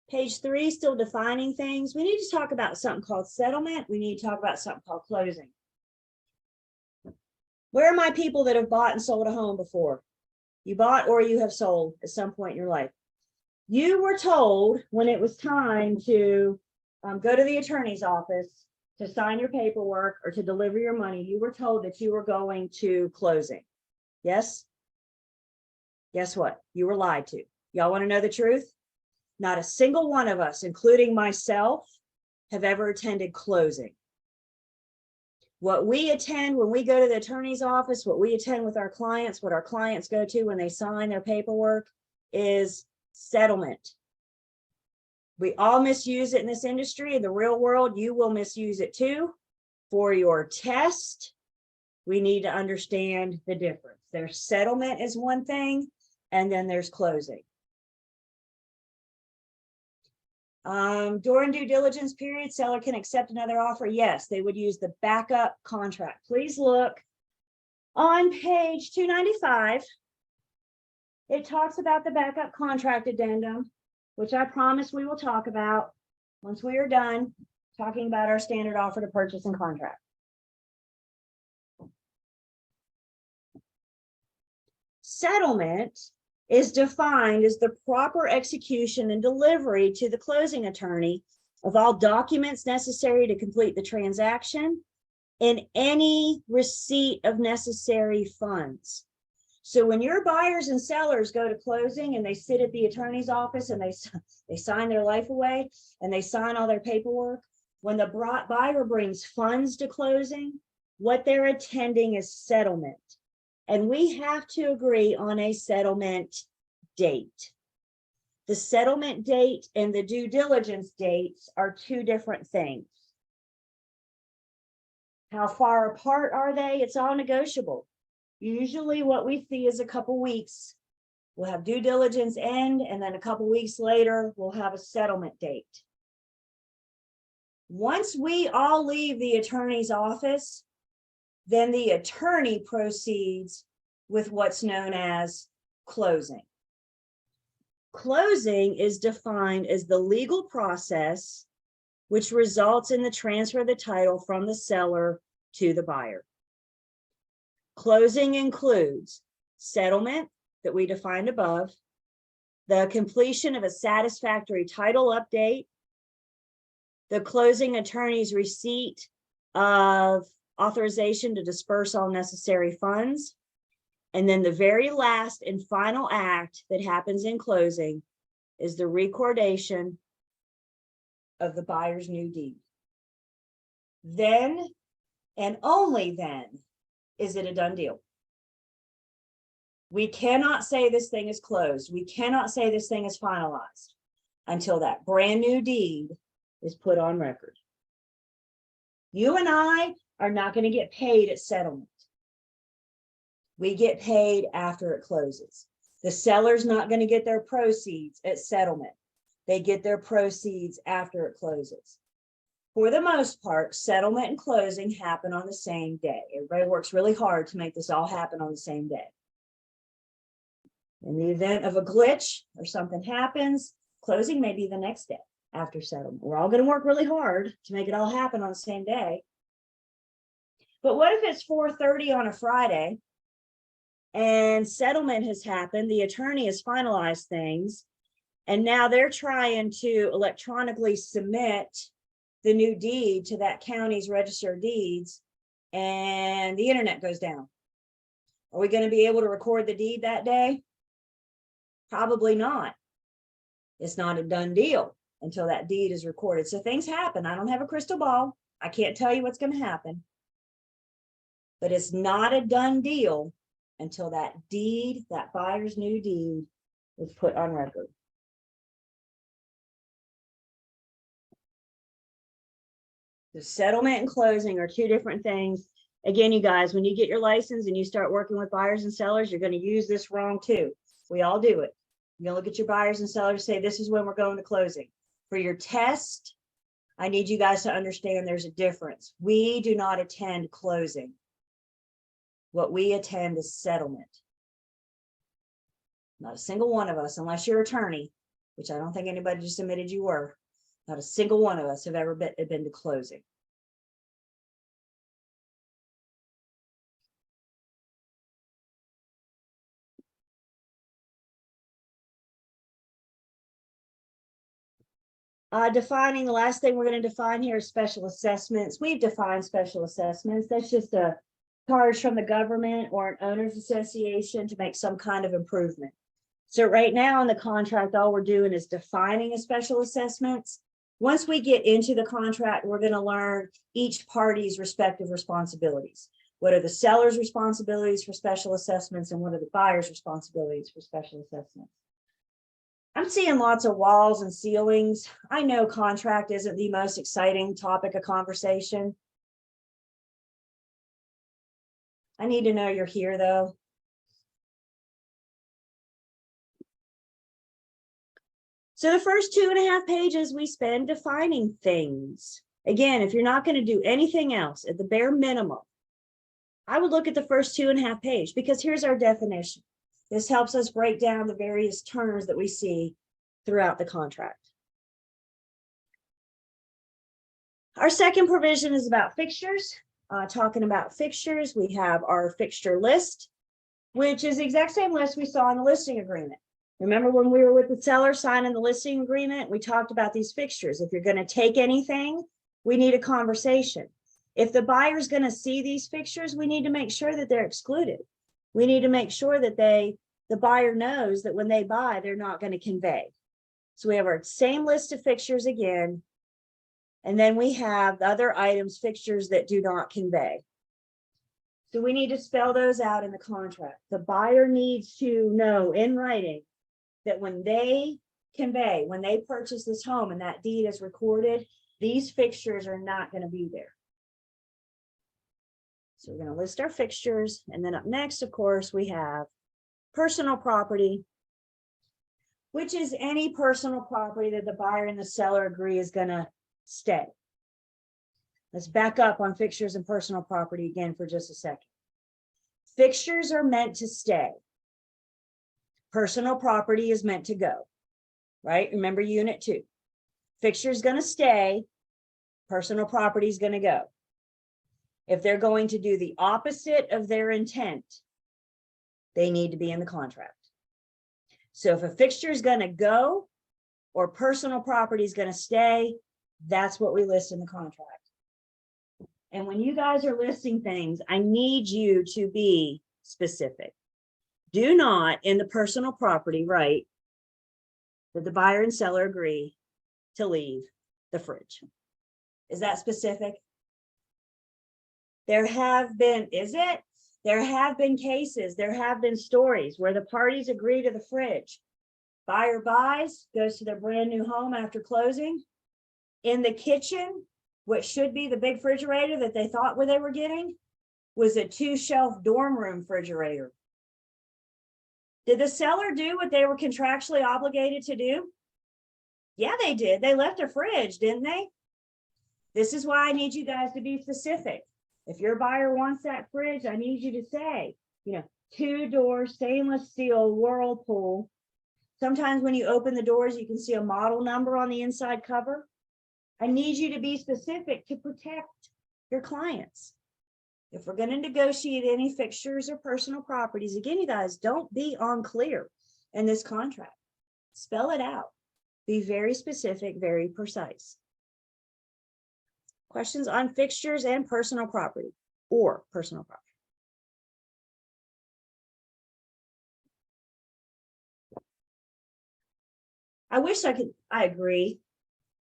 Page 3, still defining things. We need to talk about something called settlement. We need to talk about something called closing. Where are my people that have bought and sold a home before? You bought or you have sold at some point in your life. You were told when it was time to go to the attorney's office to sign your paperwork or to deliver your money, you were told that you were going to closing. Yes? Guess what? You were lied to. Y'all want to know the truth? Not a single one of us, including myself, have ever attended closing. What we attend when we go to the attorney's office, what we attend with our clients, what our clients go to when they sign their paperwork is settlement. We all misuse it in this industry. In the real world, you will misuse it too. For your test, we need to understand the difference. There's settlement is one thing, and then there's closing. During due diligence period, seller can accept another offer. Yes, they would use the backup contract. Please look on page 295. It talks about the backup contract addendum, which I promise we will talk about once we are done talking about our standard offer to purchase and contract. Settlement is defined as the proper execution and delivery to the closing attorney of all documents necessary to complete the transaction and any receipt of necessary funds. So when your buyers and sellers go to closing and they sit at the attorney's office and they sign their life away and they sign all their paperwork, when the buyer brings funds to closing, what they're attending is settlement. And we have to agree on a settlement date. The settlement date and the due diligence dates are two different things. How far apart are they? It's all negotiable. Usually what we see is a couple weeks. We'll have due diligence end, and then a couple weeks later, we'll have a settlement date. Once we all leave the attorney's office, then the attorney proceeds with what's known as closing. Closing is defined as the legal process which results in the transfer of the title from the seller to the buyer. Closing includes settlement that we defined above, the completion of a satisfactory title update, the closing attorney's receipt of authorization to disperse all necessary funds, and then the very last and final act that happens in closing is the recordation of the buyer's new deed. Then, and only then, is it a done deal. We cannot say this thing is closed. We cannot say this thing is finalized until that brand new deed is put on record. You and I are not going to get paid at settlement. We get paid after it closes. The seller's not going to get their proceeds at settlement. They get their proceeds after it closes. For the most part, settlement and closing happen on the same day. Everybody works really hard to make this all happen on the same day. In the event of a glitch or something happens, closing may be the next day after settlement. We're all going to work really hard to make it all happen on the same day. But what if it's 4:30 on a Friday and settlement has happened, the attorney has finalized things, and now they're trying to electronically submit the new deed to that county's register of deeds, and the internet goes down? Are we going to be able to record the deed that day? Probably not. It's not a done deal until that deed is recorded. So things happen. I don't have a crystal ball. I can't tell you what's going to happen. But it's not a done deal until that deed, that buyer's new deed, is put on record. The settlement and closing are two different things. Again, you guys, when you get your license and you start working with buyers and sellers, you're going to use this wrong too. We all do it. You're going to look at your buyers and sellers, say, this is when we're going to closing. For your test, I need you guys to understand there's a difference. We do not attend closing. What we attend is settlement. Not a single one of us, unless you're an attorney, which I don't think anybody just admitted you were, not a single one of us have ever been to closing. Defining, the last thing we're going to define here is special assessments. We've defined special assessments. That's just a charge from the government or an owners association to make some kind of improvement. So right now in the contract, all we're doing is defining a special assessments. Once we get into the contract, we're going to learn each party's respective responsibilities. What are the seller's responsibilities for special assessments and what are the buyer's responsibilities for special assessments? I'm seeing lots of walls and ceilings. I know contract isn't the most exciting topic of conversation. I need to know you're here though. So the first 2.5 pages we spend defining things. Again, if you're not going to do anything else at the bare minimum, I would look at the first 2.5 pages because here's our definition. This helps us break down the various terms that we see throughout the contract. Our second provision is about fixtures. Talking about fixtures, we have our fixture list, which is the exact same list we saw in the listing agreement. Remember when we were with the seller signing the listing agreement, we talked about these fixtures. If you're going to take anything, we need a conversation. If the buyer's going to see these fixtures, we need to make sure that they're excluded. We need to make sure that the buyer knows that when they buy, they're not going to convey. So we have our same list of fixtures again. And then we have the other items, fixtures that do not convey. So we need to spell those out in the contract. The buyer needs to know in writing that when they convey, when they purchase this home and that deed is recorded, these fixtures are not going to be there. So we're going to list our fixtures. And then up next, of course, we have personal property, which is any personal property that the buyer and the seller agree is going to stay. Let's back up on fixtures and personal property again for just a second. Fixtures are meant to stay. Personal property is meant to go, right? Remember unit 2. Fixture is going to stay. Personal property is going to go. If they're going to do the opposite of their intent, they need to be in the contract. So if a fixture is going to go or personal property is going to stay, that's what we list in the contract. And when you guys are listing things, I need you to be specific. Do not, in the personal property, write that the buyer and seller agree to leave the fridge. Is that specific? There have been, there have been cases, there have been stories where the parties agree to the fridge. Buyer buys, goes to their brand new home after closing. In the kitchen, what should be the big refrigerator that they thought they were getting was a 2-shelf dorm room refrigerator. Did the seller do what they were contractually obligated to do? Yeah, they did. They left a fridge, didn't they? This is why I need you guys to be specific. If your buyer wants that fridge, I need you to say, 2-door stainless steel Whirlpool. Sometimes when you open the doors, you can see a model number on the inside cover. I need you to be specific to protect your clients. If we're going to negotiate any fixtures or personal properties, again, you guys, don't be unclear in this contract. Spell it out. Be very specific, very precise. Questions on fixtures and personal property or personal property? I wish I agree.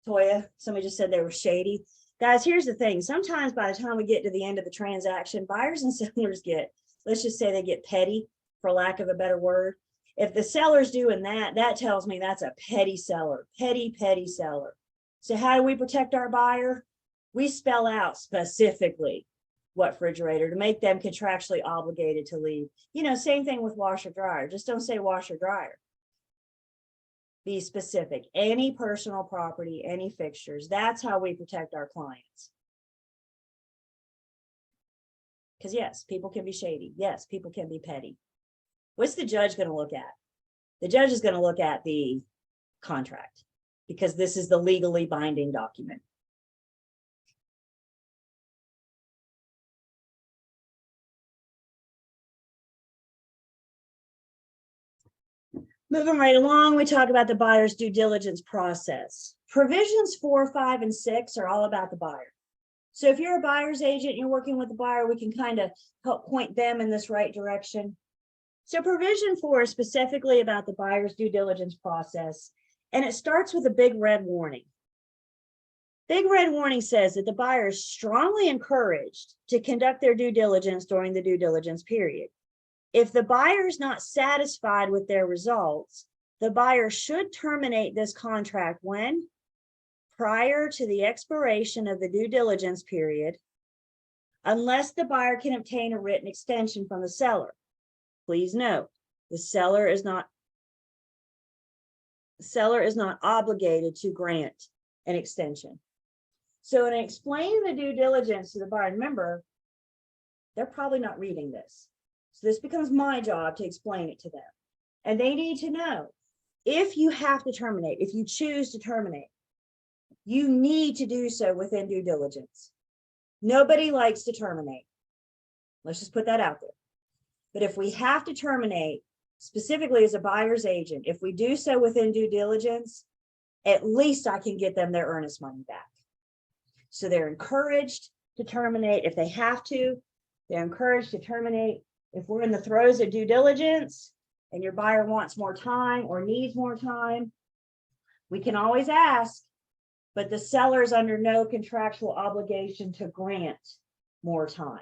Toya, somebody just said they were shady. Guys, here's the thing. Sometimes by the time we get to the end of the transaction, buyers and sellers get, let's just say they get petty, for lack of a better word. If the seller's doing that, that tells me that's a petty seller, petty seller. So how do we protect our buyer? We spell out specifically what refrigerator to make them contractually obligated to leave. Same thing with washer dryer. Just don't say washer dryer. Be specific. Any personal property, any fixtures. That's how we protect our clients. Because yes, people can be shady. Yes, people can be petty. What's the judge going to look at? The judge is going to look at the contract because this is the legally binding document. Moving right along, we talk about the buyer's due diligence process. Provisions 4, 5, and 6 are all about the buyer. So if you're a buyer's agent and you're working with the buyer, we can kind of help point them in this right direction. So provision 4 is specifically about the buyer's due diligence process, and it starts with a big red warning. Big red warning says that the buyer is strongly encouraged to conduct their due diligence during the due diligence period. If the buyer is not satisfied with their results, the buyer should terminate this contract when? Prior to the expiration of the due diligence period, unless the buyer can obtain a written extension from the seller. Please note, the seller is not obligated to grant an extension. So in explaining the due diligence to the buyer, remember, they're probably not reading this. So this becomes my job to explain it to them. And they need to know, if you have to terminate, if you choose to terminate, you need to do so within due diligence. Nobody likes to terminate. Let's just put that out there. But if we have to terminate, specifically as a buyer's agent, if we do so within due diligence, at least I can get them their earnest money back. So they're encouraged to terminate if they have to. They're encouraged to terminate if we're in the throes of due diligence and your buyer wants more time or needs more time. We can always ask, but the seller is under no contractual obligation to grant more time.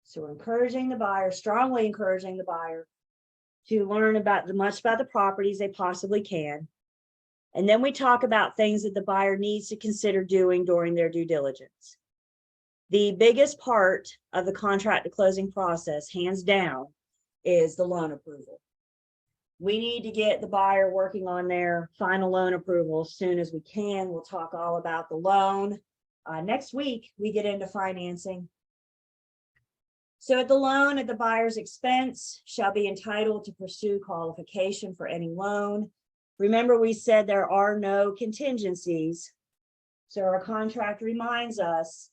So we're encouraging the buyer, strongly encouraging the buyer to learn about as much about the properties they possibly can. And then we talk about things that the buyer needs to consider doing during their due diligence. The biggest part of the contract to closing process, hands down, is the loan approval. We need to get the buyer working on their final loan approval as soon as we can. We'll talk all about the loan. Next week, we get into financing. So at the loan at the buyer's expense shall be entitled to pursue qualification for any loan. Remember, we said there are no contingencies. So our contract reminds us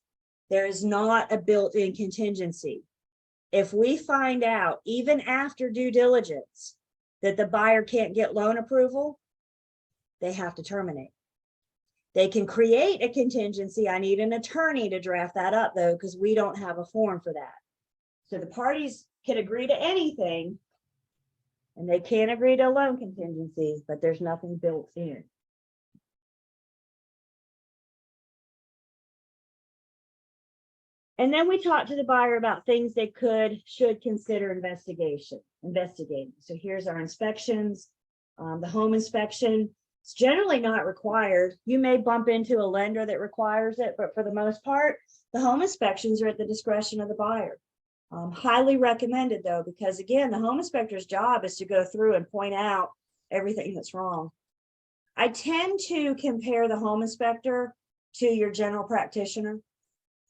there is not a built-in contingency. If we find out, even after due diligence, that the buyer can't get loan approval, they have to terminate. They can create a contingency. I need an attorney to draft that up, though, because we don't have a form for that. So the parties can agree to anything, and they can't agree to a loan contingency, but there's nothing built in. And then we talk to the buyer about things they should consider investigating. So here's our inspections. The home inspection, it's generally not required. You may bump into a lender that requires it, but for the most part, the home inspections are at the discretion of the buyer. Highly recommended though, because again, the home inspector's job is to go through and point out everything that's wrong. I tend to compare the home inspector to your general practitioner.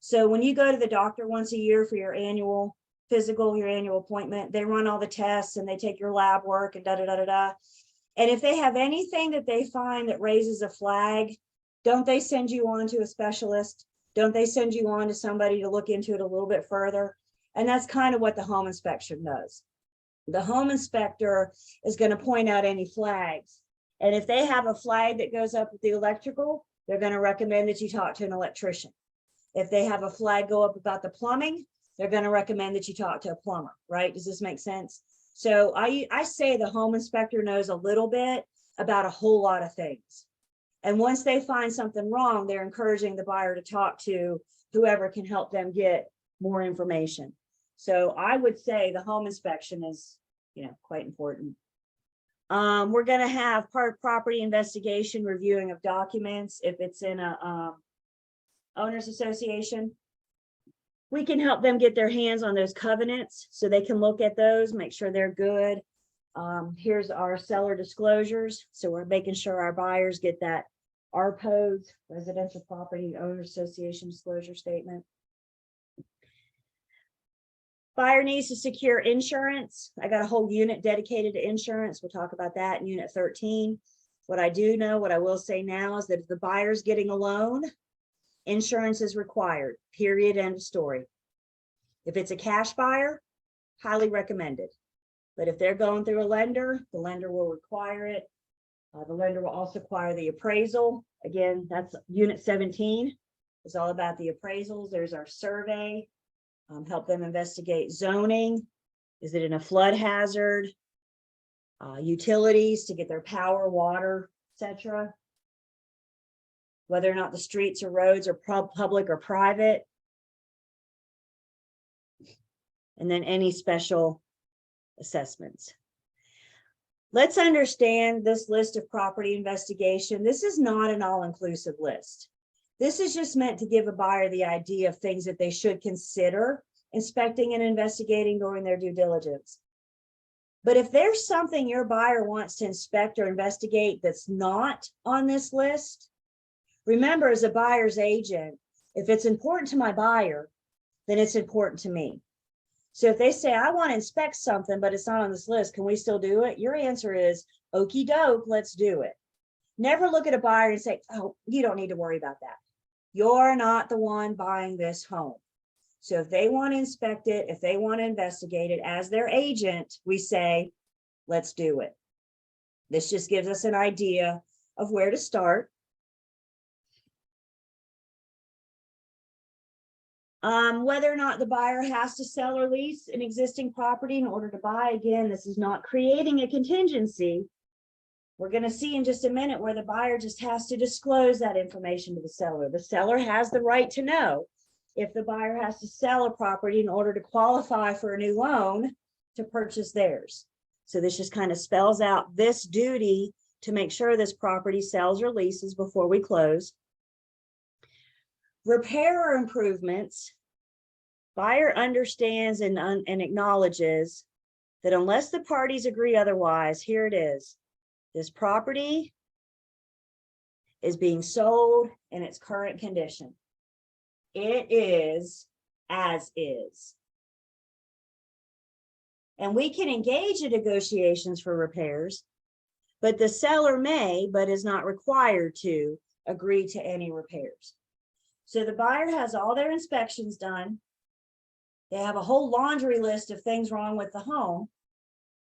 So when you go to the doctor once a year for your annual physical, your annual appointment, they run all the tests and they take your lab work and da-da-da-da-da. And if they have anything that they find that raises a flag, don't they send you on to a specialist? Don't they send you on to somebody to look into it a little bit further? And that's kind of what the home inspection does. The home inspector is going to point out any flags. And if they have a flag that goes up with the electrical, they're going to recommend that you talk to an electrician. If they have a flag go up about the plumbing, they're going to recommend that you talk to a plumber, right? Does this make sense? So I say the home inspector knows a little bit about a whole lot of things. And once they find something wrong, they're encouraging the buyer to talk to whoever can help them get more information. So I would say the home inspection is, quite important. We're going to have property investigation, reviewing of documents. If it's in a owners association, we can help them get their hands on those covenants so they can look at those, make sure they're good. Here's our seller disclosures. So we're making sure our buyers get that RPOS, Residential Property Owners Association disclosure statement. Buyer needs to secure insurance. I got a whole unit dedicated to insurance. We'll talk about that in Unit 13. What I will say now is that if the buyer's getting a loan, insurance is required, period, end of story. If it's a cash buyer, highly recommended. But if they're going through a lender, the lender will require it. The lender will also require the appraisal. Again, that's Unit 17. It's all about the appraisals. There's our survey. Help them investigate zoning. Is it in a flood hazard? Utilities to get their power, water, etc. whether or not the streets or roads are public or private. And then any special assessments. Let's understand this list of property investigation. This is not an all-inclusive list. This is just meant to give a buyer the idea of things that they should consider inspecting and investigating during their due diligence. But if there's something your buyer wants to inspect or investigate that's not on this list, remember, as a buyer's agent, if it's important to my buyer, then it's important to me. So if they say, I want to inspect something, but it's not on this list, can we still do it? Your answer is, okie doke, let's do it. Never look at a buyer and say, oh, you don't need to worry about that. You're not the one buying this home. So if they want to inspect it, if they want to investigate it as their agent, we say, let's do it. This just gives us an idea of where to start. Whether or not the buyer has to sell or lease an existing property in order to buy, again, this is not creating a contingency. We're going to see in just a minute where the buyer just has to disclose that information to the seller. The seller has the right to know if the buyer has to sell a property in order to qualify for a new loan to purchase theirs. So this just kind of spells out this duty to make sure this property sells or leases before we close. Repair or improvements, buyer understands and acknowledges that unless the parties agree otherwise, here it is. This property is being sold in its current condition. It is as is. And we can engage in negotiations for repairs, but the seller may, but is not required to, agree to any repairs. So the buyer has all their inspections done. They have a whole laundry list of things wrong with the home.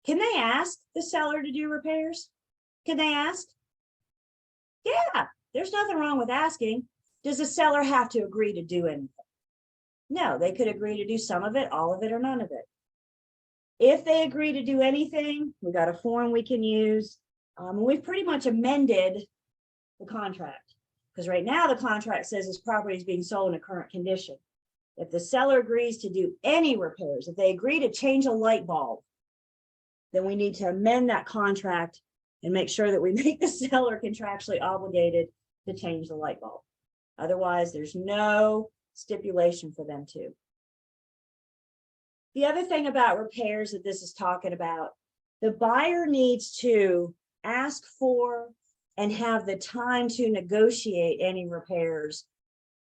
Can they ask the seller to do repairs? Can they ask? Yeah, there's nothing wrong with asking. Does the seller have to agree to do anything? No, they could agree to do some of it, all of it, or none of it. If they agree to do anything, we got a form we can use. We've pretty much amended the contract. Because right now the contract says this property is being sold in a current condition. If the seller agrees to do any repairs, if they agree to change a light bulb, then we need to amend that contract and make sure that we make the seller contractually obligated to change the light bulb. Otherwise, there's no stipulation for them to. The other thing about repairs that this is talking about, the buyer needs to ask for and have the time to negotiate any repairs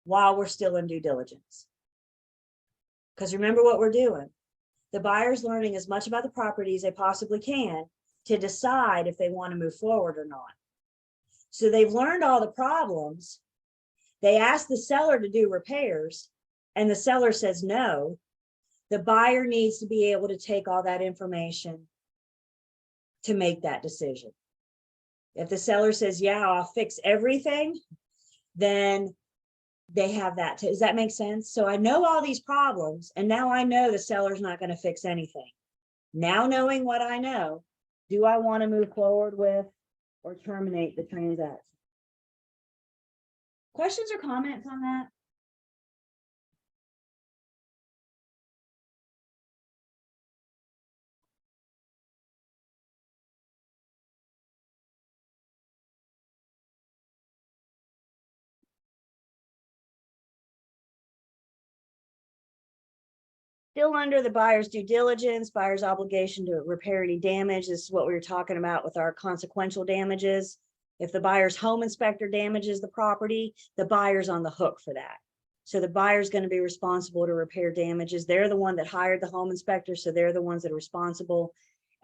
while we're still in due diligence. Because remember what we're doing. The buyer's learning as much about the property as they possibly can to decide if they want to move forward or not. So they've learned all the problems. They ask the seller to do repairs and the seller says no. The buyer needs to be able to take all that information to make that decision. If the seller says, yeah, I'll fix everything, then they have that. Does that make sense? So I know all these problems, and now I know the seller's not going to fix anything. Now knowing what I know, do I want to move forward with or terminate the transaction? Questions or comments on that? Still under the buyer's due diligence, buyer's obligation to repair any damage. This is what we were talking about with our consequential damages. If the buyer's home inspector damages the property, the buyer's on the hook for that. So the buyer's going to be responsible to repair damages. They're the one that hired the home inspector, so they're the ones that are responsible.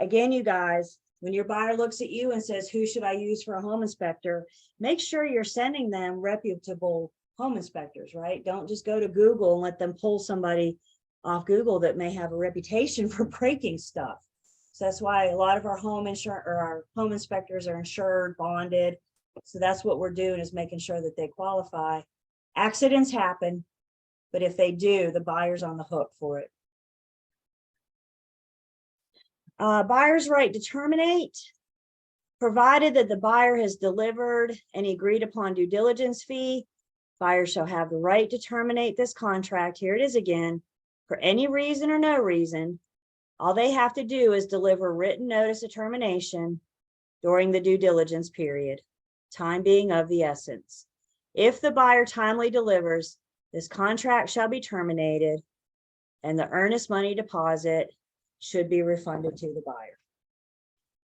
Again, you guys, when your buyer looks at you and says, who should I use for a home inspector? Make sure you're sending them reputable home inspectors, right? Don't just go to Google and let them pull somebody off Google that may have a reputation for breaking stuff. So that's why a lot of our home inspectors are insured, bonded. So that's what we're doing, is making sure that they qualify. Accidents happen, but if they do, the buyer's on the hook for it. Buyer's right to terminate. Provided that the buyer has delivered any agreed upon due diligence fee, buyer shall have the right to terminate this contract. Here it is again, for any reason or no reason. All they have to do is deliver written notice of termination during the due diligence period, time being of the essence. If the buyer timely delivers, this contract shall be terminated and the earnest money deposit should be refunded to the buyer.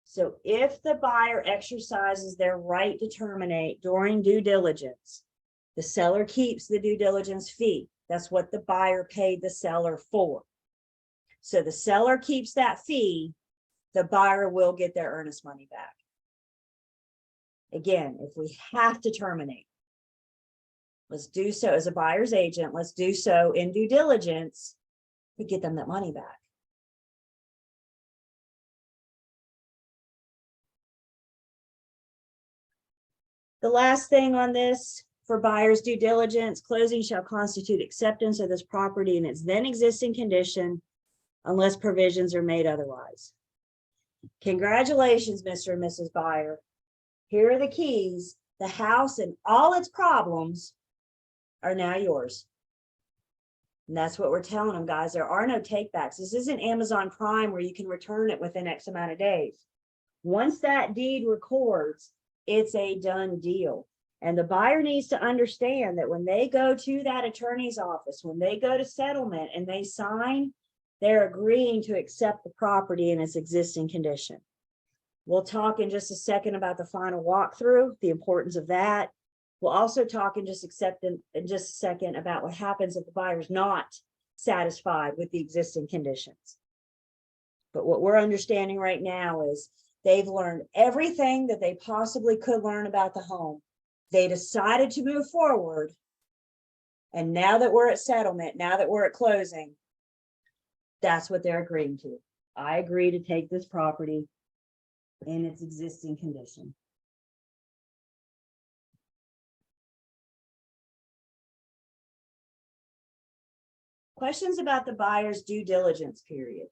So if the buyer exercises their right to terminate during due diligence, the seller keeps the due diligence fee. That's what the buyer paid the seller for. So the seller keeps that fee, the buyer will get their earnest money back. Again, if we have to terminate, let's do so as a buyer's agent. Let's do so in due diligence to get them that money back. The last thing on this, for buyer's due diligence, closing shall constitute acceptance of this property in its then existing condition unless provisions are made otherwise. Congratulations, Mr. and Mrs. Buyer. Here are the keys. The house and all its problems are now yours. And that's what we're telling them, guys. There are no takebacks. This isn't Amazon Prime where you can return it within X amount of days. Once that deed records, it's a done deal. And the buyer needs to understand that when they go to that attorney's office, when they go to settlement and they sign, they're agreeing to accept the property in its existing condition. We'll talk in just a second about the final walkthrough, the importance of that. We'll also talk in just a second about what happens if the buyer's not satisfied with the existing conditions. But what we're understanding right now is they've learned everything that they possibly could learn about the home. They decided to move forward. And now that we're at settlement, now that we're at closing, that's what they're agreeing to. I agree to take this property in its existing condition. Questions about the buyer's due diligence period?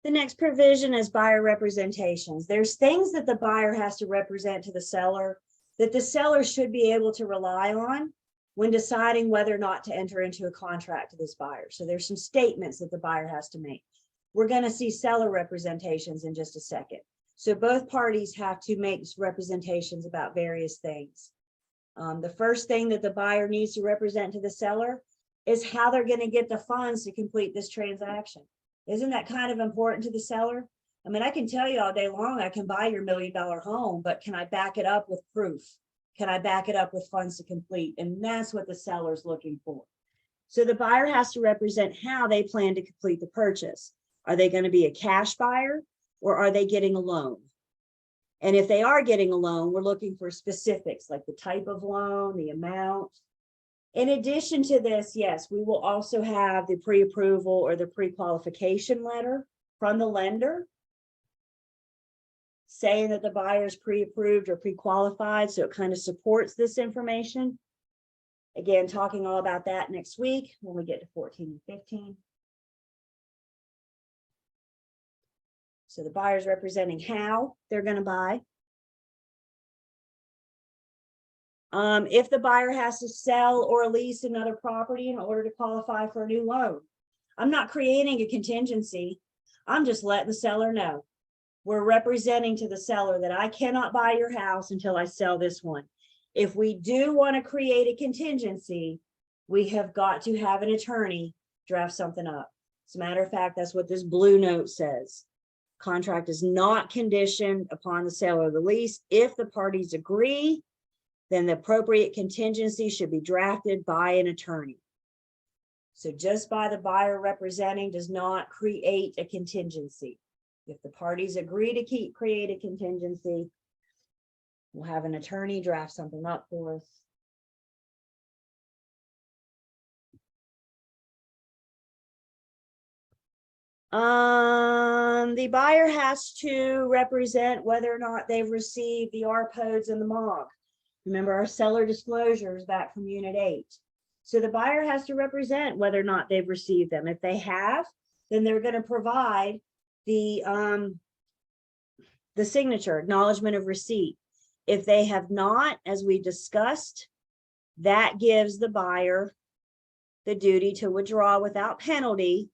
The next provision is buyer representations. There's things that the buyer has to represent to the seller that the seller should be able to rely on when deciding whether or not to enter into a contract to this buyer. So there's some statements that the buyer has to make. We're going to see seller representations in just a second. So both parties have to make representations about various things. The first thing that the buyer needs to represent to the seller is how they're going to get the funds to complete this transaction. Isn't that kind of important to the seller? I mean, I can tell you all day long, I can buy your $1 million home, but can I back it up with proof? Can I back it up with funds to complete? And that's what the seller's looking for. So the buyer has to represent how they plan to complete the purchase. Are they going to be a cash buyer or are they getting a loan? And if they are getting a loan, we're looking for specifics like the type of loan, the amount. In addition to this, yes, we will also have the pre-approval or the pre-qualification letter from the lender saying that the buyer is pre-approved or pre-qualified. So it kind of supports this information. Again, talking all about that next week when we get to 14 and 15. So the buyer's representing how they're going to buy. If the buyer has to sell or lease another property in order to qualify for a new loan, I'm not creating a contingency. I'm just letting the seller know. We're representing to the seller that I cannot buy your house until I sell this one. If we do want to create a contingency, we have got to have an attorney draft something up. As a matter of fact, that's what this blue note says. Contract is not conditioned upon the sale or the lease. If the parties agree, then the appropriate contingency should be drafted by an attorney. So just by the buyer representing does not create a contingency. If the parties agree to create a contingency, we'll have an attorney draft something up for us. The buyer has to represent whether or not they've received the RPODs and the MOG. Remember our seller disclosures back from Unit 8. So the buyer has to represent whether or not they've received them. If they have, then they're going to provide the signature, acknowledgement of receipt. If they have not, as we discussed, that gives the buyer the duty to withdraw without penalty,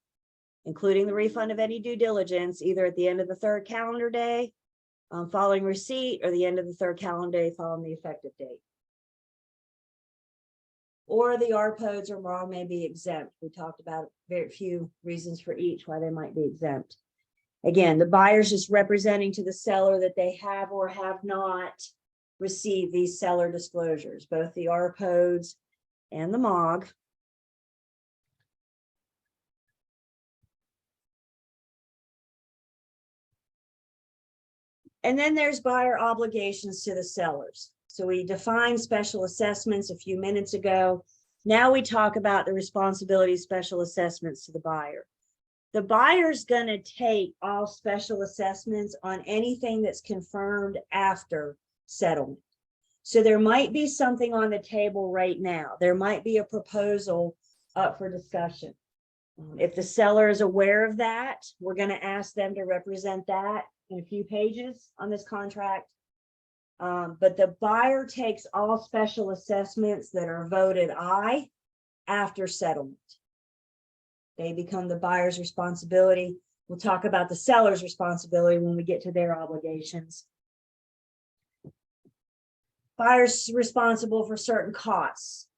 including the refund of any due diligence, either at the end of the third calendar day following receipt or the end of the third calendar day following the effective date. Or the RPODs or MOG may be exempt. We talked about very few reasons for each why they might be exempt. Again, the buyer's just representing to the seller that they have or have not received these seller disclosures, both the RPODs and the MOG. And then there's buyer obligations to the sellers. So we defined special assessments a few minutes ago. Now we talk about the responsibility of special assessments to the buyer. The buyer's going to take all special assessments on anything that's confirmed after settlement. So there might be something on the table right now. There might be a proposal up for discussion. If the seller is aware of that, we're going to ask them to represent that in a few pages on this contract. But the buyer takes all special assessments that are voted aye after settlement. They become the buyer's responsibility. We'll talk about the seller's responsibility when we get to their obligations. Buyer's responsible for certain costs.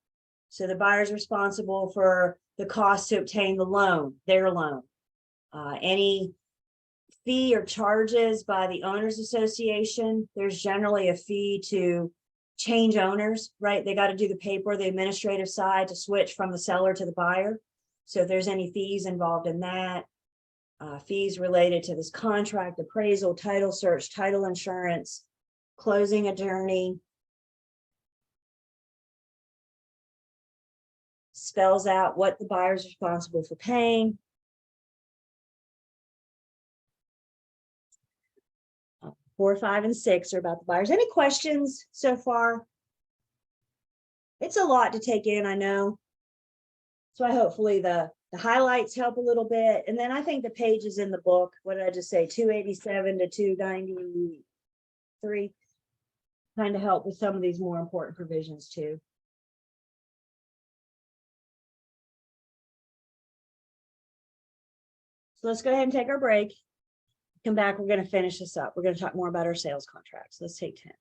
So the buyer's responsible for the cost to obtain the loan, their loan. Any fee or charges by the owners association, there's generally a fee to change owners, right? They got to do the paper, the administrative side to switch from the seller to the buyer. So if there's any fees involved in that, fees related to this contract, appraisal, title search, title insurance, closing attorney, spells out what the buyer's responsible for paying. 4, 5, and 6 are about the buyers. Any questions so far? It's a lot to take in, I know. So hopefully the highlights help a little bit. And then I think the pages in the book, what did I just say, 287 to 293, kind of help with some of these more important provisions too. So let's go ahead and take our break. Come back, we're going to finish this up. We're going to talk more about our sales contracts. Let's take 10.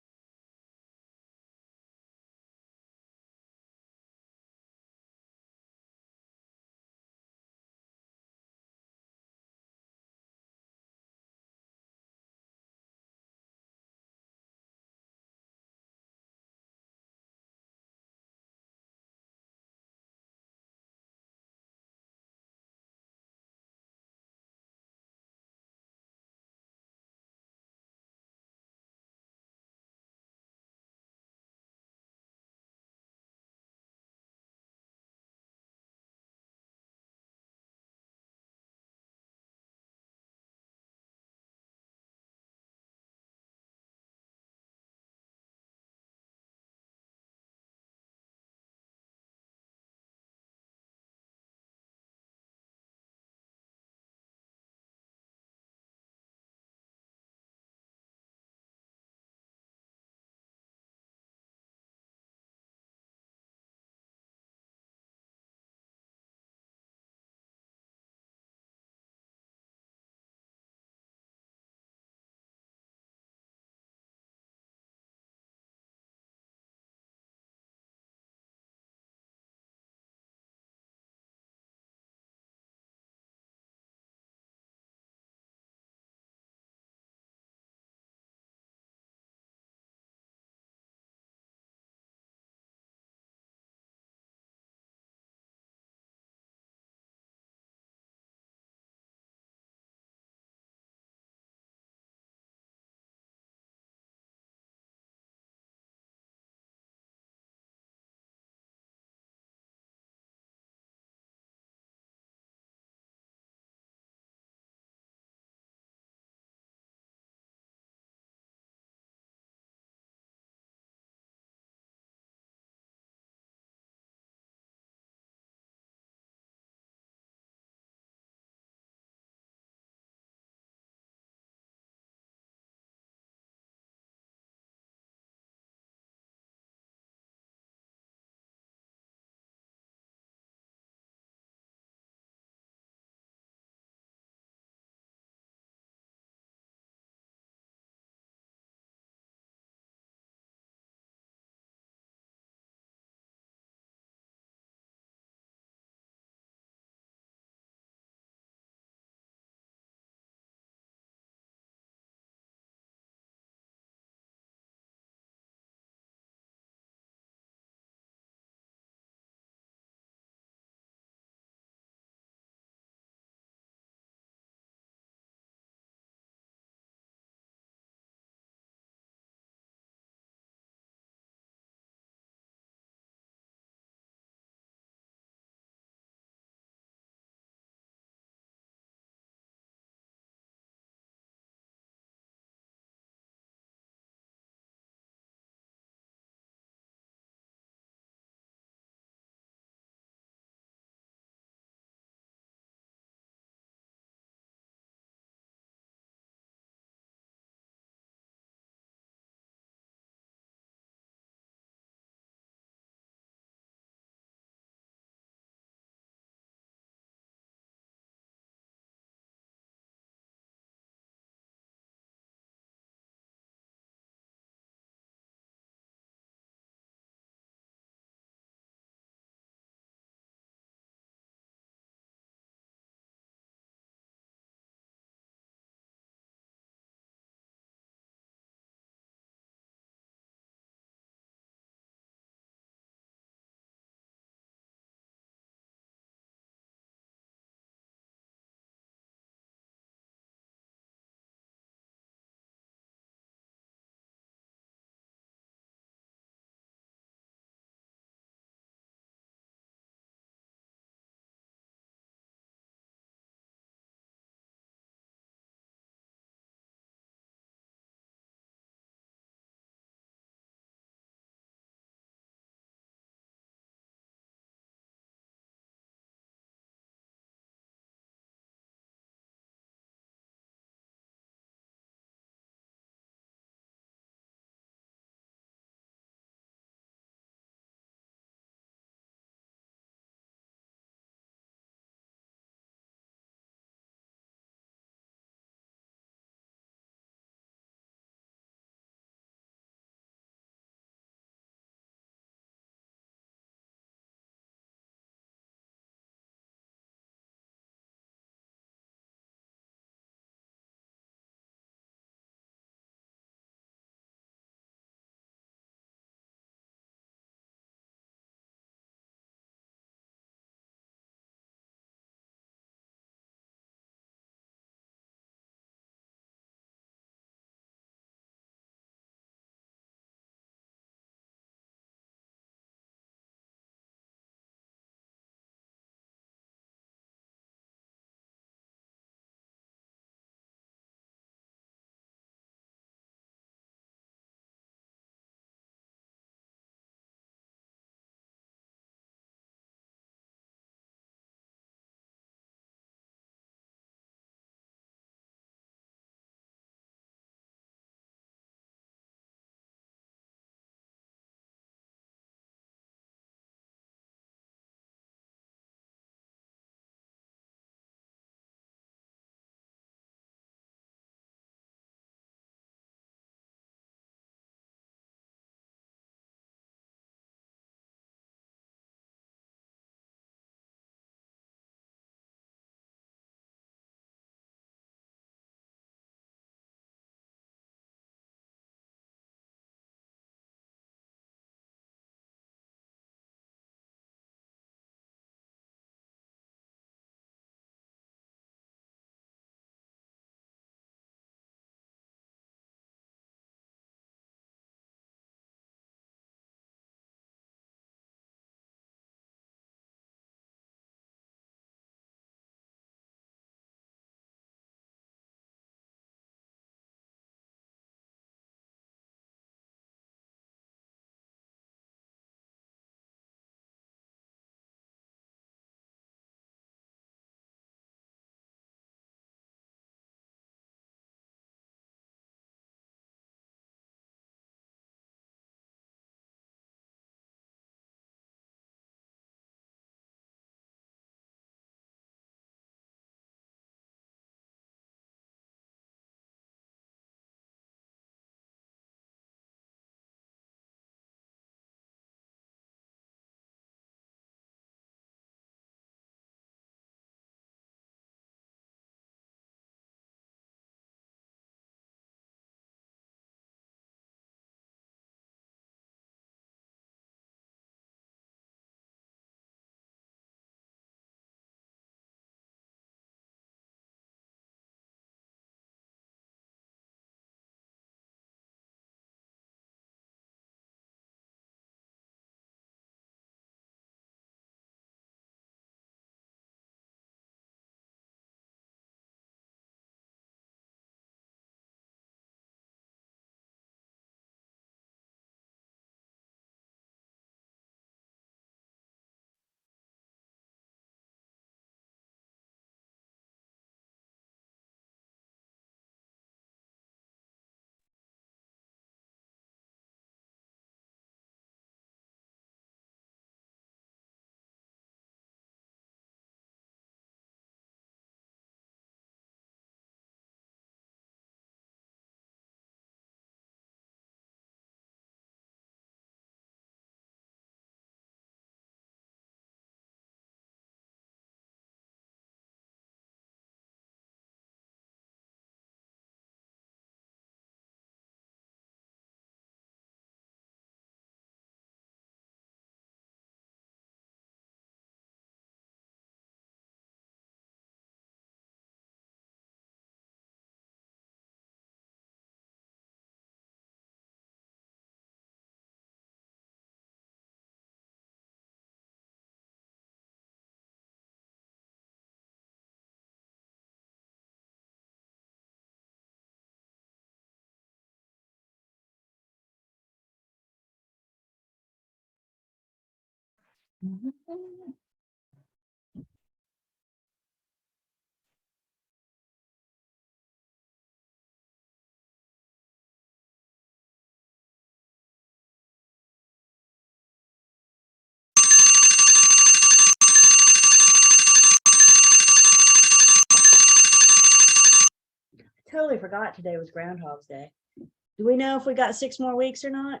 Totally forgot today was Groundhog's Day. Do we know if we got 6 more weeks or not?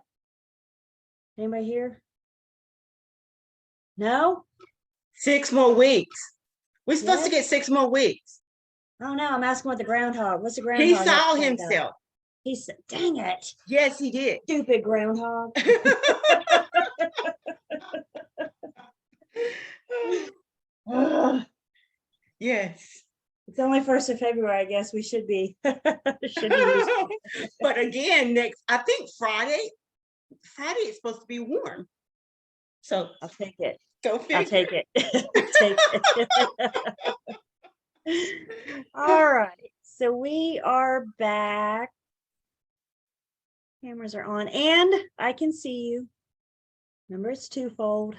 Anybody here? No? 6 more weeks. We're supposed to Yes? get 6 more weeks. I don't know. I'm asking what the groundhog. What's the groundhog? He have to saw say about it? himself. He said, "Dang it, Yes, he did. stupid groundhog." Ugh. Yes. It's only 1st of February. I guess we should be. should be used to it. But again, I think Friday is supposed to be warm. So I'll take it. go figure. I'll take it. Take it. All right. So we are back. Cameras are on and I can see you. Remember, it's twofold.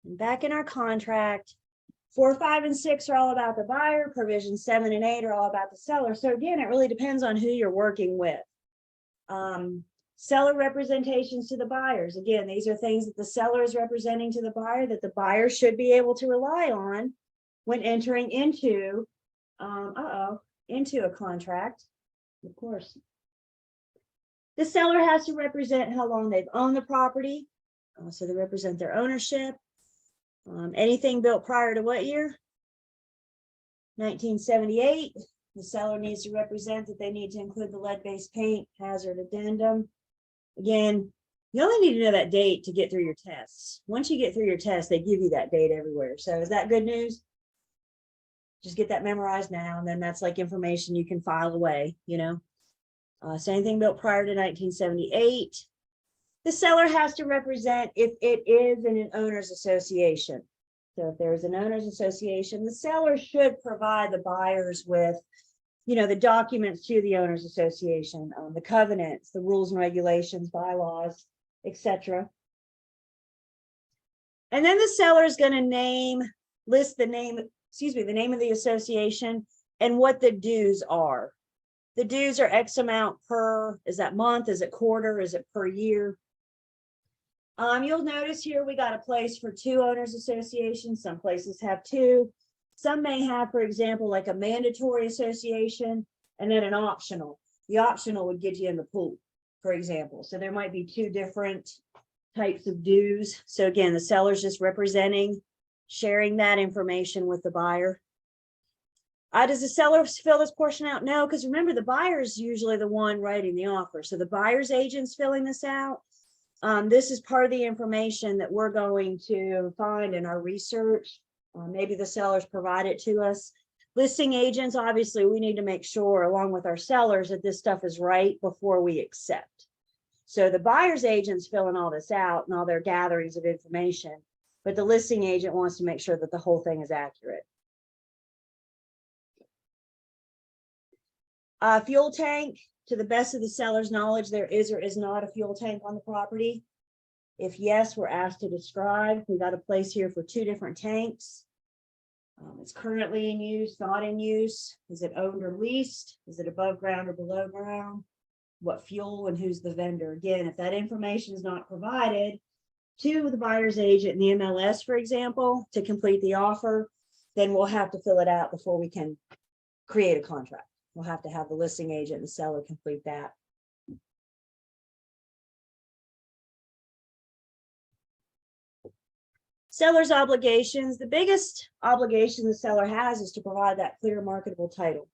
And back in our contract, 4, 5, and 6 are all about the buyer. Provisions 7 and 8 are all about the seller. So again, it really depends on who you're working with. Seller representations to the buyers. Again, these are things that the seller is representing to the buyer that the buyer should be able to rely on when entering into into a contract. Of course, the seller has to represent how long they've owned the property, so they represent their ownership. Anything built prior to what year? 1978. The seller needs to represent that they need to include the lead-based paint hazard addendum. Again, you only need to know that date to get through your tests. Once you get through your test, they give you that date everywhere. So is that good news? Just get that memorized now, and then that's like information you can file away, you know. So anything built prior to 1978. The seller has to represent if it is in an owner's association. So if there's an owner's association, the seller should provide the buyers with, you know, the documents to the owner's association, the covenants, the rules and regulations, bylaws, etc. And then the seller is going to list the name of the association and what the dues are. The dues are X amount per, is that month? Is it quarter? Is it per year? You'll notice here we got a place for 2 owners associations. Some places have 2. Some may have, for example, like a mandatory association and then an optional. The optional would get you in the pool, for example. So there might be 2 different types of dues. So again, the seller's just representing, sharing that information with the buyer. Does the seller fill this portion out? No, because remember, the buyer is usually the one writing the offer. So the buyer's agent's filling this out. This is part of the information that we're going to find in our research. Maybe the sellers provide it to us. Listing agents, obviously, we need to make sure, along with our sellers, that this stuff is right before we accept. So the buyer's agent's filling all this out and all their gatherings of information, but the listing agent wants to make sure that the whole thing is accurate. Fuel tank. To the best of the seller's knowledge, there is or is not a fuel tank on the property. If yes, we're asked to describe. We got a place here for 2 different tanks. It's currently in use, not in use. Is it owned or leased? Is it above ground or below ground? What fuel and who's the vendor? Again, if that information is not provided to the buyer's agent and the MLS, for example, to complete the offer, then we'll have to fill it out before we can create a contract. We'll have to have the listing agent and the seller complete that. Seller's obligations. The biggest obligation the seller has is to provide that clear marketable title.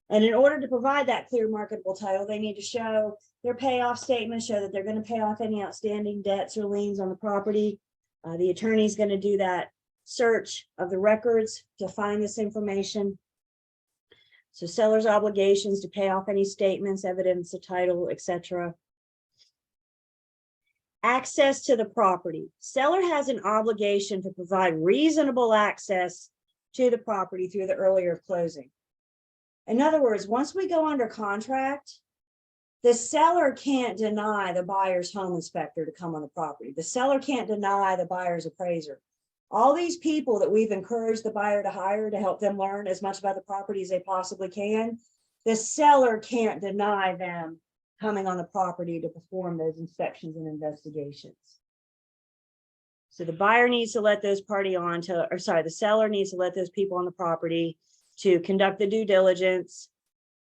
And in order to provide that clear marketable title, they need to show their payoff statement, show that they're going to pay off any outstanding debts or liens on the property. The attorney is going to do that search of the records to find this information. So seller's obligations to pay off any statements, evidence of title, etc. Access to the property. Seller has an obligation to provide reasonable access to the property through the earlier closing. In other words, once we go under contract, The seller can't deny the buyer's home inspector to come on the property. The seller can't deny the buyer's appraiser. All these people that we've encouraged the buyer to hire to help them learn as much about the property as they possibly can, the seller can't deny them coming on the property to perform those inspections and investigations. So the buyer needs to let those the seller needs to let those people on the property to conduct the due diligence.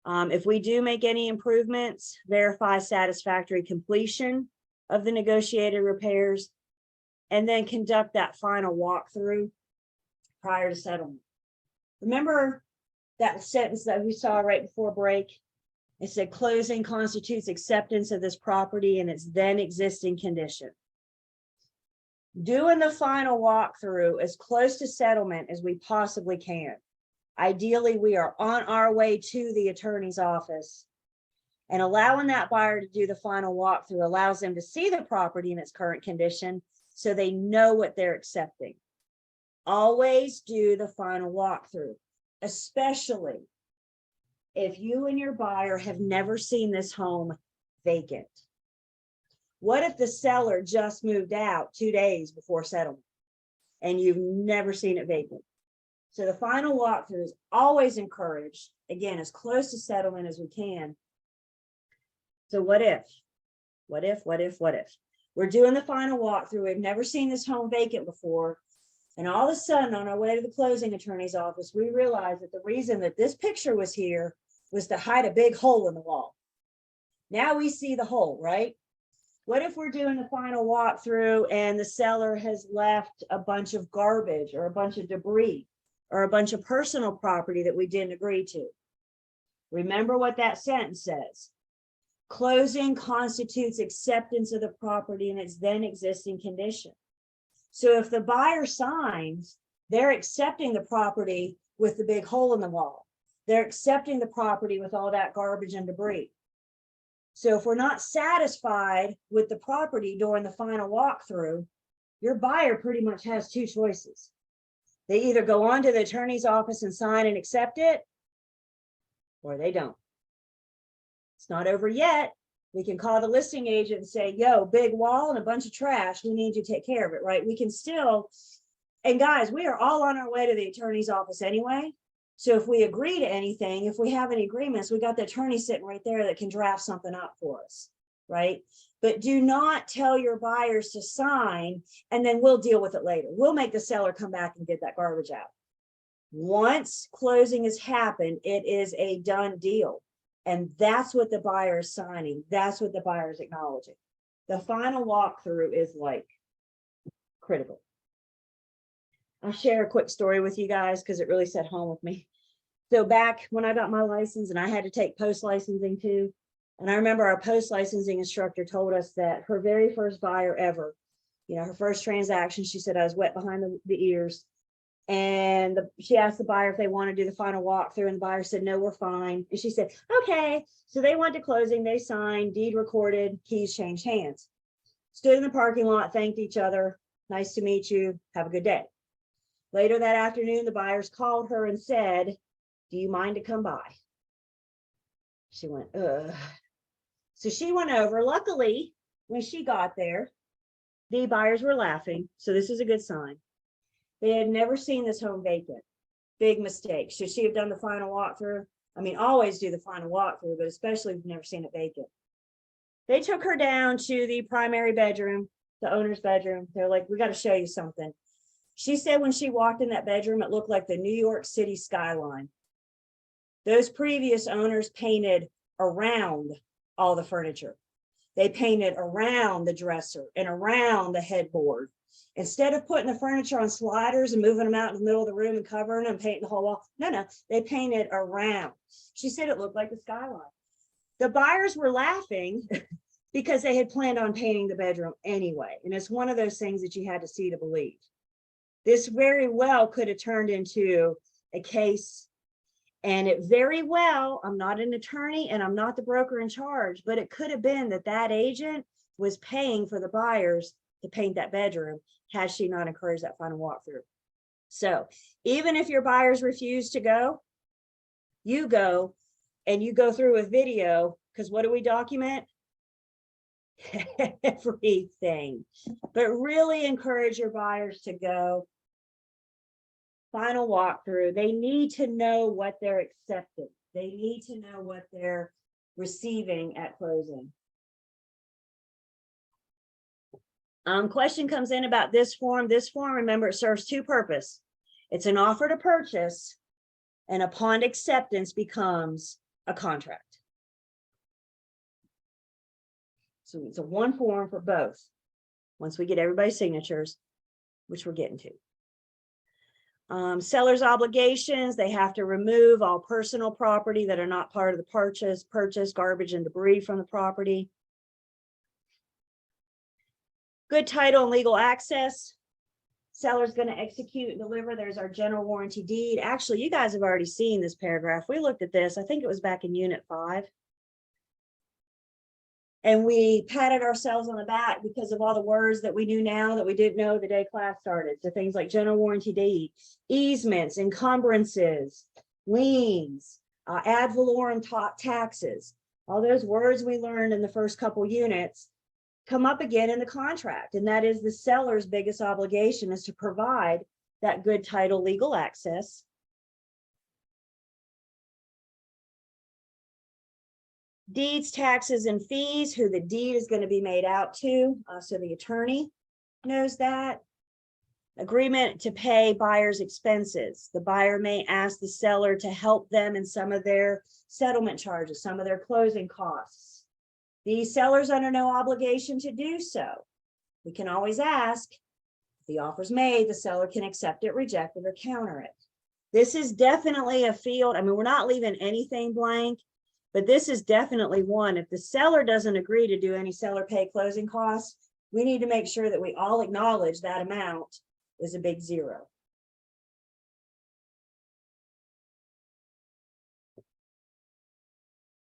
If we do make any improvements, verify satisfactory completion of the negotiated repairs, and then conduct that final walkthrough prior to settlement. Remember that sentence that we saw right before break? It said closing constitutes acceptance of this property in its then existing condition. Doing the final walkthrough as close to settlement as we possibly can. Ideally, we are on our way to the attorney's office, and allowing that buyer to do the final walkthrough allows them to see the property in its current condition so they know what they're accepting. Always do the final walkthrough, especially if you and your buyer have never seen this home vacant. What if the seller just moved out 2 days before settlement and you've never seen it vacant? So the final walkthrough is always encouraged, again, as close to settlement as we can. So what if? We're doing the final walkthrough. We've never seen this home vacant before. And all of a sudden, on our way to the closing attorney's office, we realized that the reason that this picture was here was to hide a big hole in the wall. Now we see the hole, right? What if we're doing the final walkthrough and the seller has left a bunch of garbage or a bunch of debris or a bunch of personal property that we didn't agree to? Remember what that sentence says. Closing constitutes acceptance of the property in its then existing condition. So if the buyer signs, they're accepting the property with the big hole in the wall. They're accepting the property with all that garbage and debris. So if we're not satisfied with the property during the final walkthrough, your buyer pretty much has two choices. They either go on to the attorney's office and sign and accept it, or they don't. It's not over yet. We can call the listing agent and say, yo, big wall and a bunch of trash. We need you to take care of it, right? We can still, and guys, we are all on our way to the attorney's office anyway. So if we agree to anything, if we have any agreements, we got the attorney sitting right there that can draft something up for us, right? But do not tell your buyers to sign and then we'll deal with it later. We'll make the seller come back and get that garbage out. Once closing has happened, it is a done deal. And that's what the buyer is signing. That's what the buyer is acknowledging. The final walkthrough is like critical. I'll share a quick story with you guys because it really set home with me. So back when I got my license and I had to take post licensing too. And I remember our post licensing instructor told us that her very first buyer ever, her first transaction, she said, I was wet behind the ears. And she asked the buyer if they want to do the final walkthrough, and the buyer said, no, we're fine. And she said, okay. So they went to closing, they signed, deed recorded, keys changed hands. Stood in the parking lot, thanked each other. Nice to meet you. Have a good day. Later that afternoon, the buyers called her and said, do you mind to come by? She went, ugh. So she went over. Luckily, when she got there, the buyers were laughing. So this is a good sign. They had never seen this home vacant. Big mistake. Should she have done the final walkthrough? I mean, always do the final walkthrough, but especially if you've never seen it vacant. They took her down to the primary bedroom, the owner's bedroom. They're like, we got to show you something. She said when she walked in that bedroom, it looked like the New York City skyline. Those previous owners painted around all the furniture. They painted around the dresser and around the headboard. Instead of putting the furniture on sliders and moving them out in the middle of the room and covering them and painting the whole wall. No, they painted around. She said it looked like the skyline. The buyers were laughing because they had planned on painting the bedroom anyway. And it's one of those things that you had to see to believe. This very well could have turned into a case. And it very well, I'm not an attorney and I'm not the broker in charge, but it could have been that that agent was paying for the buyers to paint that bedroom had she not encouraged that final walkthrough. So even if your buyers refuse to go, you go and you go through with video because what do we document? Everything. But really encourage your buyers to go final walkthrough. They need to know what they're accepting. They need to know what they're receiving at closing. Question comes in about this form. This form, remember, it serves two purposes. It's an offer to purchase, and upon acceptance becomes a contract. So it's a one form for both. Once we get everybody's signatures, which we're getting to. Seller's obligations, they have to remove all personal property that are not part of the purchase, garbage and debris from the property. Good title and legal access. Seller's going to execute and deliver. There's our general warranty deed. Actually, you guys have already seen this paragraph. We looked at this. I think it was back in Unit 5. And we patted ourselves on the back because of all the words that we knew now that we didn't know the day class started. So things like general warranty deed, easements, encumbrances, liens, ad valorem taxes. All those words we learned in the first couple units come up again in the contract. And that is the seller's biggest obligation, is to provide that good title legal access. Deeds, taxes, and fees, who the deed is going to be made out to, so the attorney knows that. Agreement to pay buyer's expenses. The buyer may ask the seller to help them in some of their settlement charges, some of their closing costs. The seller's under no obligation to do so. We can always ask. If the offer's made, the seller can accept it, reject it, or counter it. This is definitely a field. I mean, we're not leaving anything blank. But this is definitely one. If the seller doesn't agree to do any seller pay closing costs, we need to make sure that we all acknowledge that amount is a big zero.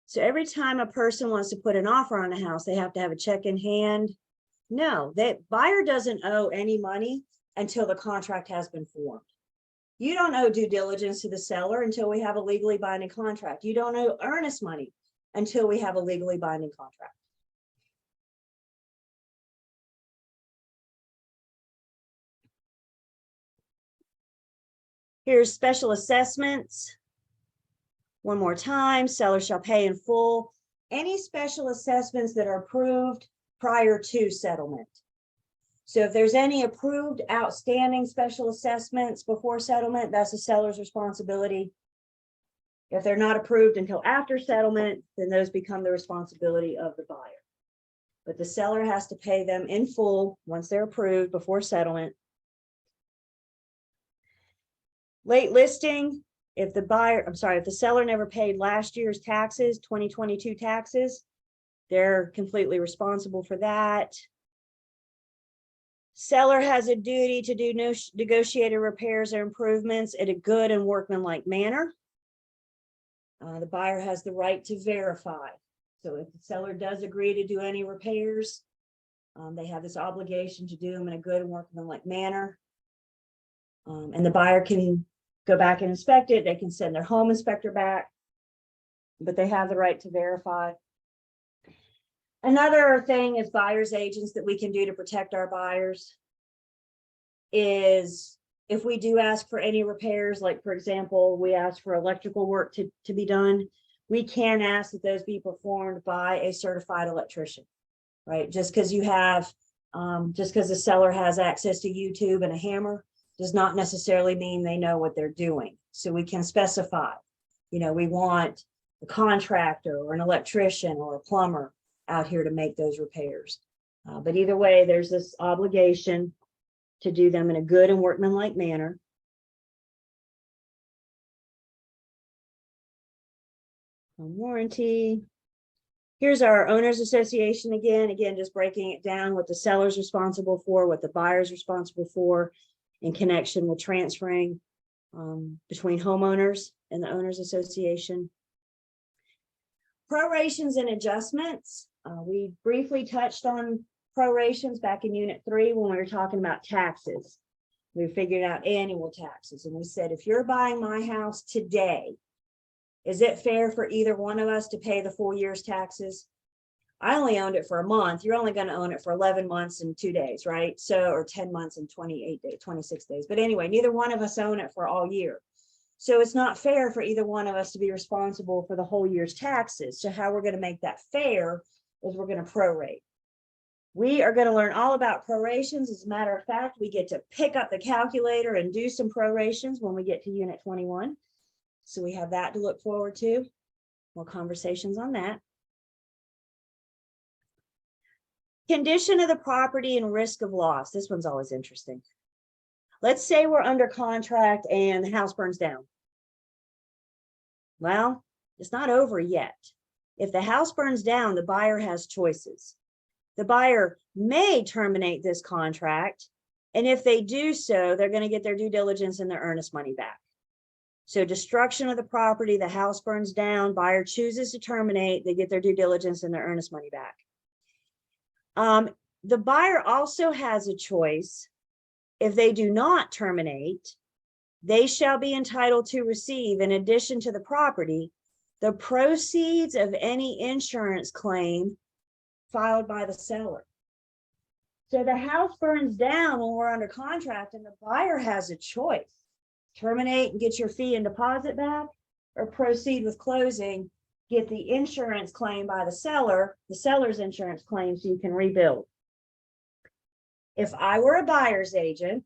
So every time a person wants to put an offer on a house, they have to have a check in hand. No, that buyer doesn't owe any money until the contract has been formed. You don't owe due diligence to the seller until we have a legally binding contract. You don't owe earnest money until we have a legally binding contract. Here's special assessments. One more time, seller shall pay in full any special assessments that are approved prior to settlement. So if there's any approved outstanding special assessments before settlement, that's the seller's responsibility. If they're not approved until after settlement, then those become the responsibility of the buyer. But the seller has to pay them in full once they're approved before settlement. Late listing, if the seller never paid last year's taxes, 2022 taxes, they're completely responsible for that. Seller has a duty to do negotiated repairs or improvements in a good and workmanlike manner. The buyer has the right to verify. So if the seller does agree to do any repairs, they have this obligation to do them in a good and workmanlike manner. And the buyer can go back and inspect it. They can send their home inspector back, but they have the right to verify. Another thing is buyer's agents that we can do to protect our buyers is if we do ask for any repairs, like for example, we ask for electrical work to be done, we can ask that those be performed by a certified electrician, right? Just because the seller has access to YouTube and a hammer does not necessarily mean they know what they're doing. So we can specify, we want a contractor or an electrician or a plumber out here to make those repairs. But either way, there's this obligation to do them in a good and workmanlike manner. Warranty. Here's our owners association again, just breaking it down, what the seller's responsible for, what the buyer's responsible for in connection with transferring between homeowners and the owners association. Prorations and adjustments. We briefly touched on prorations back in Unit 3 when we were talking about taxes. We figured out annual taxes, and we said, if you're buying my house today, Is it fair for either one of us to pay the full year's taxes? I only owned it for a month. You're only going to own it for 11 months and 2 days, right? So, or 10 months and 28 days, 26 days. But anyway, neither one of us own it for all year. So it's not fair for either one of us to be responsible for the whole year's taxes. So how we're going to make that fair is we're going to prorate. We are going to learn all about prorations. As a matter of fact, we get to pick up the calculator and do some prorations when we get to Unit 21. So we have that to look forward to. More conversations on that. Condition of the property and risk of loss. This one's always interesting. Let's say we're under contract and the house burns down. Well, it's not over yet. If the house burns down, the buyer has choices. The buyer may terminate this contract, and if they do so, they're going to get their due diligence and their earnest money back. So destruction of the property, the house burns down, buyer chooses to terminate, they get their due diligence and their earnest money back. The buyer also has a choice. If they do not terminate, they shall be entitled to receive, in addition to the property, the proceeds of any insurance claim filed by the seller. So the house burns down when we're under contract and the buyer has a choice. Terminate and get your fee and deposit back, or proceed with closing, get the insurance claim by the seller's insurance claim, so you can rebuild. If I were a buyer's agent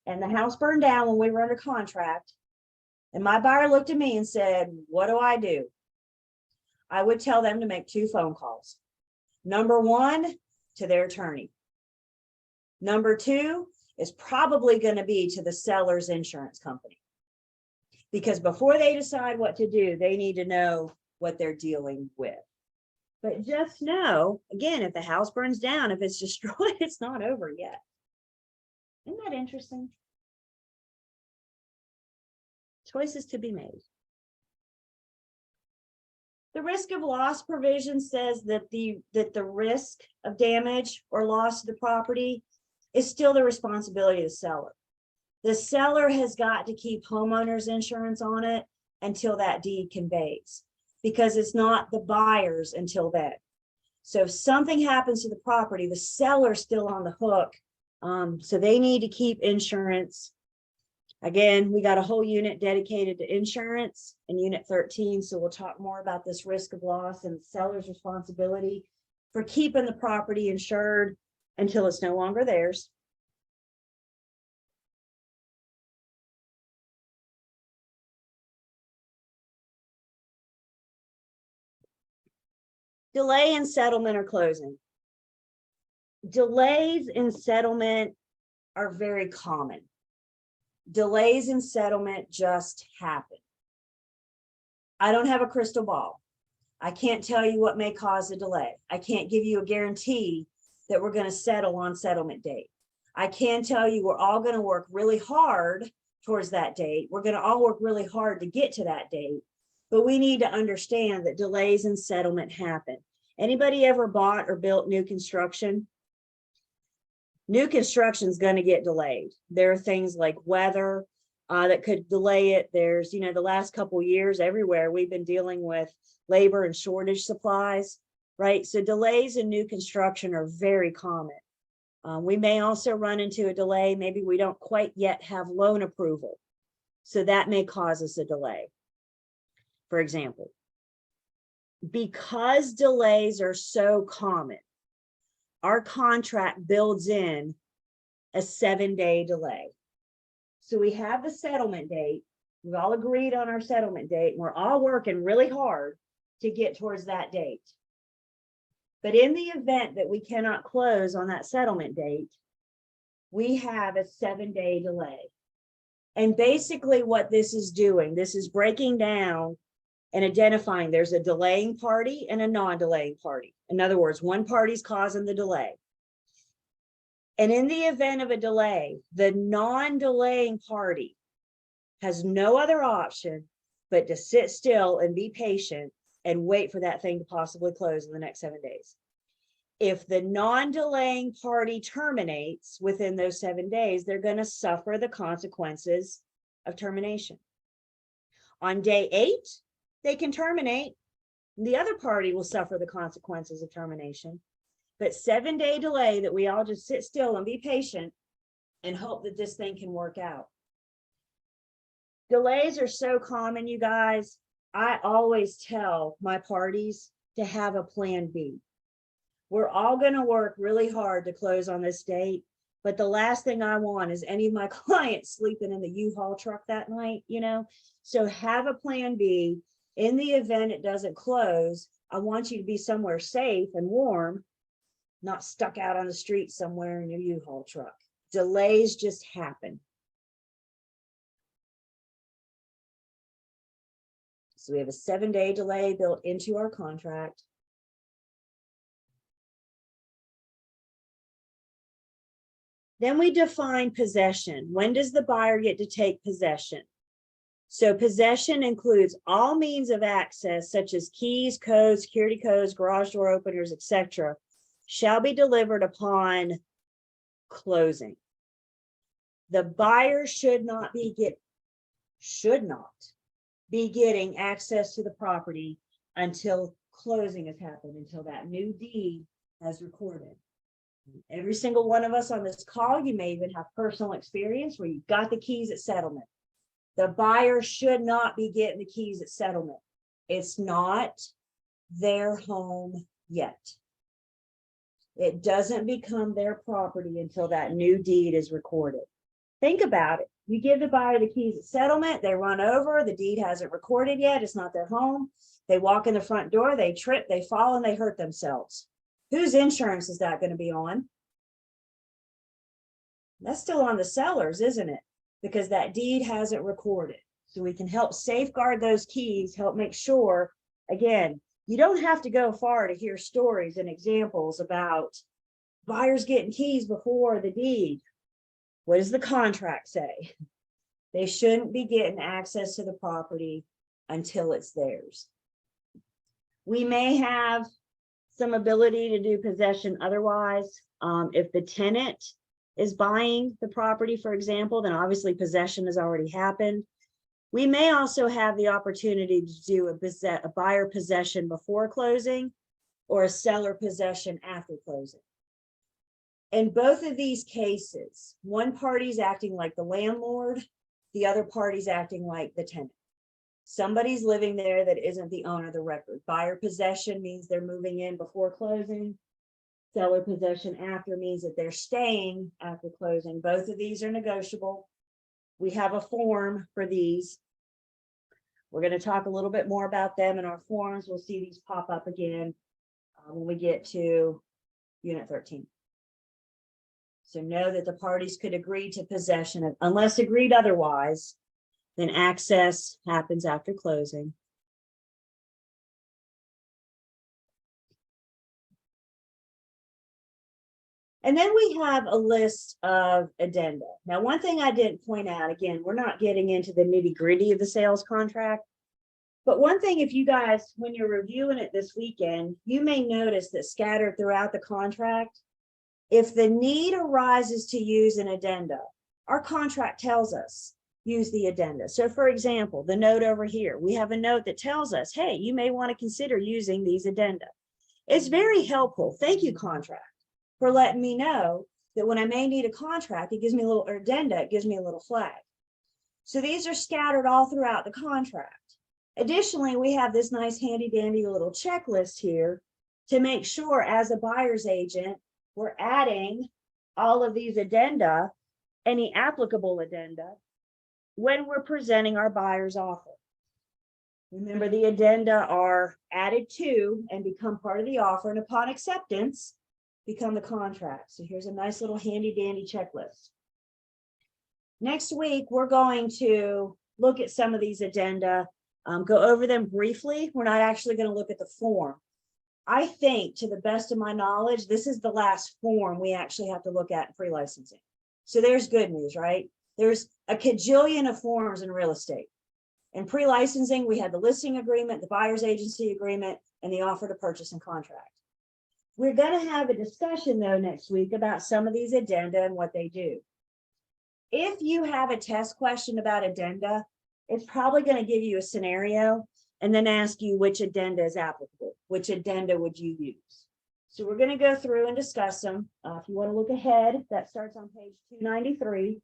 and the house burned down when we were under contract, and my buyer looked at me and said, what do? I would tell them to make 2 phone calls. Number 1, to their attorney. Number 2 is probably going to be to the seller's insurance company. Because before they decide what to do, they need to know what they're dealing with. But just know, again, if the house burns down, if it's destroyed, it's not over yet. Isn't that interesting? Choices to be made. The risk of loss provision says that the risk of damage or loss of the property is still the responsibility of the seller. The seller has got to keep homeowner's insurance on it until that deed conveys, because it's not the buyer's until then. So if something happens to the property, the seller's still on the hook. So they need to keep insurance. Again, we got a whole unit dedicated to insurance in Unit 13. So we'll talk more about this risk of loss and the seller's responsibility for keeping the property insured until it's no longer theirs. Delay in settlement or closing. Delays in settlement are very common. Delays in settlement just happen. I don't have a crystal ball. I can't tell you what may cause a delay. I can't give you a guarantee that we're going to settle on settlement date. I can tell you we're all going to work really hard towards that date. We're going to all work really hard to get to that date, but we need to understand that delays in settlement happen. Anybody ever bought or built new construction? New construction is going to get delayed. There are things like weather that could delay it. There's, the last couple of years everywhere we've been dealing with labor and shortage supplies, right? So delays in new construction are very common. We may also run into a delay. Maybe we don't quite yet have loan approval. So that may cause us a delay. For example, because delays are so common, our contract builds in a 7-day delay. So we have the settlement date. We've all agreed on our settlement date. And we're all working really hard to get towards that date. But in the event that we cannot close on that settlement date, we have a 7-day delay. And basically what this is doing, this is breaking down and identifying there's a delaying party and a non-delaying party. In other words, one party's causing the delay. And in the event of a delay, the non-delaying party has no other option but to sit still and be patient and wait for that thing to possibly close in the next 7 days. If the non-delaying party terminates within those 7 days, they're going to suffer the consequences of termination. On day 8, they can terminate. The other party will suffer the consequences of termination. But 7-day delay that we all just sit still and be patient and hope that this thing can work out. Delays are so common, you guys. I always tell my parties to have a plan B. We're all going to work really hard to close on this date, but the last thing I want is any of my clients sleeping in the U-Haul truck that night, you know? So have a plan B. In the event it doesn't close, I want you to be somewhere safe and warm, not stuck out on the street somewhere in your U-Haul truck. Delays just happen. So we have a 7-day delay built into our contract. Then we define possession. When does the buyer get to take possession? So possession includes all means of access, such as keys, codes, security codes, garage door openers, etc., shall be delivered upon closing. The buyer should not be getting access to the property until closing has happened, until that new deed has recorded. Every single one of us on this call, you may even have personal experience where you got the keys at settlement. The buyer should not be getting the keys at settlement. It's not their home yet. It doesn't become their property until that new deed is recorded. Think about it. You give the buyer the keys at settlement, they run over, the deed hasn't recorded yet, it's not their home. They walk in the front door, they trip, they fall, and they hurt themselves. Whose insurance is that going to be on? That's still on the sellers, isn't it? Because that deed hasn't recorded. So we can help safeguard those keys, help make sure, again, you don't have to go far to hear stories and examples about buyers getting keys before the deed. What does the contract say? They shouldn't be getting access to the property until it's theirs. We may have some ability to do possession otherwise. If the tenant is buying the property, for example, then obviously possession has already happened. We may also have the opportunity to do a buyer possession before closing or a seller possession after closing. In both of these cases, one party's acting like the landlord, the other party's acting like the tenant. Somebody's living there that isn't the owner of the record. Buyer possession means they're moving in before closing. Seller possession after means that they're staying after closing. Both of these are negotiable. We have a form for these. We're going to talk a little bit more about them in our forms. We'll see these pop up again when we get to Unit 13. So know that the parties could agree to possession, unless agreed otherwise, then access happens after closing. And then we have a list of addenda. Now, one thing I didn't point out, again, we're not getting into the nitty-gritty of the sales contract, but one thing, if you guys, when you're reviewing it this weekend, you may notice that scattered throughout the contract, if the need arises to use an addenda, our contract tells us, use the addenda. So for example, the note over here, we have a note that tells us, hey, you may want to consider using these addenda. It's very helpful. Thank you, contract, for letting me know that when I may need a contract, it gives me a little addenda, it gives me a little flag. So these are scattered all throughout the contract. Additionally, we have this nice handy dandy little checklist here to make sure as a buyer's agent, we're adding all of these addenda, any applicable addenda, when we're presenting our buyer's offer. Remember, the addenda are added to and become part of the offer, and upon acceptance, become the contract. So here's a nice little handy dandy checklist. Next week, we're going to look at some of these addenda, go over them briefly. We're not actually going to look at the form. I think, to the best of my knowledge, this is the last form we actually have to look at in pre-licensing. So there's good news, right? There's a cajillion of forms in real estate. In pre-licensing, we had the listing agreement, the buyer's agency agreement, and the offer to purchase and contract. We're going to have a discussion, though, next week about some of these addenda and what they do. If you have a test question about addenda, it's probably going to give you a scenario and then ask you which addenda is applicable. Which addenda would you use? So we're going to go through and discuss them. If you want to look ahead, that starts on page 293.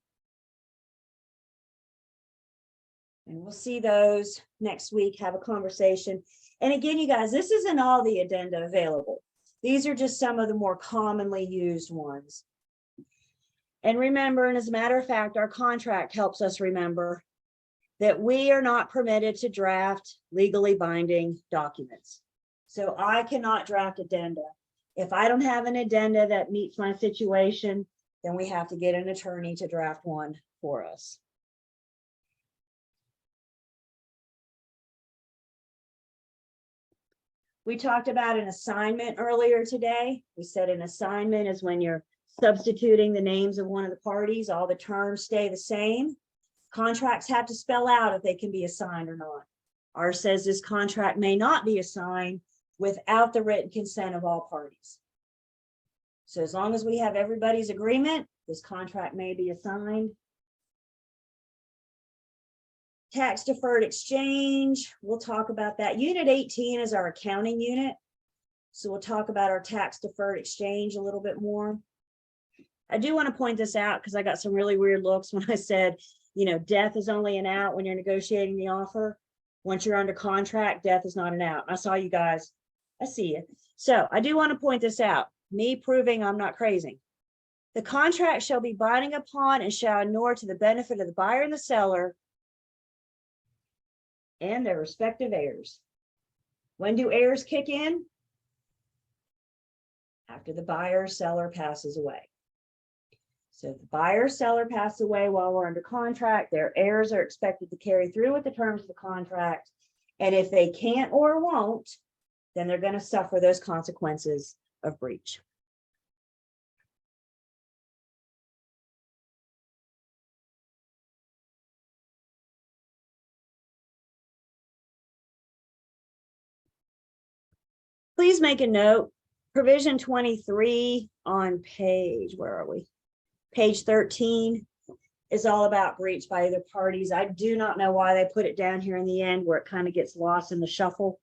And we'll see those next week, have a conversation. And again, you guys, this isn't all the addenda available. These are just some of the more commonly used ones. And remember, and as a matter of fact, our contract helps us remember that we are not permitted to draft legally binding documents. So I cannot draft addenda. If I don't have an addenda that meets my situation, then we have to get an attorney to draft one for us. We talked about an assignment earlier today. We said an assignment is when you're substituting the names of one of the parties, all the terms stay the same. Contracts have to spell out if they can be assigned or not. Ours says this contract may not be assigned without the written consent of all parties. So as long as we have everybody's agreement, this contract may be assigned. Tax deferred exchange, we'll talk about that. Unit 18 is our accounting unit. So we'll talk about our tax deferred exchange a little bit more. I do want to point this out because I got some really weird looks when I said, you know, death is only an out when you're negotiating the offer. Once you're under contract, death is not an out. I saw you guys. I see you. So I do want to point this out. Me proving I'm not crazy. The contract shall be binding upon and shall inure to the benefit of the buyer and the seller and their respective heirs. When do heirs kick in? After the buyer or seller passes away. So if the buyer or seller passes away while we're under contract, their heirs are expected to carry through with the terms of the contract. And if they can't or won't, then they're going to suffer those consequences of breach. Please make a note, provision 23 on page, where are we? Page 13 is all about breach by either parties. I do not know why they put it down here in the end where it kind of gets lost in the shuffle.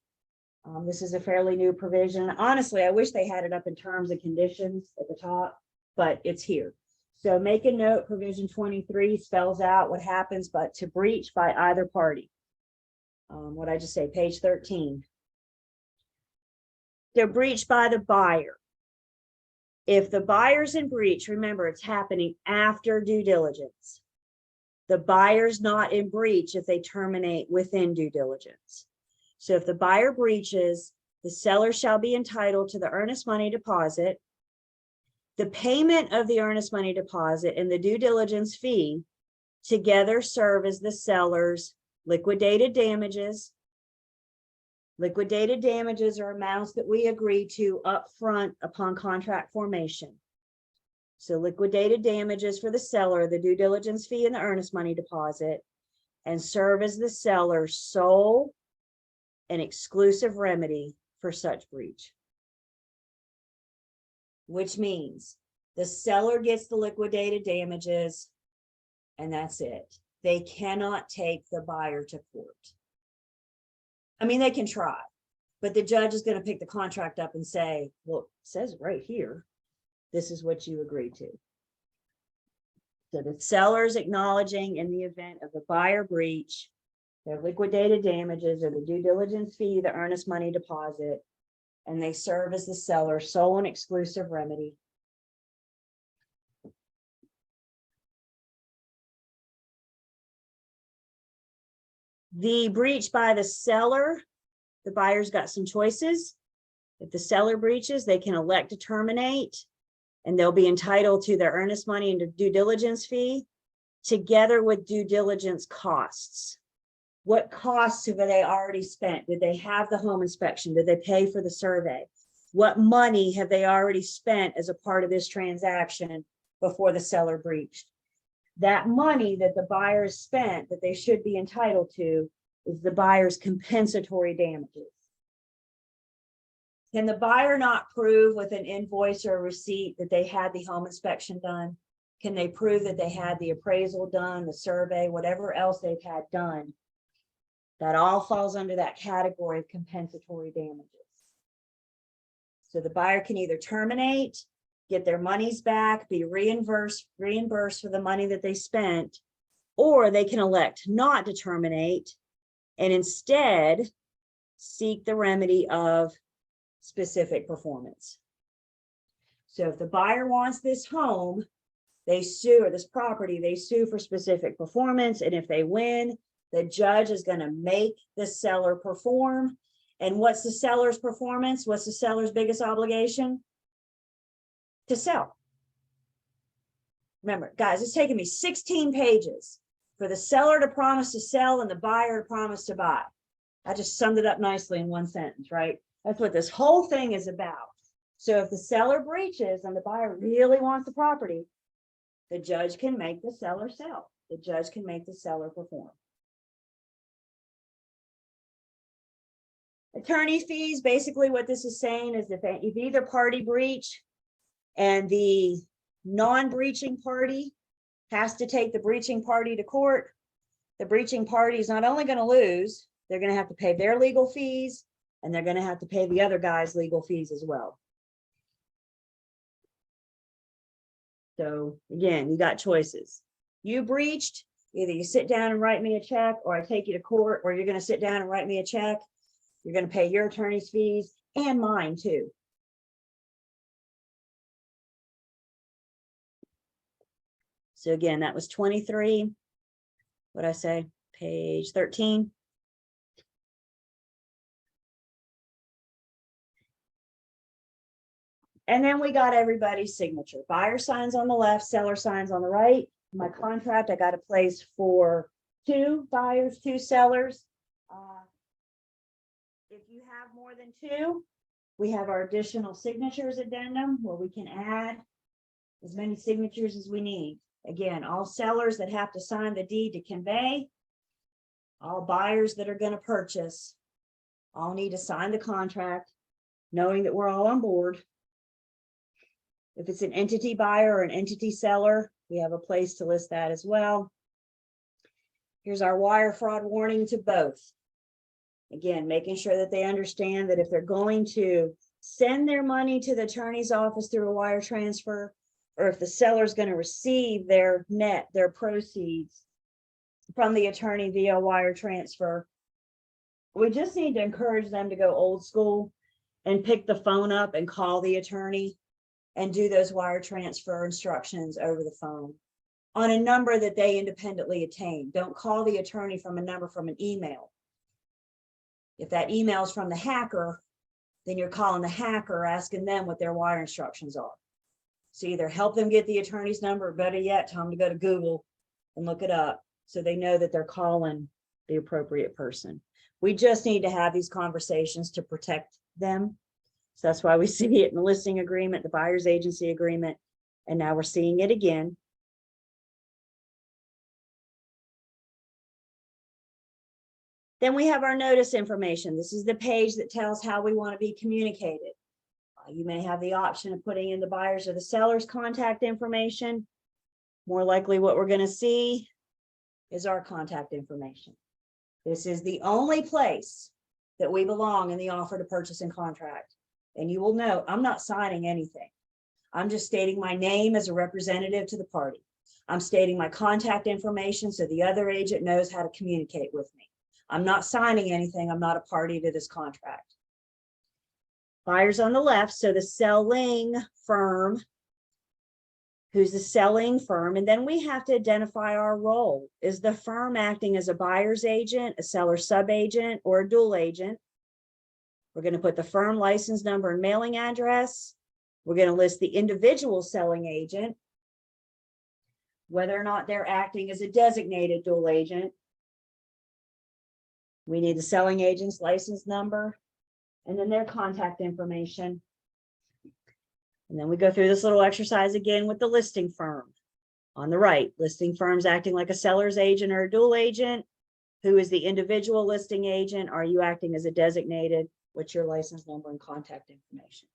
This is a fairly new provision. Honestly, I wish they had it up in terms and conditions at the top, but it's here. So make a note, provision 23 spells out what happens, but to breach by either party. What I just say, page 13. They're breached by the buyer. If the buyer's in breach, remember it's happening after due diligence. The buyer's not in breach if they terminate within due diligence. So if the buyer breaches, the seller shall be entitled to the earnest money deposit, the payment of the earnest money deposit and the due diligence fee together serve as the seller's liquidated damages. Liquidated damages are amounts that we agree to upfront upon contract formation. So liquidated damages for the seller, the due diligence fee and the earnest money deposit, and serve as the seller's sole and exclusive remedy for such breach. Which means the seller gets the liquidated damages and that's it. They cannot take the buyer to court. I mean, they can try, but the judge is going to pick the contract up and say, well, it says right here, this is what you agreed to. So the seller's acknowledging in the event of the buyer breach, their liquidated damages or the due diligence fee, the earnest money deposit, and they serve as the seller's sole and exclusive remedy. The breach by the seller, the buyer's got some choices. If the seller breaches, they can elect to terminate and they'll be entitled to their earnest money and due diligence fee together with due diligence costs. What costs have they already spent? Did they have the home inspection? Did they pay for the survey? What money have they already spent as a part of this transaction before the seller breached? That money that the buyer spent that they should be entitled to is the buyer's compensatory damages. Can the buyer not prove with an invoice or a receipt that they had the home inspection done? Can they prove that they had the appraisal done, the survey, whatever else they've had done? That all falls under that category of compensatory damages. So the buyer can either terminate, get their monies back, be reimbursed for the money that they spent, or they can elect not to terminate and instead seek the remedy of specific performance. So if the buyer wants this home, they sue, or this property, they sue for specific performance. And if they win, the judge is going to make the seller perform. And what's the seller's performance? What's the seller's biggest obligation? To sell. Remember, guys, it's taken me 16 pages for the seller to promise to sell and the buyer to promise to buy. I just summed it up nicely in one sentence, right? That's what this whole thing is about. So if the seller breaches and the buyer really wants the property, the judge can make the seller sell. The judge can make the seller perform. Attorney fees, basically what this is saying is if either party breach and the non-breaching party has to take the breaching party to court, the breaching party is not only going to lose, they're going to have to pay their legal fees, and they're going to have to pay the other guy's legal fees as well. So again, you got choices. You breached, either you sit down and write me a check, or I take you to court, or you're going to sit down and write me a check. You're going to pay your attorney's fees and mine too. So again, that was 23. What'd I say? Page 13. And then we got everybody's signature. Buyer signs on the left, seller signs on the right. My contract, I got a place for 2 buyers, 2 sellers. If you have more than 2, we have our additional signatures addendum where we can add as many signatures as we need. Again, all sellers that have to sign the deed to convey, all buyers that are going to purchase, all need to sign the contract, knowing that we're all on board. If it's an entity buyer or an entity seller, we have a place to list that as well. Here's our wire fraud warning to both. Again, making sure that they understand that if they're going to send their money to the attorney's office through a wire transfer, or if the seller's going to receive their proceeds from the attorney via wire transfer, we just need to encourage them to go old school and pick the phone up and call the attorney and do those wire transfer instructions over the phone on a number that they independently attain. Don't call the attorney from a number from an email. If that email is from the hacker, then you're calling the hacker, asking them what their wire instructions are. So either help them get the attorney's number, or better yet, tell them to go to Google and look it up so they know that they're calling the appropriate person. We just need to have these conversations to protect them. So that's why we see it in the listing agreement, the buyer's agency agreement, and now we're seeing it again. Then we have our notice information. This is the page that tells how we want to be communicated. You may have the option of putting in the buyer's or the seller's contact information. More likely what we're going to see is our contact information. This is the only place that we belong in the offer to purchase and contract. And you will note, I'm not signing anything. I'm just stating my name as a representative to the party. I'm stating my contact information so the other agent knows how to communicate with me. I'm not signing anything. I'm not a party to this contract. Buyers on the left, so the selling firm, who's the selling firm, and then we have to identify our role. Is the firm acting as a buyer's agent, a seller sub-agent, or a dual agent? We're going to put the firm license number and mailing address. We're going to list the individual selling agent, whether or not they're acting as a designated dual agent. We need the selling agent's license number and then their contact information. And then we go through this little exercise again with the listing firm. On the right, listing firms acting like a seller's agent or a dual agent. Who is the individual listing agent? Are you acting as a designated? What's your license number and contact information?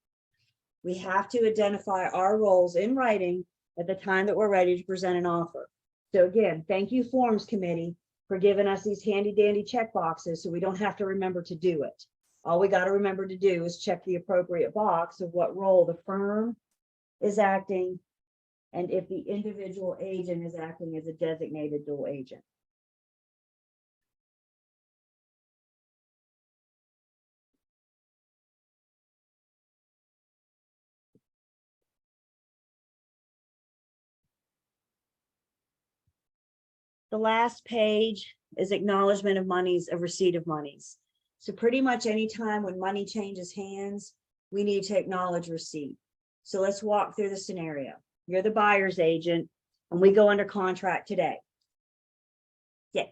We have to identify our roles in writing at the time that we're ready to present an offer. So again, thank you, Forms Committee, for giving us these handy dandy check boxes so we don't have to remember to do it. All we got to remember to do is check the appropriate box of what role the firm is acting and if the individual agent is acting as a designated dual agent. The last page is acknowledgement of monies, of receipt of monies. So pretty much anytime when money changes hands, we need to acknowledge receipt. So let's walk through the scenario. You're the buyer's agent and we go under contract today. Yeah.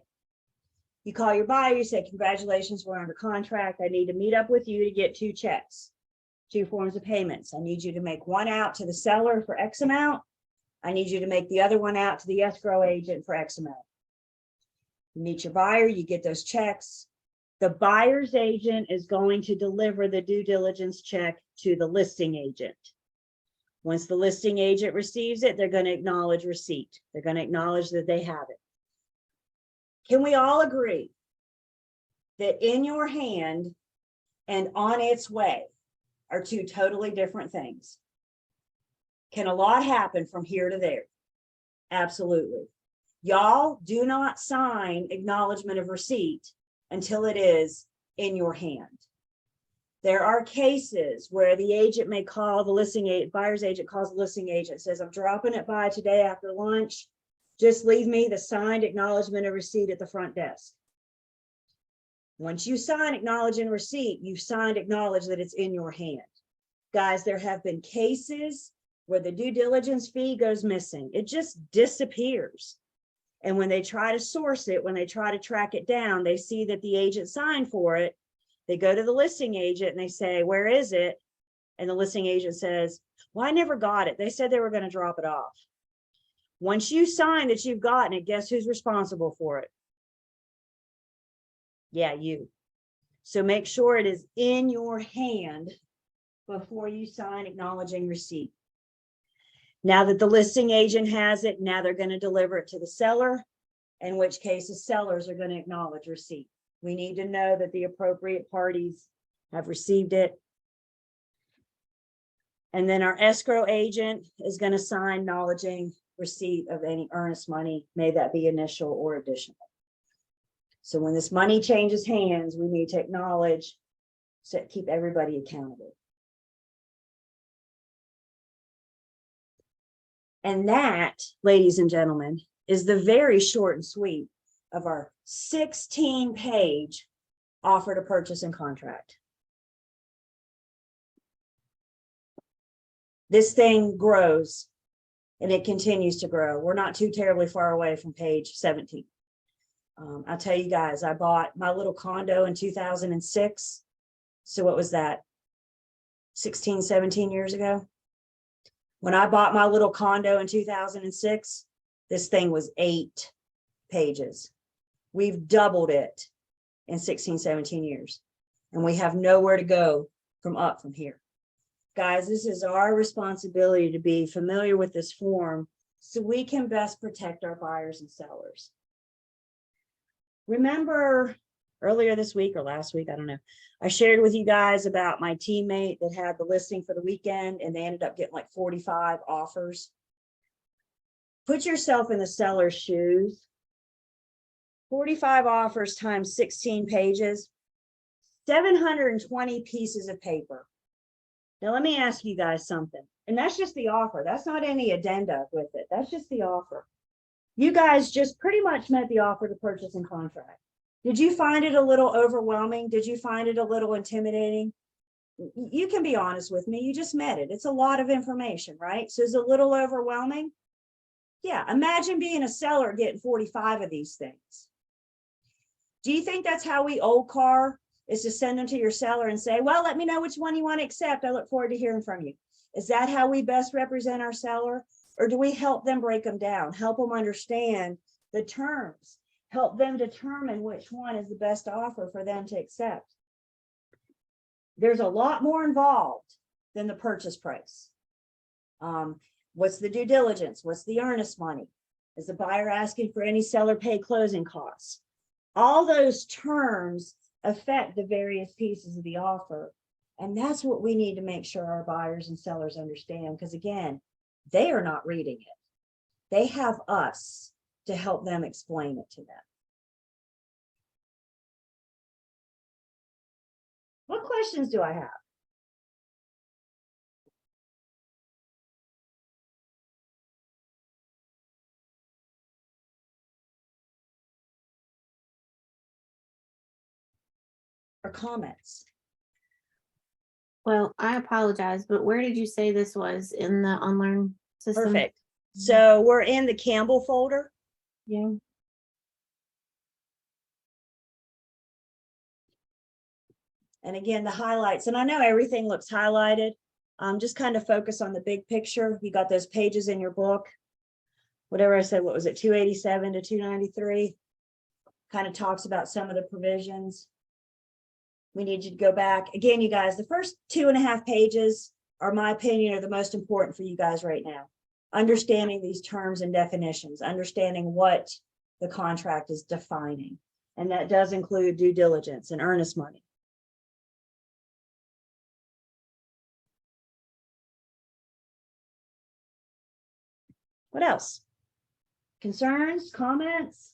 You call your buyer, you say, congratulations, we're under contract. I need to meet up with you to get 2 checks, 2 forms of payments. I need you to make one out to the seller for X amount. I need you to make the other one out to the escrow agent for X amount. You meet your buyer, you get those checks. The buyer's agent is going to deliver the due diligence check to the listing agent. Once the listing agent receives it, they're going to acknowledge receipt. They're going to acknowledge that they have it. Can we all agree that in your hand and on its way are 2 totally different things? Can a lot happen from here to there? Absolutely. Y'all do not sign acknowledgement of receipt until it is in your hand. There are cases where the agent may call the listing agent, buyer's agent calls the listing agent, says, I'm dropping it by today after lunch. Just leave me the signed acknowledgement of receipt at the front desk. Once you sign acknowledging receipt, you've signed acknowledge that it's in your hand. Guys, there have been cases where the due diligence fee goes missing. It just disappears. And when they try to source it, when they try to track it down, they see that the agent signed for it. They go to the listing agent and they say, where is it? And the listing agent says, well, I never got it. They said they were going to drop it off. Once you sign that you've gotten it, guess who's responsible for it? Yeah, you. So make sure it is in your hand before you sign acknowledging receipt. Now that the listing agent has it, now they're going to deliver it to the seller, in which case the sellers are going to acknowledge receipt. We need to know that the appropriate parties have received it. And then our escrow agent is going to sign acknowledging receipt of any earnest money, may that be initial or additional. So when this money changes hands, we need to acknowledge, so keep everybody accountable. And that, ladies and gentlemen, is the very short and sweet of our 16-page offer to purchase and contract. This thing grows and it continues to grow. We're not too terribly far away from page 17. I'll tell you guys, I bought my little condo in 2006. So what was that? 16, 17 years ago? When I bought my little condo in 2006, this thing was 8 pages. We've doubled it in 16, 17 years. And we have nowhere to go from here. Guys, this is our responsibility to be familiar with this form so we can best protect our buyers and sellers. Remember earlier this week or last week, I don't know, I shared with you guys about my teammate that had the listing for the weekend and they ended up getting like 45 offers. Put yourself in the seller's shoes. 45 offers times 16 pages, 720 pieces of paper. Now, let me ask you guys something. And that's just the offer. That's not any addenda with it. That's just the offer. You guys just pretty much met the offer to purchase and contract. Did you find it a little overwhelming? Did you find it a little intimidating? You can be honest with me. You just met it. It's a lot of information, right? So is it a little overwhelming? Yeah. Imagine being a seller getting 45 of these things. Do you think that's how we old car? Is to send them to your seller and say, well, let me know which one you want to accept. I look forward to hearing from you. Is that how we best represent our seller? Or do we help them break them down, help them understand the terms, help them determine which one is the best offer for them to accept? There's a lot more involved than the purchase price. What's the due diligence? What's the earnest money? Is the buyer asking for any seller paid closing costs? All those terms affect the various pieces of the offer. And that's what we need to make sure our buyers and sellers understand, because again, they are not reading it. They have us to help them explain it to them. What questions do I have? Or comments? Well, I apologize, but where did you say this was in the Unlearn system? Perfect. So we're in the Campbell folder. Yeah. And again, the highlights, and I know everything looks highlighted. Just kind of focus on the big picture. You got those pages in your book. Whatever I said, what was it, 287 to 293? Kind of talks about some of the provisions. We need you to go back. Again, you guys, the first 2.5 pages are, my opinion, are the most important for you guys right now. Understanding these terms and definitions, understanding what the contract is defining. And that does include due diligence and earnest money. What else? Concerns, comments?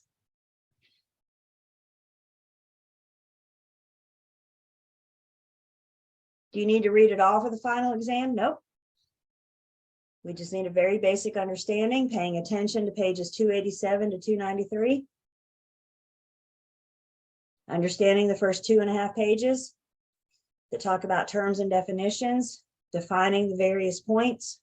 Do you need to read it all for the final exam? Nope. We just need a very basic understanding, paying attention to pages 287 to 293. Understanding the first 2.5 pages that talk about terms and definitions, defining the various points.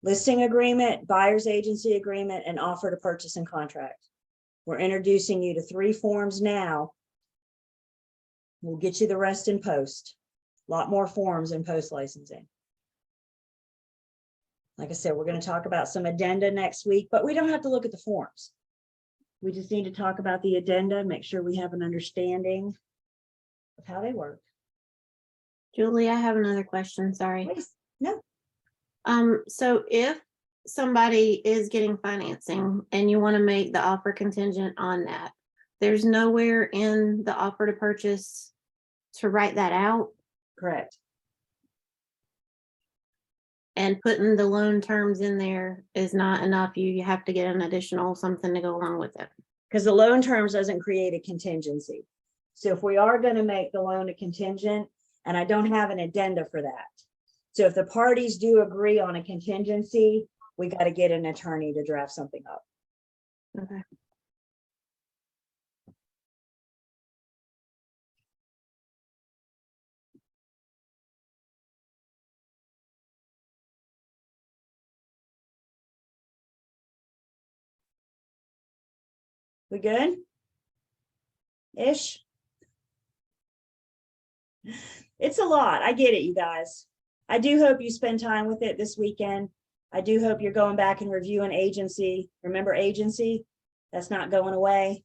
Listing agreement, buyer's agency agreement, and offer to purchase and contract. We're introducing you to 3 forms now. We'll get you the rest in post. A lot more forms in post licensing. Like I said, we're going to talk about some addenda next week, but we don't have to look at the forms. We just need to talk about the addenda and make sure we have an understanding of how they work. Julie, I have another question. Sorry. Please. No. So if somebody is getting financing and you want to make the offer contingent on that, there's nowhere in the offer to purchase to write that out, Correct. and putting the loan terms in there is not enough. You have to get an additional something to go along with it. Because the loan terms doesn't create a contingency. So if we are going to make the loan a contingent, and I don't have an addenda for that. So if the parties do agree on a contingency, we got to get an attorney to draft something up. Okay. We good? Ish. It's a lot. I get it, you guys. I do hope you spend time with it this weekend. I do hope you're going back and reviewing agency. Remember agency? That's not going away.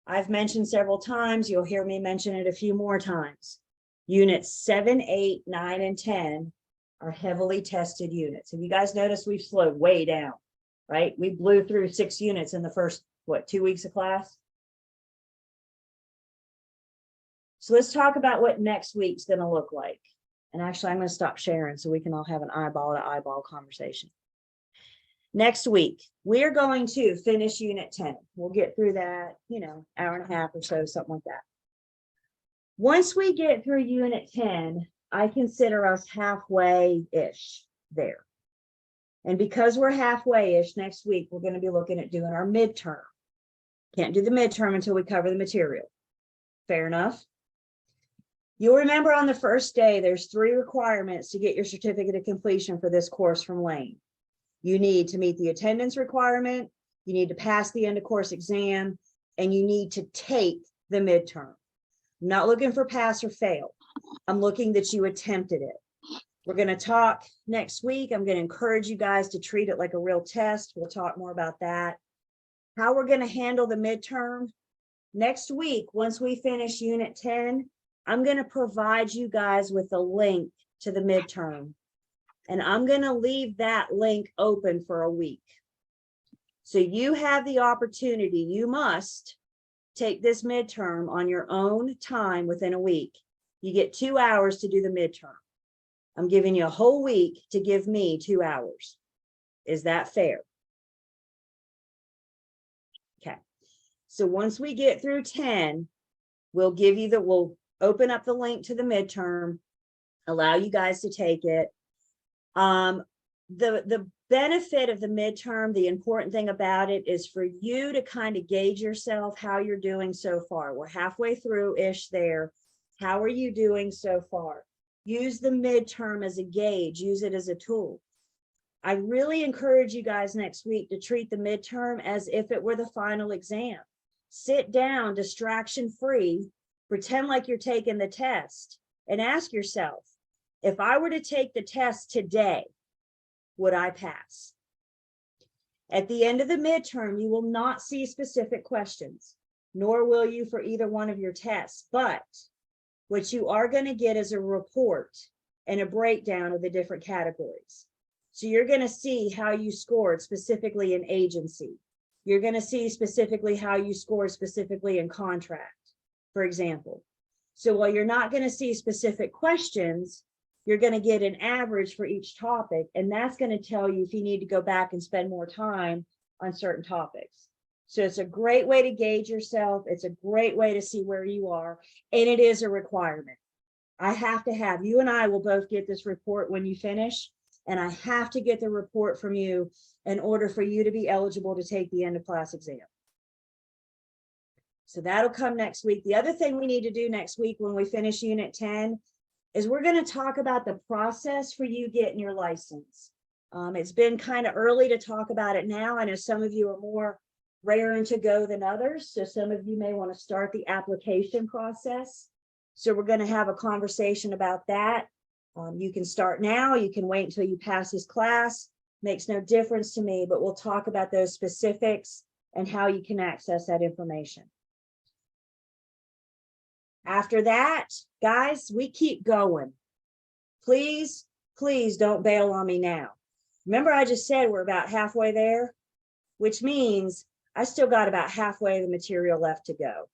I've mentioned several times. You'll hear me mention it a few more times. Units 7, 8, 9, and 10 are heavily tested units. Have you guys noticed we've slowed way down, right? We blew through 6 units in the first, 2 weeks of class? So let's talk about what next week's going to look like. And actually, I'm going to stop sharing so we can all have an eyeball to eyeball conversation. Next week, we're going to finish Unit 10. We'll get through that, hour and a half or so, something like that. Once we get through Unit 10, I consider us halfway-ish there. And because we're halfway-ish, next week, we're going to be looking at doing our midterm. Can't do the midterm until we cover the material. Fair enough? You'll remember on the first day, there's 3 requirements to get your certificate of completion for this course from Lane. You need to meet the attendance requirement, you need to pass the end of course exam, and you need to take the midterm. I'm not looking for pass or fail. I'm looking that you attempted it. We're going to talk next week. I'm going to encourage you guys to treat it like a real test. We'll talk more about that. How we're going to handle the midterm. Next week, once we finish Unit 10, I'm going to provide you guys with a link to the midterm. And I'm going to leave that link open for a week. So you have the opportunity, you must take this midterm on your own time within a week. You get 2 hours to do the midterm. I'm giving you a whole week to give me 2 hours. Is that fair? Okay. So once we get through 10, we'll open up the link to the midterm, allow you guys to take it. The benefit of the midterm, the important thing about it is for you to kind of gauge yourself, how you're doing so far. We're halfway through-ish there. How are you doing so far? Use the midterm as a gauge, use it as a tool. I really encourage you guys next week to treat the midterm as if it were the final exam. Sit down, distraction-free, pretend like you're taking the test, and ask yourself, if I were to take the test today, would I pass? At the end of the midterm, you will not see specific questions, nor will you for either one of your tests. But what you are going to get is a report and a breakdown of the different categories. So you're going to see how you scored specifically in agency. You're going to see specifically how you scored specifically in contract, for example. So while you're not going to see specific questions, you're going to get an average for each topic, and that's going to tell you if you need to go back and spend more time on certain topics. So it's a great way to gauge yourself. It's a great way to see where you are, and it is a requirement. I have to have, you and I will both get this report when you finish, and I have to get the report from you in order for you to be eligible to take the end of class exam. So that'll come next week. The other thing we need to do next week when we finish Unit 10 is we're going to talk about the process for you getting your license. It's been kind of early to talk about it now. I know some of you are more raring to go than others, so some of you may want to start the application process. So we're going to have a conversation about that. You can start now, you can wait until you pass this class, makes no difference to me, but we'll talk about those specifics and how you can access that information. After that, guys, we keep going. Please, please don't bail on me now. Remember, I just said we're about halfway there, which means I still got about halfway of the material left to go.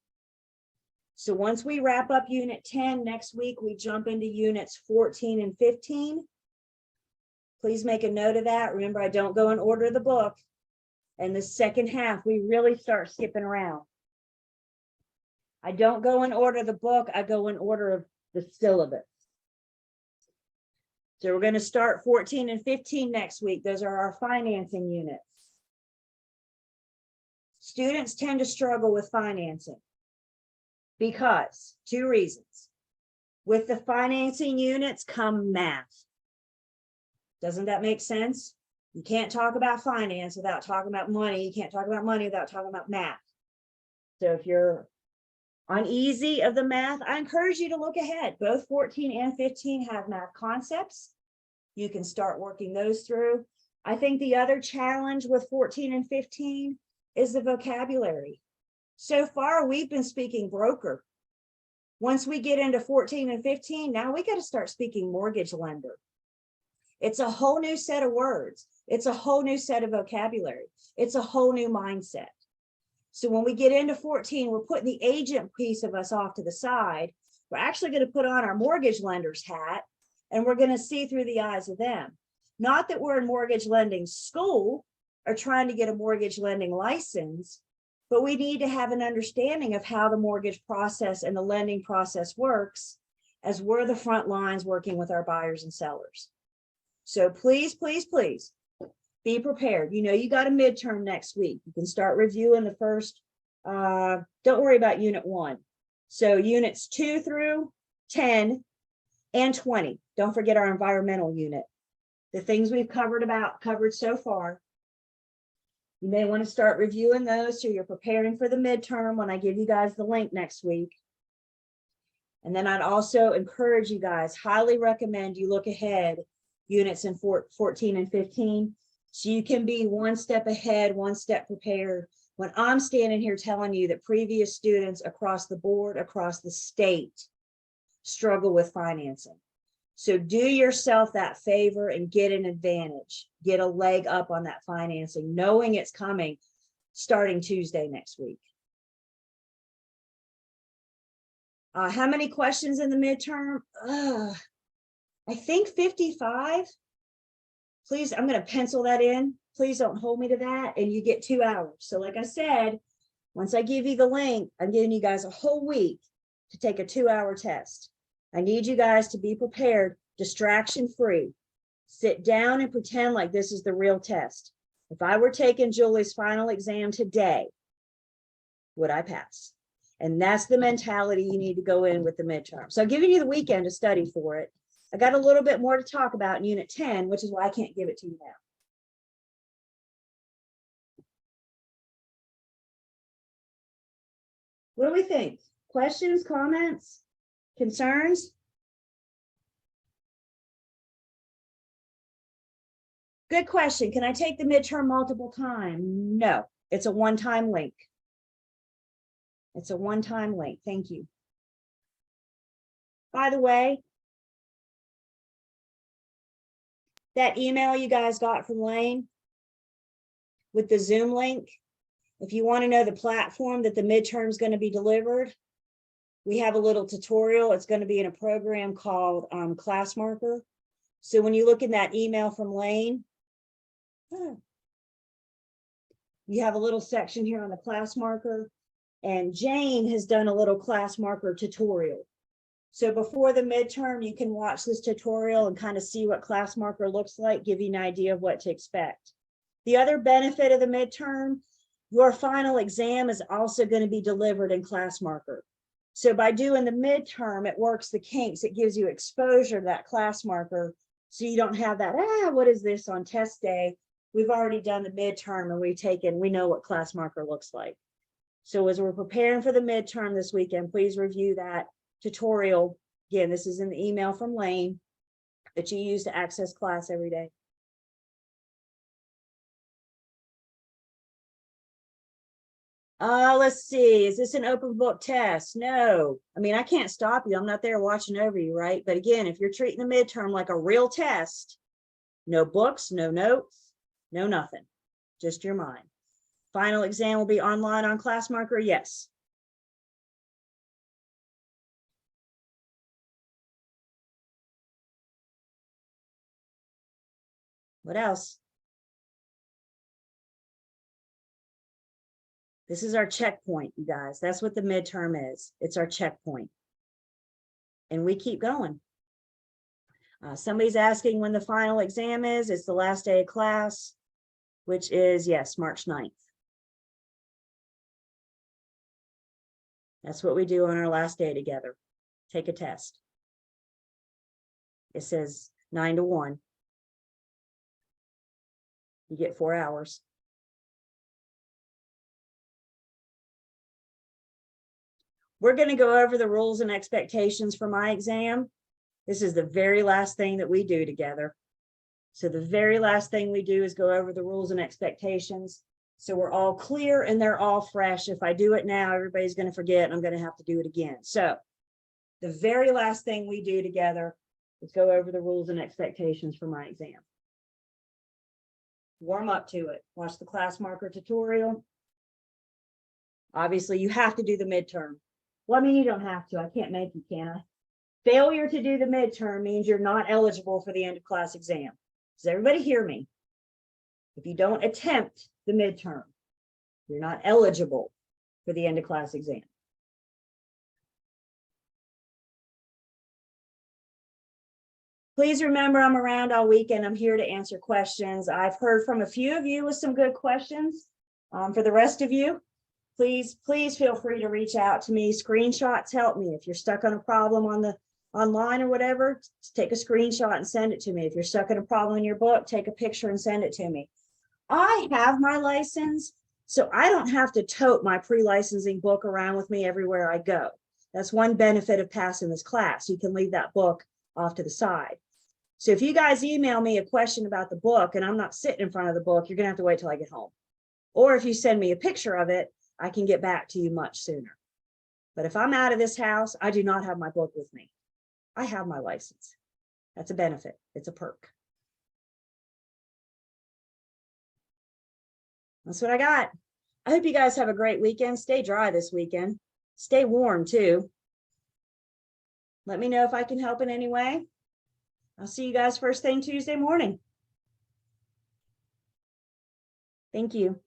So once we wrap up Unit 10 next week, we jump into Units 14 and 15. Please make a note of that. Remember, I don't go in order of the book. And the second half, we really start skipping around. I don't go in order of the book, I go in order of the syllabus. So we're going to start 14 and 15 next week. Those are our financing units. Students tend to struggle with financing because 2 reasons. With the financing units come math. Doesn't that make sense? You can't talk about finance without talking about money. You can't talk about money without talking about math. So if you're uneasy of the math, I encourage you to look ahead. Both 14 and 15 have math concepts. You can start working those through. I think the other challenge with 14 and 15 is the vocabulary. So far, we've been speaking broker. Once we get into 14 and 15, now we got to start speaking mortgage lender. It's a whole new set of words. It's a whole new set of vocabulary. It's a whole new mindset. So when we get into 14, we're putting the agent piece of us off to the side. We're actually going to put on our mortgage lender's hat, and we're going to see through the eyes of them. Not that we're in mortgage lending school or trying to get a mortgage lending license, but we need to have an understanding of how the mortgage process and the lending process works, as we're the front lines working with our buyers and sellers. So please, please, please be prepared. You know, you got a midterm next week. You can start reviewing the first, don't worry about Unit 1. So Units 2 through 10 and 20. Don't forget our environmental unit. The things we've covered so far. You may want to start reviewing those so you're preparing for the midterm when I give you guys the link next week. And then I'd also encourage you guys, highly recommend you look ahead units in 14 and 15. So you can be one step ahead, one step prepared. When I'm standing here telling you that previous students across the board, across the state, struggle with financing. So do yourself that favor and get an advantage, get a leg up on that financing, knowing it's coming starting Tuesday next week. How many questions in the midterm? I think 55. Please, I'm going to pencil that in. Please don't hold me to that. And you get 2 hours. So like I said, once I give you the link, I'm giving you guys a whole week to take a 2-hour test. I need you guys to be prepared, distraction free. Sit down and pretend like this is the real test. If I were taking Julie's final exam today, would I pass? And that's the mentality you need to go in with the midterm. So I'm giving you the weekend to study for it. I got a little bit more to talk about in Unit 10, which is why I can't give it to you now. What do we think? Questions, comments, concerns? Good question. Can I take the midterm multiple times? No, it's a one-time link. It's a one-time link. Thank you. By the way, that email you guys got from Lane with the Zoom link, if you want to know the platform that the midterm is going to be delivered, we have a little tutorial. It's going to be in a program called ClassMarker. So when you look in that email from Lane, you have a little section here on the ClassMarker, and Jane has done a little ClassMarker tutorial. So before the midterm, you can watch this tutorial and kind of see what ClassMarker looks like, give you an idea of what to expect. The other benefit of the midterm, your final exam is also going to be delivered in ClassMarker. So by doing the midterm, it works the kinks. It gives you exposure to that ClassMarker, so you don't have that, what is this on test day? We've already done the midterm and we know what ClassMarker looks like. So as we're preparing for the midterm this weekend, please review that tutorial. Again, this is in the email from Lane that you use to access class every day. Let's see, is this an open book test? No, I mean, I can't stop you. I'm not there watching over you, right? But again, if you're treating the midterm like a real test, no books, no notes, no nothing, just your mind. Final exam will be online on ClassMarker, yes. What else? This is our checkpoint, you guys. That's what the midterm is. It's our checkpoint. And we keep going. Somebody's asking when the final exam is. It's the last day of class, which is, yes, March 9th. That's what we do on our last day together. Take a test. It says 9 to 1. You get 4 hours. We're going to go over the rules and expectations for my exam. This is the very last thing that we do together. So the very last thing we do is go over the rules and expectations. So we're all clear and they're all fresh. If I do it now, everybody's going to forget and I'm going to have to do it again. So the very last thing we do together is go over the rules and expectations for my exam. Warm up to it. Watch the ClassMarker tutorial. Obviously, you have to do the midterm. Well, I mean, you don't have to. I can't make you, can I? Failure to do the midterm means you're not eligible for the end of class exam. Does everybody hear me? If you don't attempt the midterm, you're not eligible for the end of class exam. Please remember, I'm around all weekend. I'm here to answer questions. I've heard from a few of you with some good questions. For the rest of you, please feel free to reach out to me. Screenshots help me. If you're stuck on a problem on the online or whatever, take a screenshot and send it to me. If you're stuck in a problem in your book, take a picture and send it to me. I have my license, so I don't have to tote my pre-licensing book around with me everywhere I go. That's one benefit of passing this class. You can leave that book off to the side. So if you guys email me a question about the book and I'm not sitting in front of the book, you're gonna have to wait till I get home. Or if you send me a picture of it, I can get back to you much sooner. But if I'm out of this house, I do not have my book with me. I have my license. That's a benefit. It's a perk. That's what I got. I hope you guys have a great weekend. Stay dry this weekend. Stay warm too. Let me know if I can help in any way. I'll see you guys first thing Tuesday morning. Thank you.